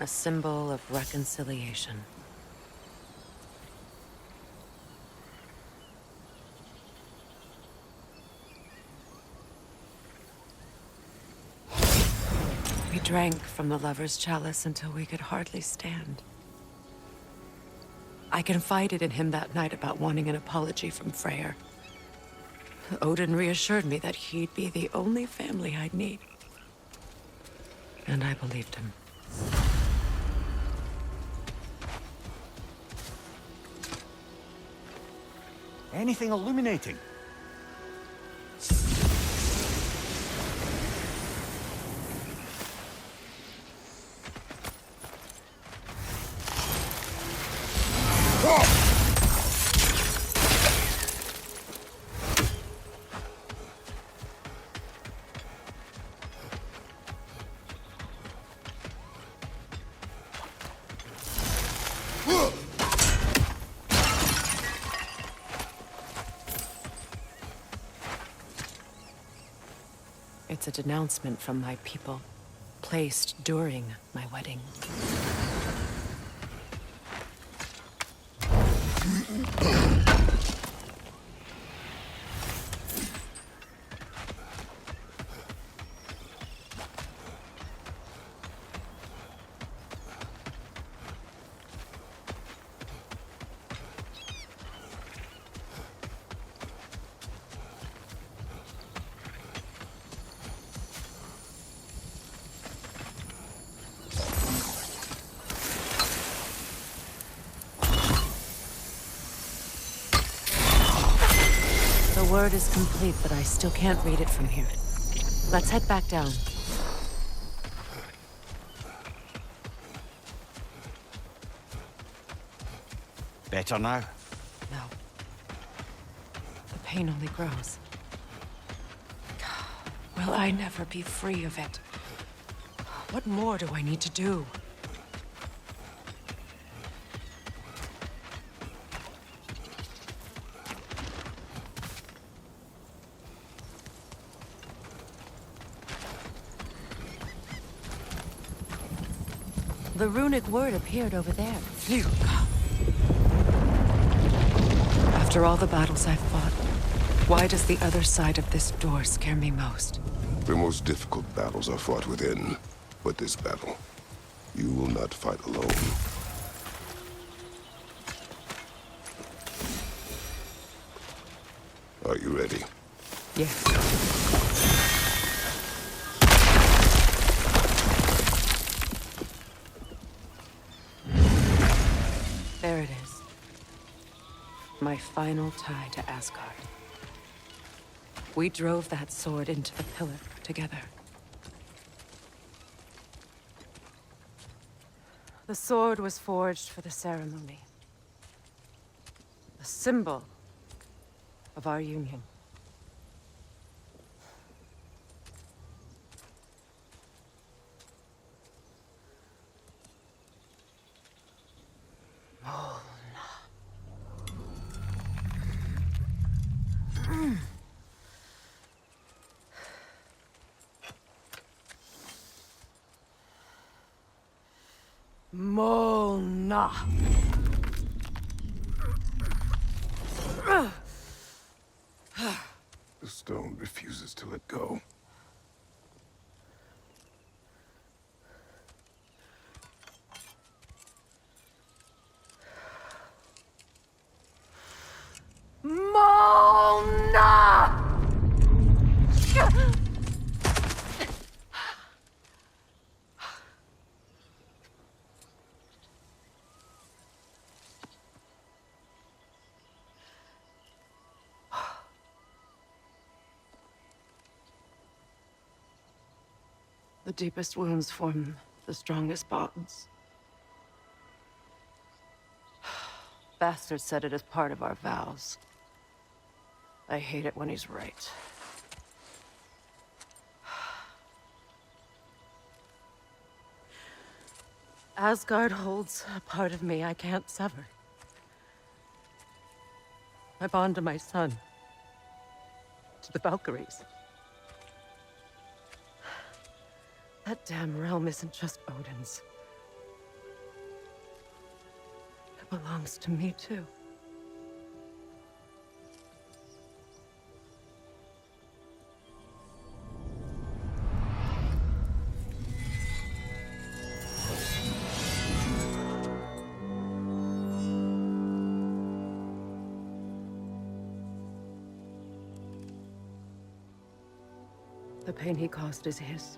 A symbol of reconciliation. We drank from the lover's chalice until we could hardly stand. I confided in him that night about wanting an apology from Freyr. Odin reassured me that he'd be the only family I'd need. And I believed him. Anything illuminating? It's a denouncement from my people, placed during my wedding. The word is complete, but I still can't read it from here. Let's head back down. Better now? No. The pain only grows. Will I never be free of it? What more do I need to do? The runic word appeared over there. Phew. After all the battles I've fought, why does the other side of this door scare me most? The most difficult battles are fought within, but this battle, you will not fight alone. Are you ready? Yes. There it is. My final tie to Asgard. We drove that sword into the pillar together. The sword was forged for the ceremony. A symbol of our union. Molna. The stone refuses to let go. Molna! The deepest wounds form the strongest bonds. Bastard said it as part of our vows. I hate it when he's right. Asgard holds a part of me I can't sever. I bond to my son. To the Valkyries. That damn realm isn't just Odin's. It belongs to me, too. The pain he caused is his.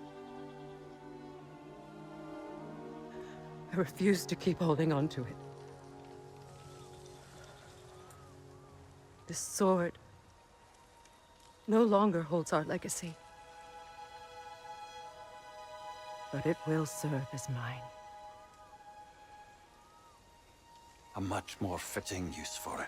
I refuse to keep holding on to it. This sword no longer holds our legacy. But it will serve as mine. A much more fitting use for it.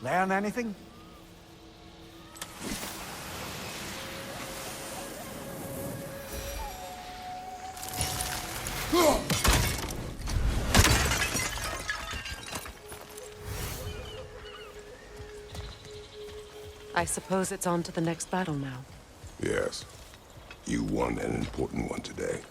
Learn anything? I suppose it's on to the next battle now. Yes. You won an important one today.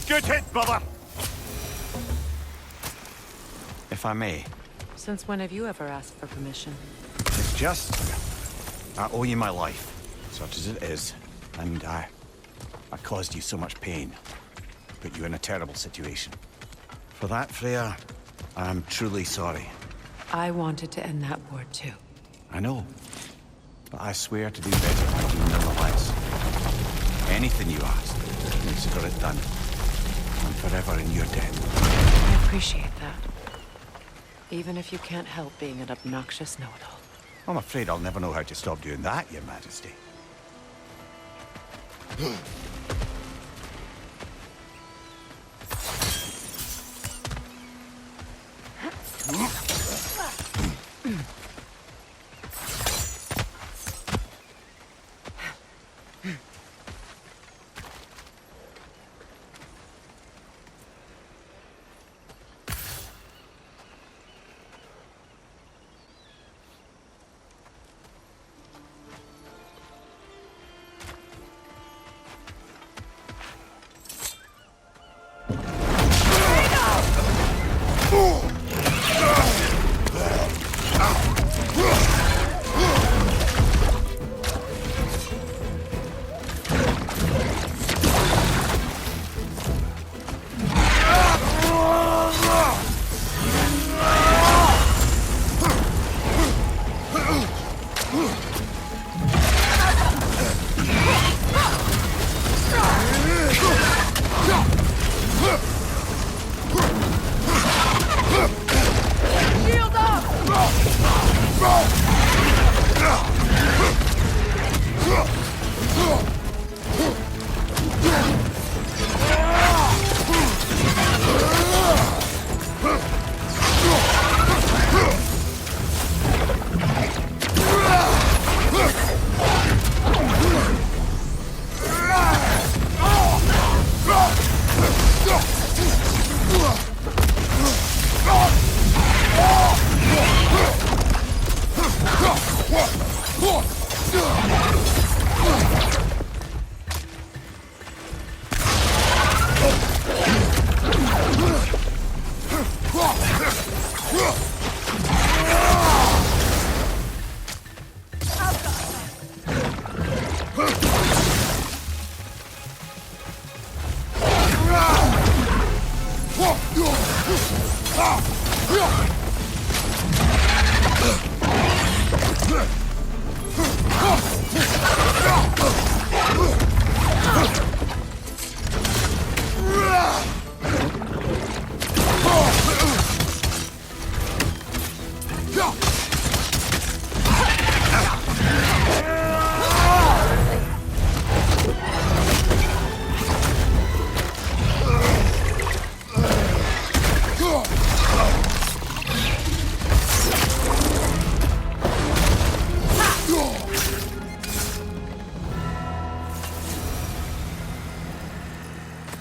Good hit, brother! If I may. Since when have you ever asked for permission? It's just... I owe you my life, such as it is. And I caused you so much pain. Put you in a terrible situation. For that, Freya, I'm truly sorry. I wanted to end that war too. I know. But I swear to do better by you nonetheless. Anything you ask, consider it done. I'm forever in your debt. I appreciate that. Even if you can't help being an obnoxious know-it-all. I'm afraid I'll never know how to stop doing that, Your Majesty.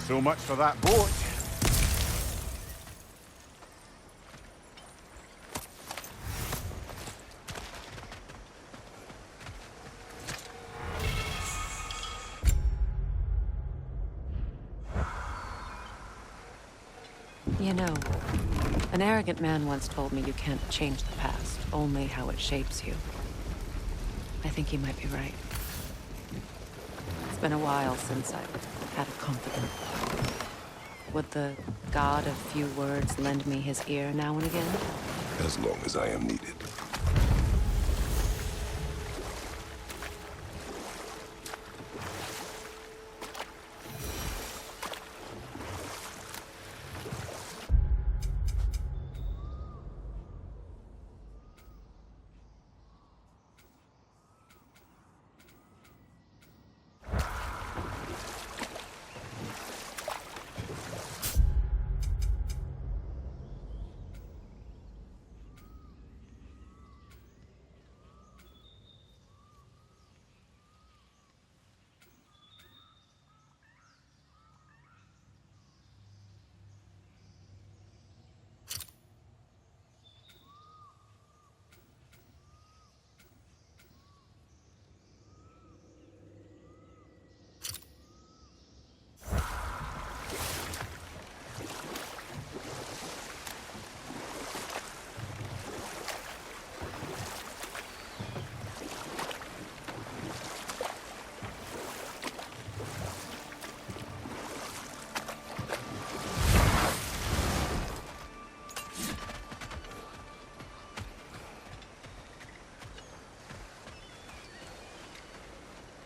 So much for that boat. You know, an arrogant man once told me you can't change the past, only how it shapes you. I think he might be right. It's been a while since I've had a confidant. Would the god of few words lend me his ear now and again? As long as I am needed.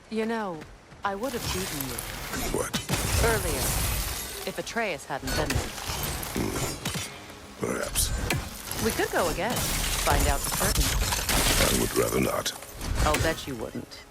You know, I would have beaten you. What? Earlier, if Atreus hadn't been there. Perhaps. We could go again, find out for certain. I would rather not. I'll bet you wouldn't.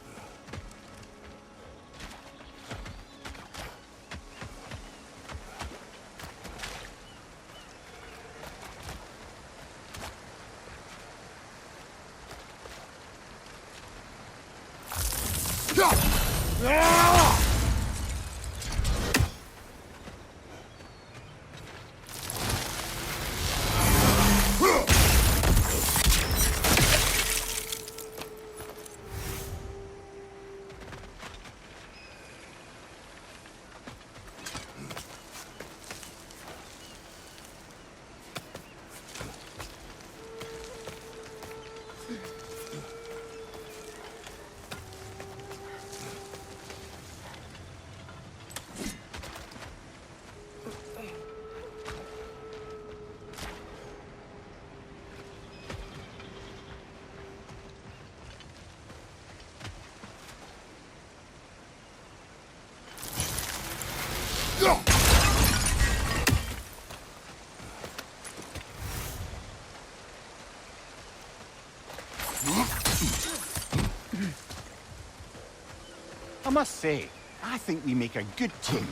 I must say, I think we make a good team.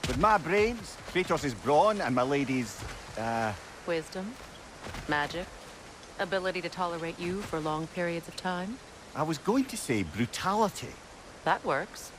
With my brains, Kratos' brawn, and my lady's, Wisdom, magic, ability to tolerate you for long periods of time. I was going to say brutality. That works.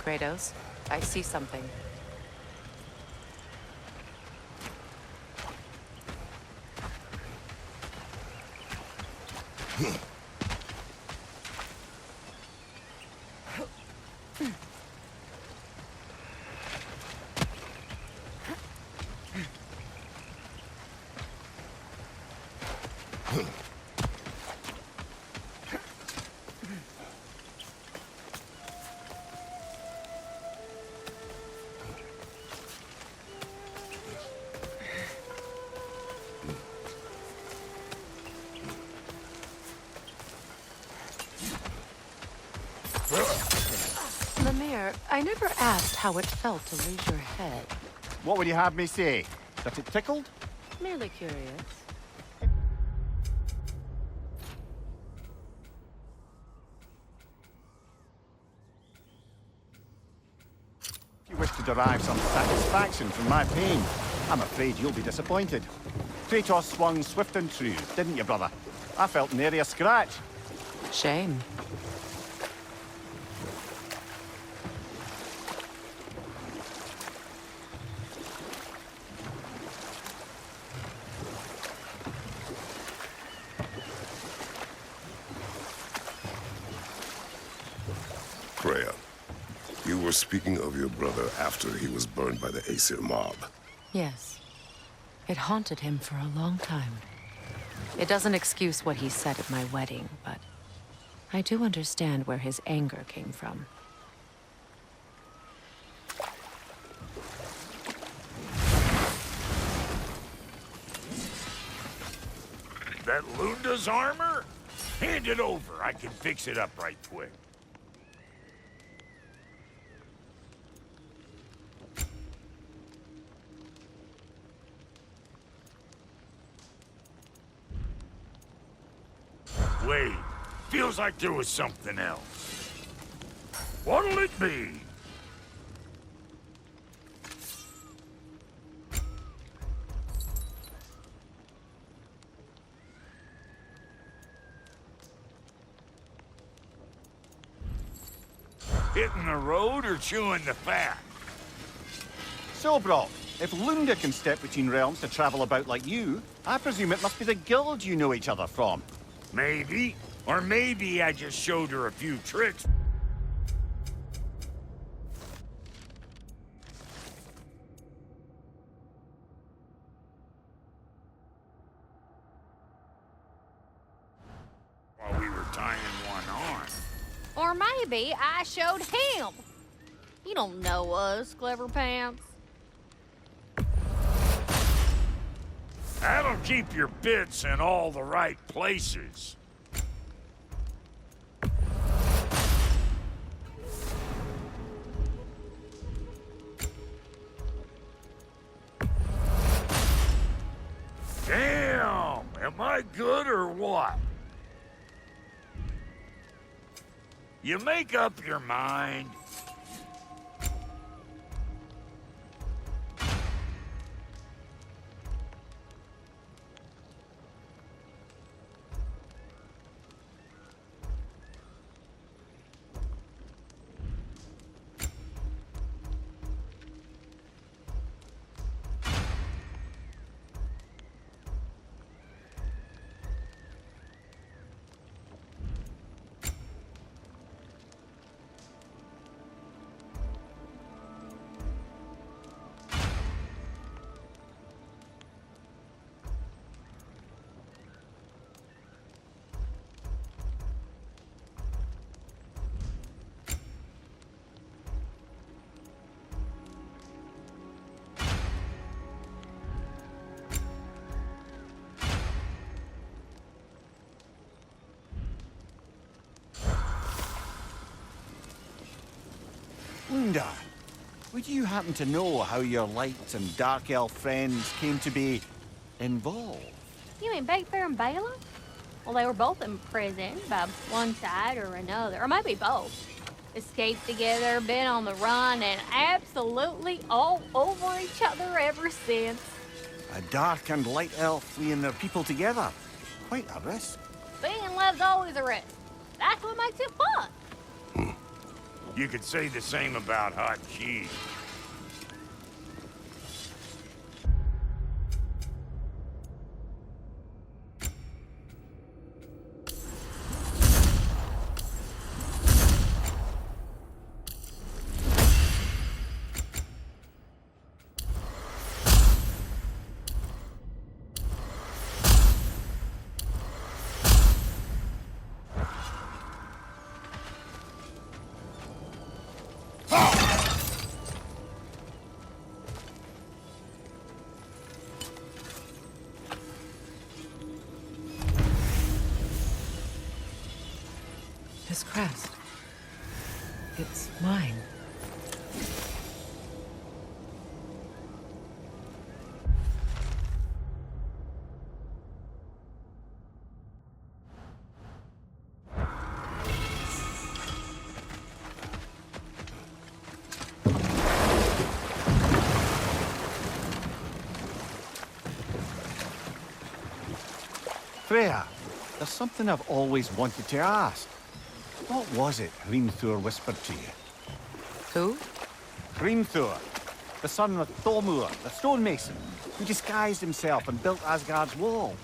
Kratos, I see something. Lemire, I never asked how it felt to lose your head. What would you have me say? That it tickled? Merely curious. If you wish to derive some satisfaction from my pain, I'm afraid you'll be disappointed. Kratos swung swift and true, didn't you, brother? I felt nary a scratch. Shame. Freya, you were speaking of your brother after he was burned by the Aesir mob. Yes. It haunted him for a long time. It doesn't excuse what he said at my wedding, but I do understand where his anger came from. That Lunda's armor? Hand it over. I can fix it up right quick. Wait, feels like there was something else. What'll it be? Hitting the road or chewing the fat? So, Brock, if Lunda can step between realms to travel about like you, I presume it must be the guild you know each other from. Maybe. Or maybe I just showed her a few tricks. While we were tying one on. Or maybe I showed him. You don't know us, Clever Pants. That'll keep your bits in all the right places. Damn! Am I good or what? You make up your mind. Lunda, would you happen to know how your light and dark elf friends came to be involved? You mean Big Bear and Bala? Well, they were both in prison by one side or another, or maybe both. Escaped together, been on the run, and absolutely all over each other ever since. A dark and light elf fleeing their people together. Quite a risk. Being in love's always a risk. That's what makes it fun. You could say the same about hot cheese. This crest. It's mine. Freya, there's something I've always wanted to ask. What was it Hrimthur whispered to you? Who? Hrimthur, the son of Thormur, the stonemason, who disguised himself and built Asgard's wall.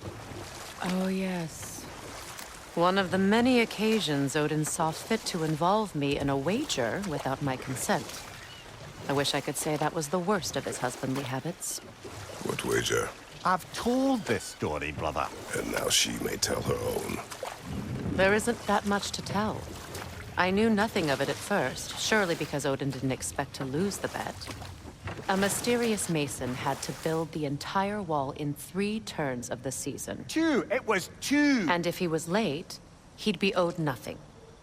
Oh, yes. One of the many occasions Odin saw fit to involve me in a wager without my consent. I wish I could say that was the worst of his husbandly habits. What wager? I've told this story, brother. And now she may tell her own. There isn't that much to tell. I knew nothing of it at first, surely because Odin didn't expect to lose the bet. A mysterious mason had to build the entire wall in 3 turns of the season. 2! It was 2! And if he was late, he'd be owed nothing.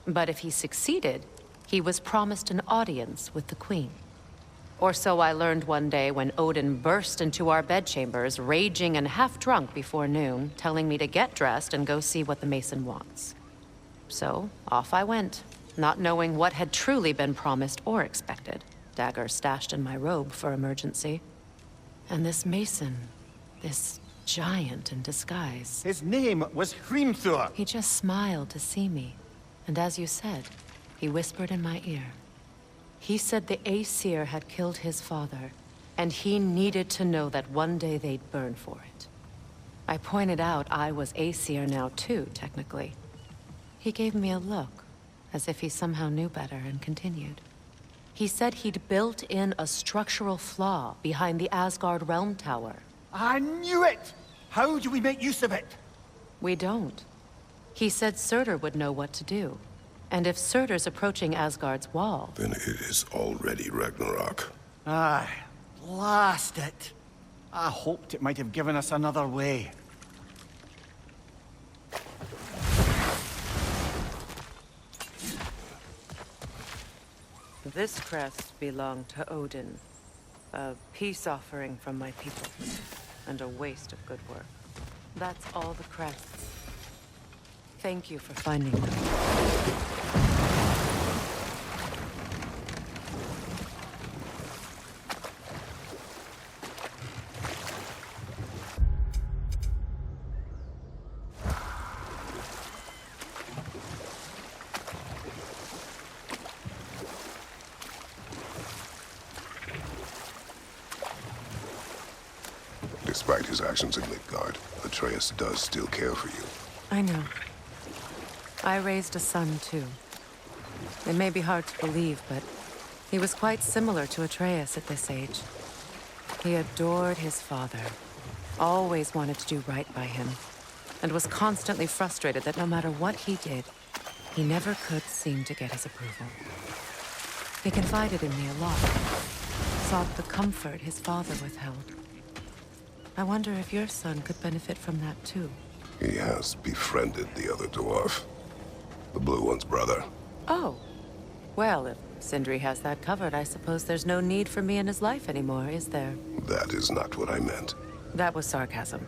But if he succeeded, he was promised an audience with the queen. Or so I learned one day when Odin burst into our bedchambers, raging and half-drunk before noon, telling me to get dressed and go see what the mason wants. So, off I went, not knowing what had truly been promised or expected, dagger stashed in my robe for emergency. And this mason, this giant in disguise... His name was Hrimthur! He just smiled to see me, and as you said, he whispered in my ear. He said the Aesir had killed his father, and he needed to know that one day they'd burn for it. I pointed out I was Aesir now too, technically. He gave me a look, as if he somehow knew better, and continued. He said he'd built in a structural flaw behind the Asgard Realm Tower. I knew it! How do we make use of it? We don't. He said Surtur would know what to do. And if Surtur's approaching Asgard's wall... Then it is already Ragnarok. Aye, blast it. I hoped it might have given us another way. This crest belonged to Odin. A peace offering from my people. And a waste of good work. That's all the crests. Thank you for finding them. Despite his actions in Midgard, Atreus does still care for you. I know. I raised a son, too. It may be hard to believe, but he was quite similar to Atreus at this age. He adored his father, always wanted to do right by him, and was constantly frustrated that no matter what he did, he never could seem to get his approval. He confided in me a lot, sought the comfort his father withheld. I wonder if your son could benefit from that, too. He has befriended the other dwarf. The blue one's brother. Oh. Well, if Sindri has that covered. I suppose there's no need for me in his life anymore, is there? That is not what I meant. That was sarcasm.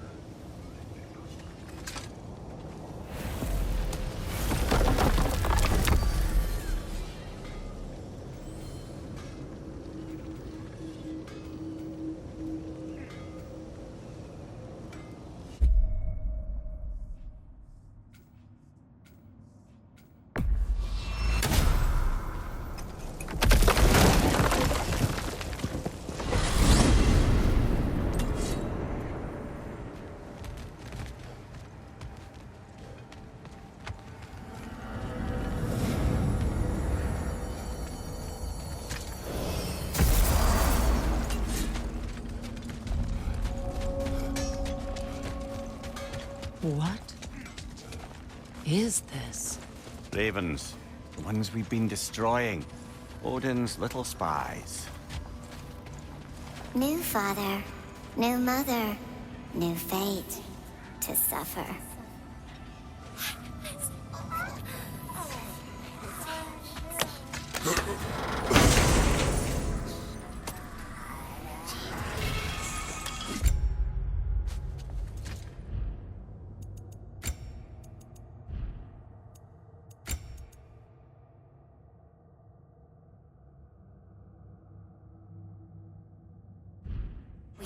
What is this? Ravens. The ones we've been destroying. Odin's little spies. New father, new mother, new fate to suffer.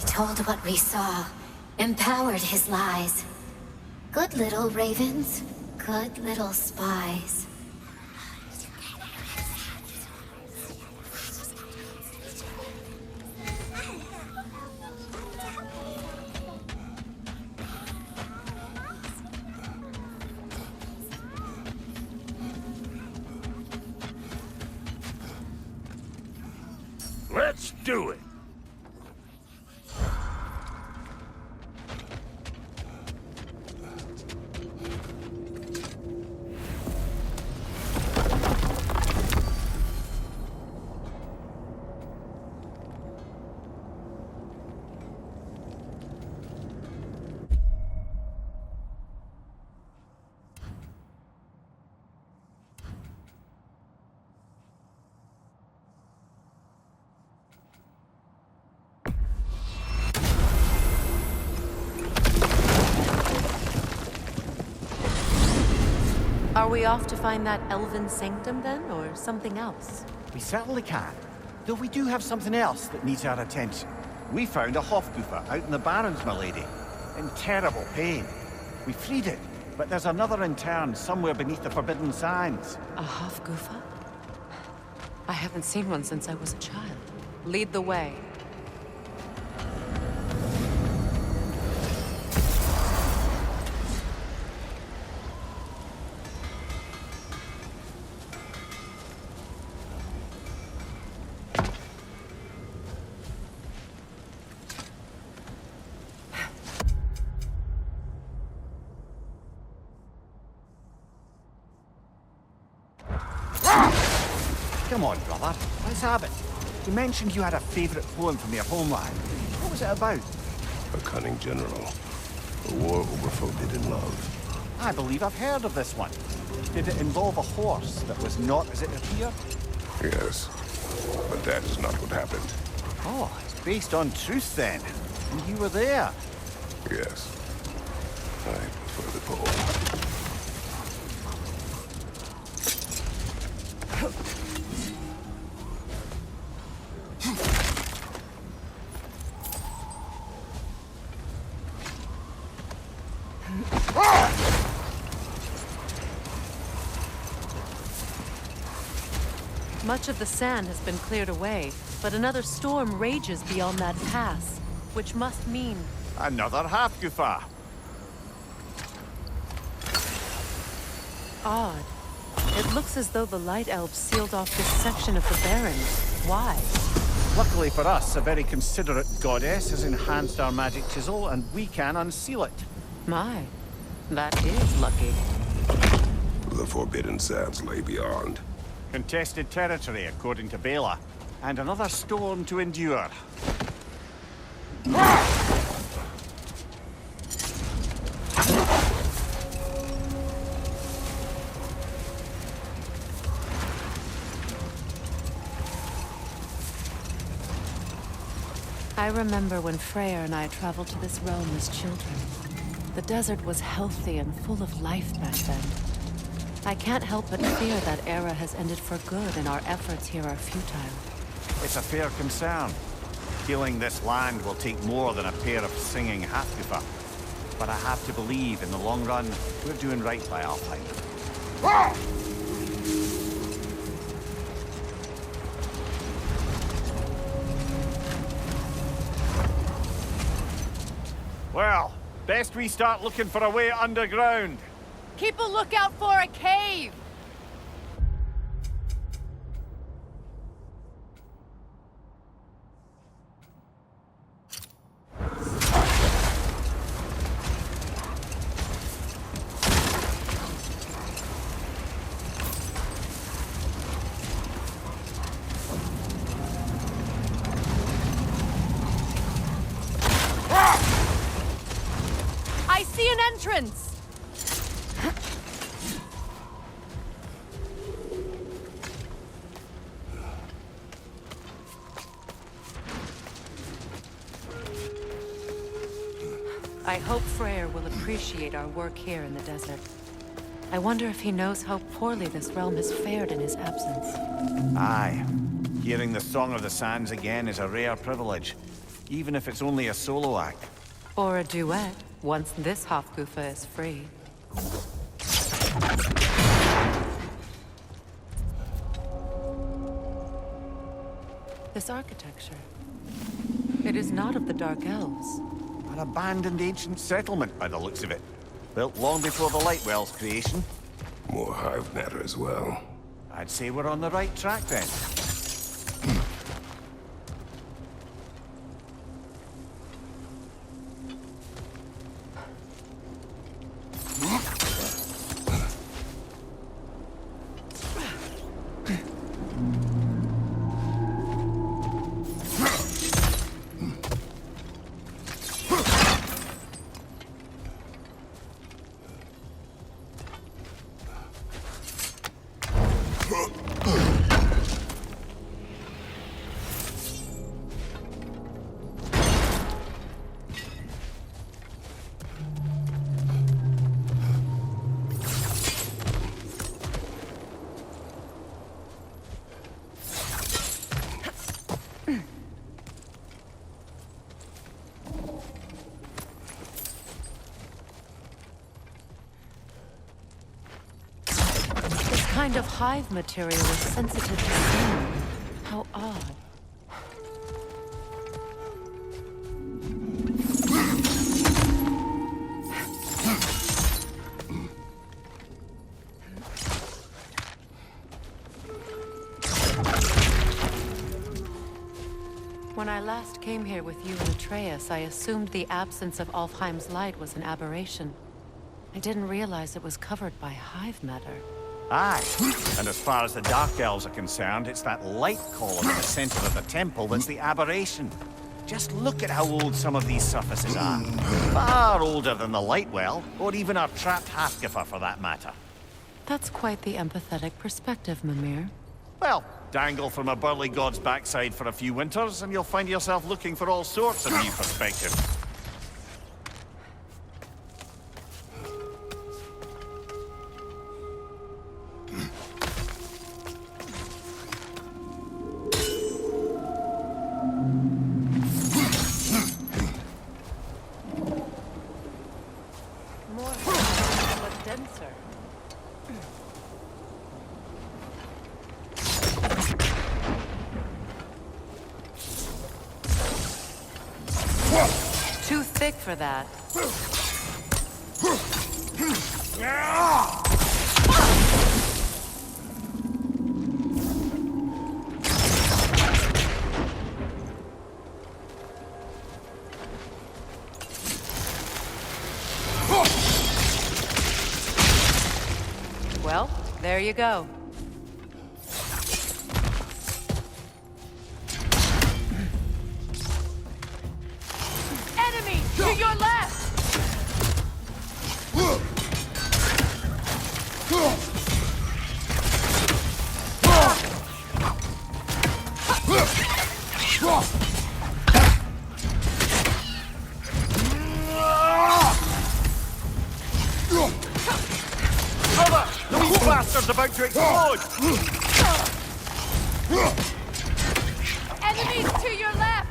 Told what we saw, empowered his lies. Good little ravens, good little spies. Let's do it! Are we off to find that elven sanctum then, or something else? We certainly can. Though we do have something else that needs our attention. We found a Hofgufa out in the Barrens, my lady. In terrible pain. We freed it, but there's another intern somewhere beneath the Forbidden Sands. A Hofgufa? I haven't seen one since I was a child. Lead the way. Come on, brother. Let's have it. You mentioned you had a favorite poem from your homeland. What was it about? A cunning general. A war over forbidden love. I believe I've heard of this one. Did it involve a horse that was not as it appeared? Yes, but that is not what happened. Oh, it's based on truth then. And you were there. Yes. I prefer the poem. Much of the sand has been cleared away, but another storm rages beyond that pass, which must mean... Another Hofgufa. Odd. It looks as though the Light Elves sealed off this section of the Barrens. Why? Luckily for us, a very considerate goddess has enhanced our magic chisel, and we can unseal it. My, that is lucky. The Forbidden Sands lay beyond. Contested territory, according to Bela. And another storm to endure. I remember when Freyr and I traveled to this realm as children. The desert was healthy and full of life back then. I can't help but fear that era has ended for good and our efforts here are futile. It's a fair concern. Healing this land will take more than a pair of singing Halfgrifa. But I have to believe, in the long run, we're doing right by Alfheim. Well, best we start looking for a way underground. Keep a lookout for a cave! I see an entrance! I hope Freyr will appreciate our work here in the desert. I wonder if he knows how poorly this realm has fared in his absence. Aye. Hearing the Song of the Sands again is a rare privilege, even if it's only a solo act. Or a duet, once this Hofgufa is free. This architecture. It is not of the Dark Elves. An abandoned ancient settlement by the looks of it. Built long before the Lightwell's creation. More hive matter as well. I'd say we're on the right track then. Kind of hive material is sensitive to sound. How odd. When I last came here with you and Atreus, I assumed the absence of Alfheim's light was an aberration. I didn't realize it was covered by hive matter. Aye, and as far as the Dark Elves are concerned, it's that light column in the center of the temple that's the aberration. Just look at how old some of these surfaces are. Far older than the Lightwell, or even our trapped Halfgrifa for that matter. That's quite the empathetic perspective, Mimir. Well, dangle from a burly god's backside for a few winters, and you'll find yourself looking for all sorts of new perspectives. Too thick for that. Well, there you go. Enemy! To your left! bastard's about to explode! Enemies to your left!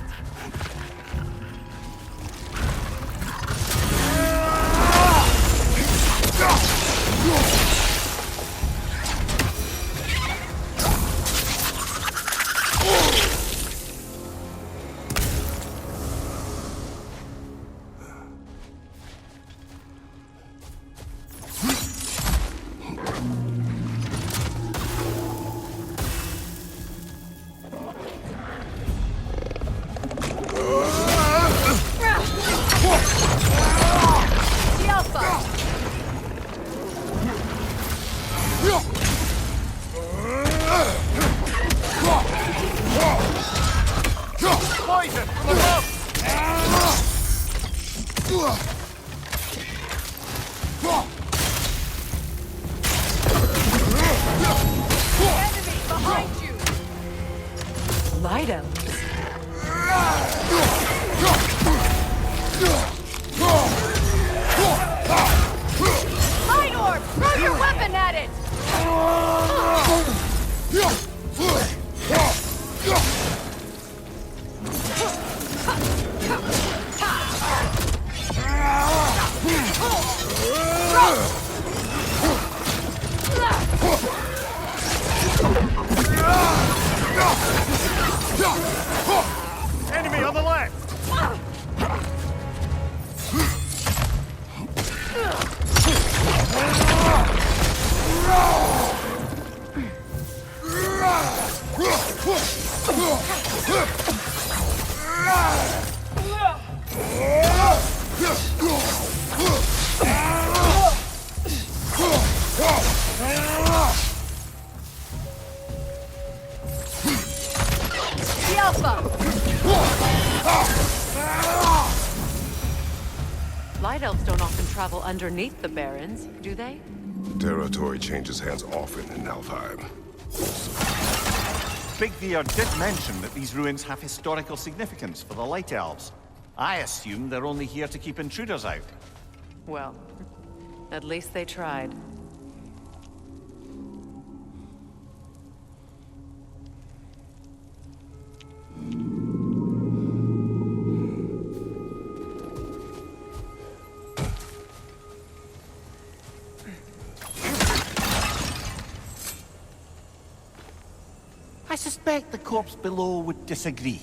Poison from above! Enemy behind you! Light elves. Light orb! Throw your weapon at it! Enemy on the left! The Alpha! Light elves don't often travel underneath the barrens, do they? Territory changes hands often in Alfheim. Big Beard did mention that these ruins have historical significance for the Light Elves. I assume they're only here to keep intruders out. Well, at least they tried. I suspect the corpse below would disagree.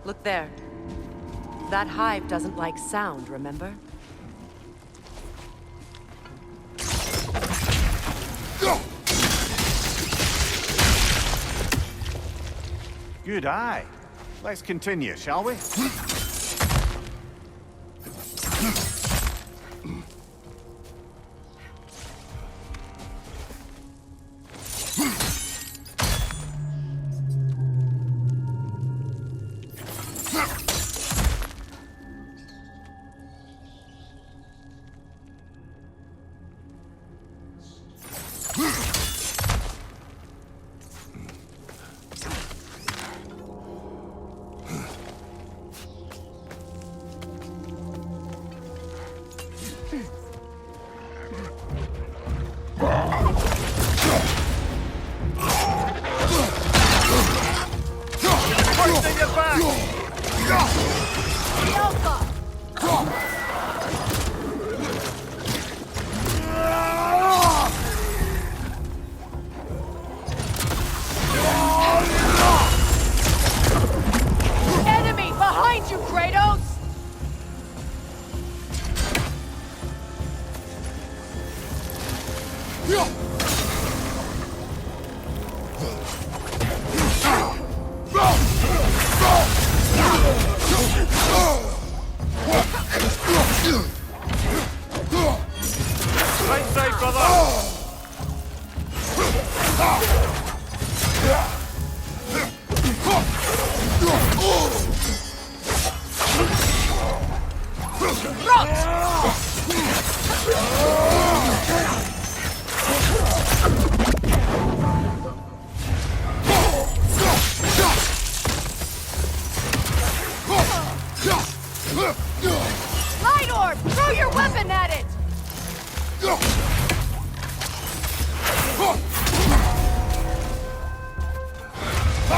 Look there. That hive doesn't like sound, remember? Good eye. Let's continue, shall we? got you, Kratos! Stay safe, brother! Light orb! Throw your weapon at it! I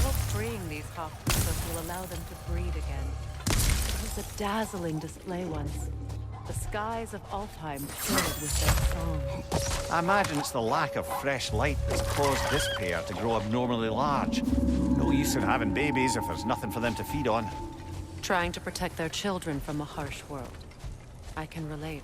hope freeing these Hawkers will allow them to breed again. It was a dazzling display once. The skies of Alfheim filled with their song. I imagine it's the lack of fresh light that's caused this pair to grow abnormally large. No use in having babies if there's nothing for them to feed on. Trying to protect their children from a harsh world. I can relate.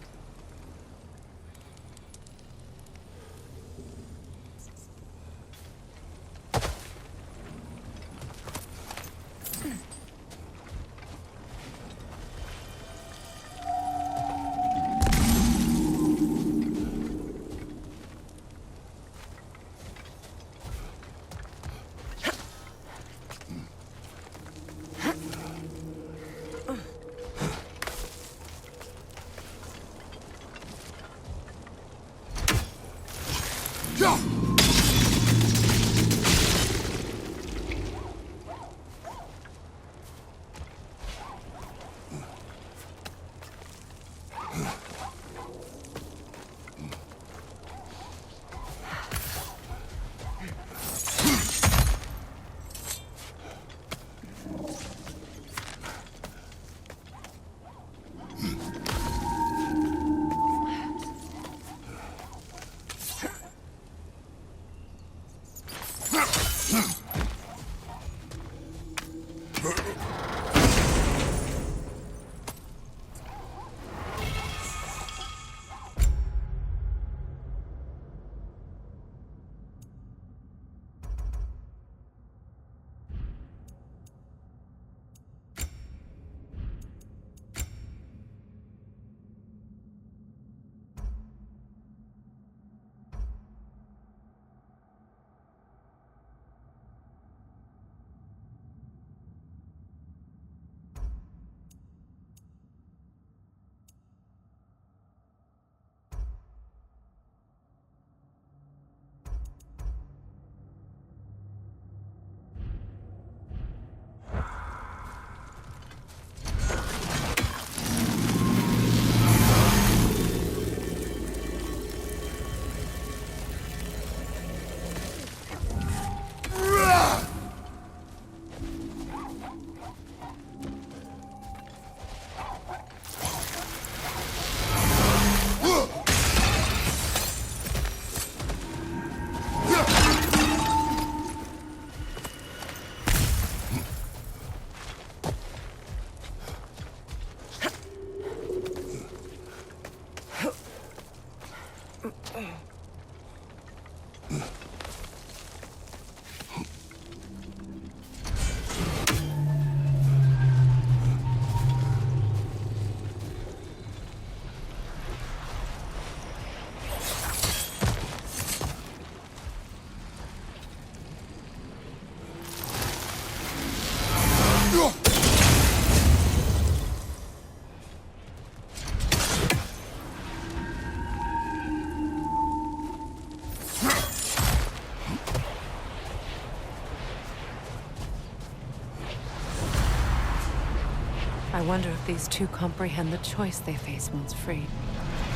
I wonder if these two comprehend the choice they face once freed.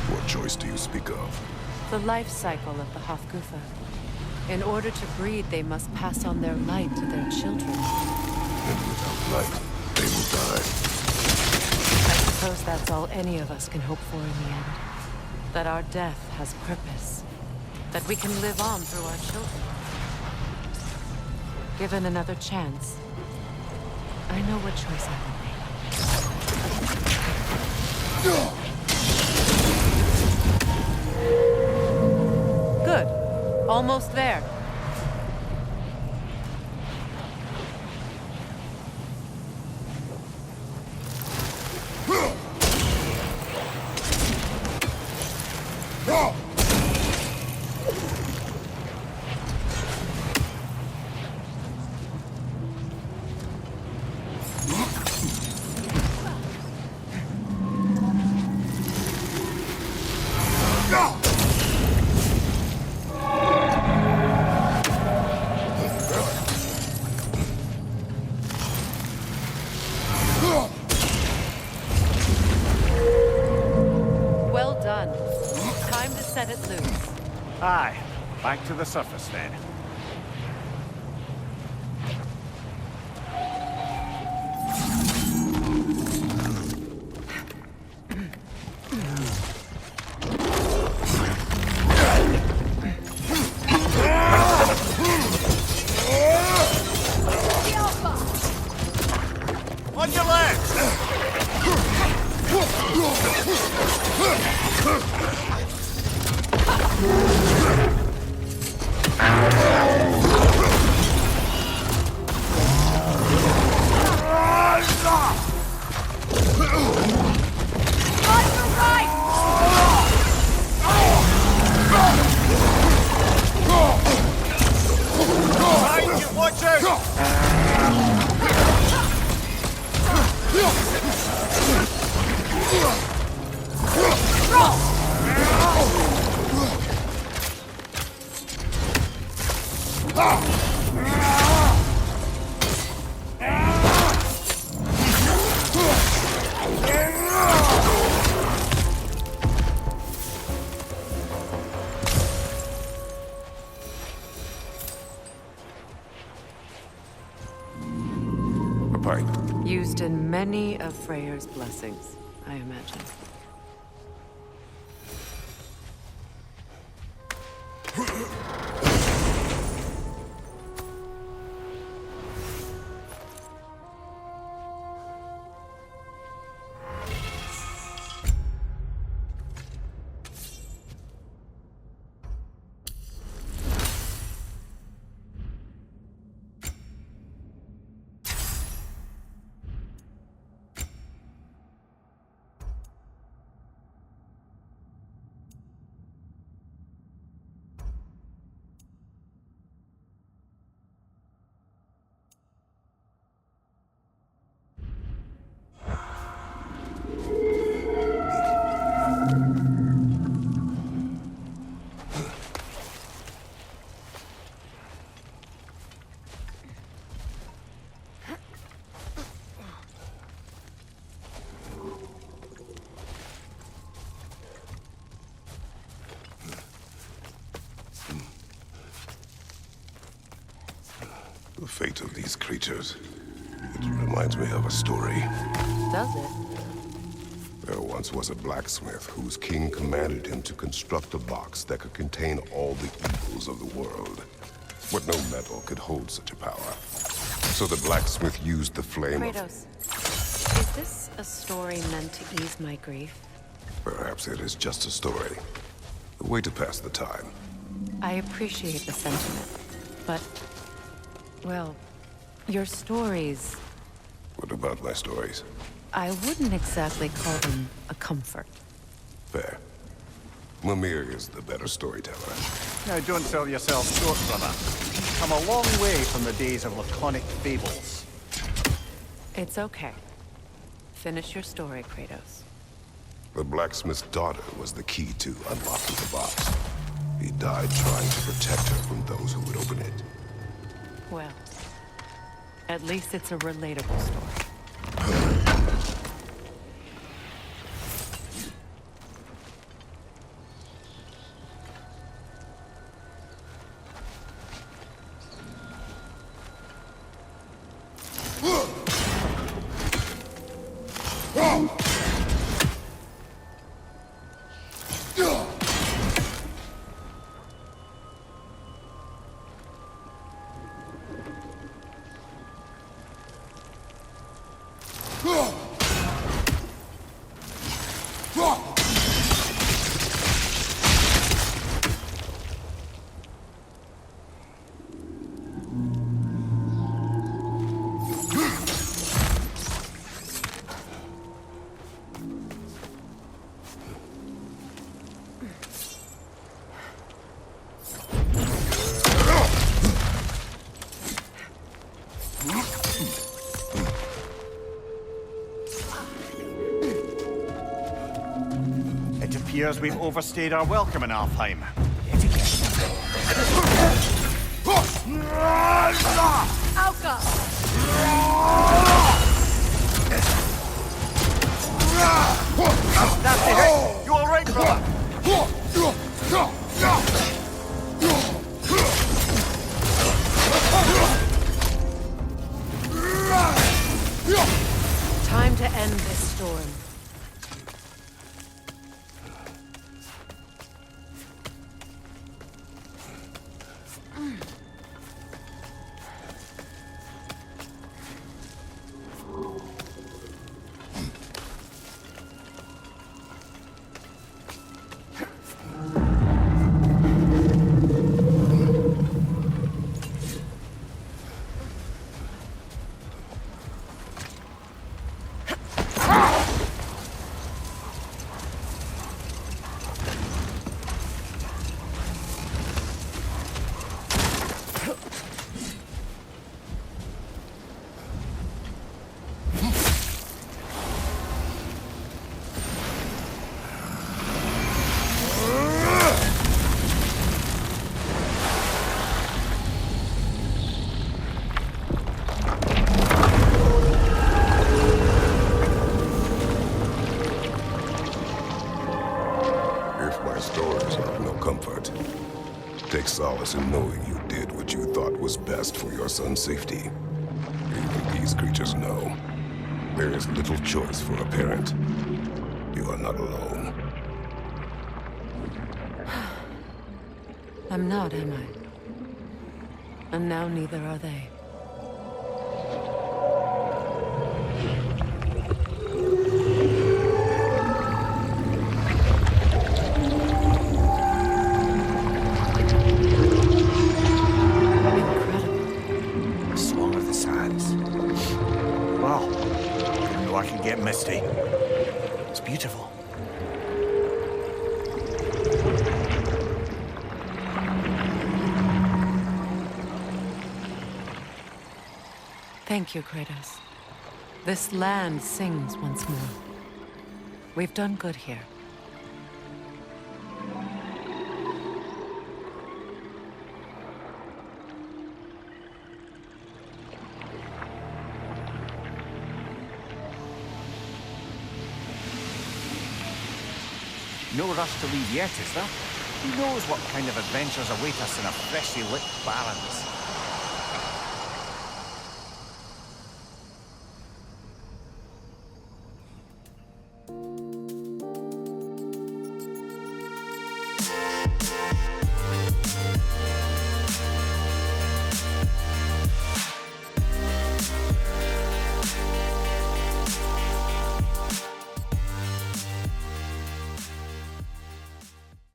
What choice do you speak of? The life cycle of the Hofgufa. In order to breed, they must pass on their light to their children. And without light, they will die. I suppose that's all any of us can hope for in the end. That our death has purpose. that we can live on through our children. Given another chance, I know what choice I will make. Good. Almost there. Aye. Back to the surface then. On your legs! Used in many of Freyr's blessings, I imagine. The fate of these creatures, it reminds me of a story. Does it? There once was a blacksmith whose king commanded him to construct a box that could contain all the evils of the world. But no metal could hold such a power. So the blacksmith used the flame Kratos, is this a story meant to ease my grief? Perhaps it is just a story. A way to pass the time. I appreciate the sentiment, but... well, your stories... What about my stories? I wouldn't exactly call them a comfort. Fair. Mimir is the better storyteller. Now, don't sell yourself short, brother. You've come a long way from the days of laconic fables. It's okay. Finish your story, Kratos. The blacksmith's daughter was the key to unlocking the box. He died trying to protect her from those who would open it. Well, at least it's a relatable story. appears we've overstayed our welcome in Alfheim. Alka! That's it! You all right, brother? Time to end this storm. Take solace in knowing you did what you thought was best for your son's safety. Even these creatures know. There is little choice for a parent. You are not alone. I'm not, am I? And now neither are they. Misty. It's beautiful. Thank you, Kratos. This land sings once more. We've done good here. No rush to leave yet, is there? Who knows what kind of adventures await us in our freshly lit barrens?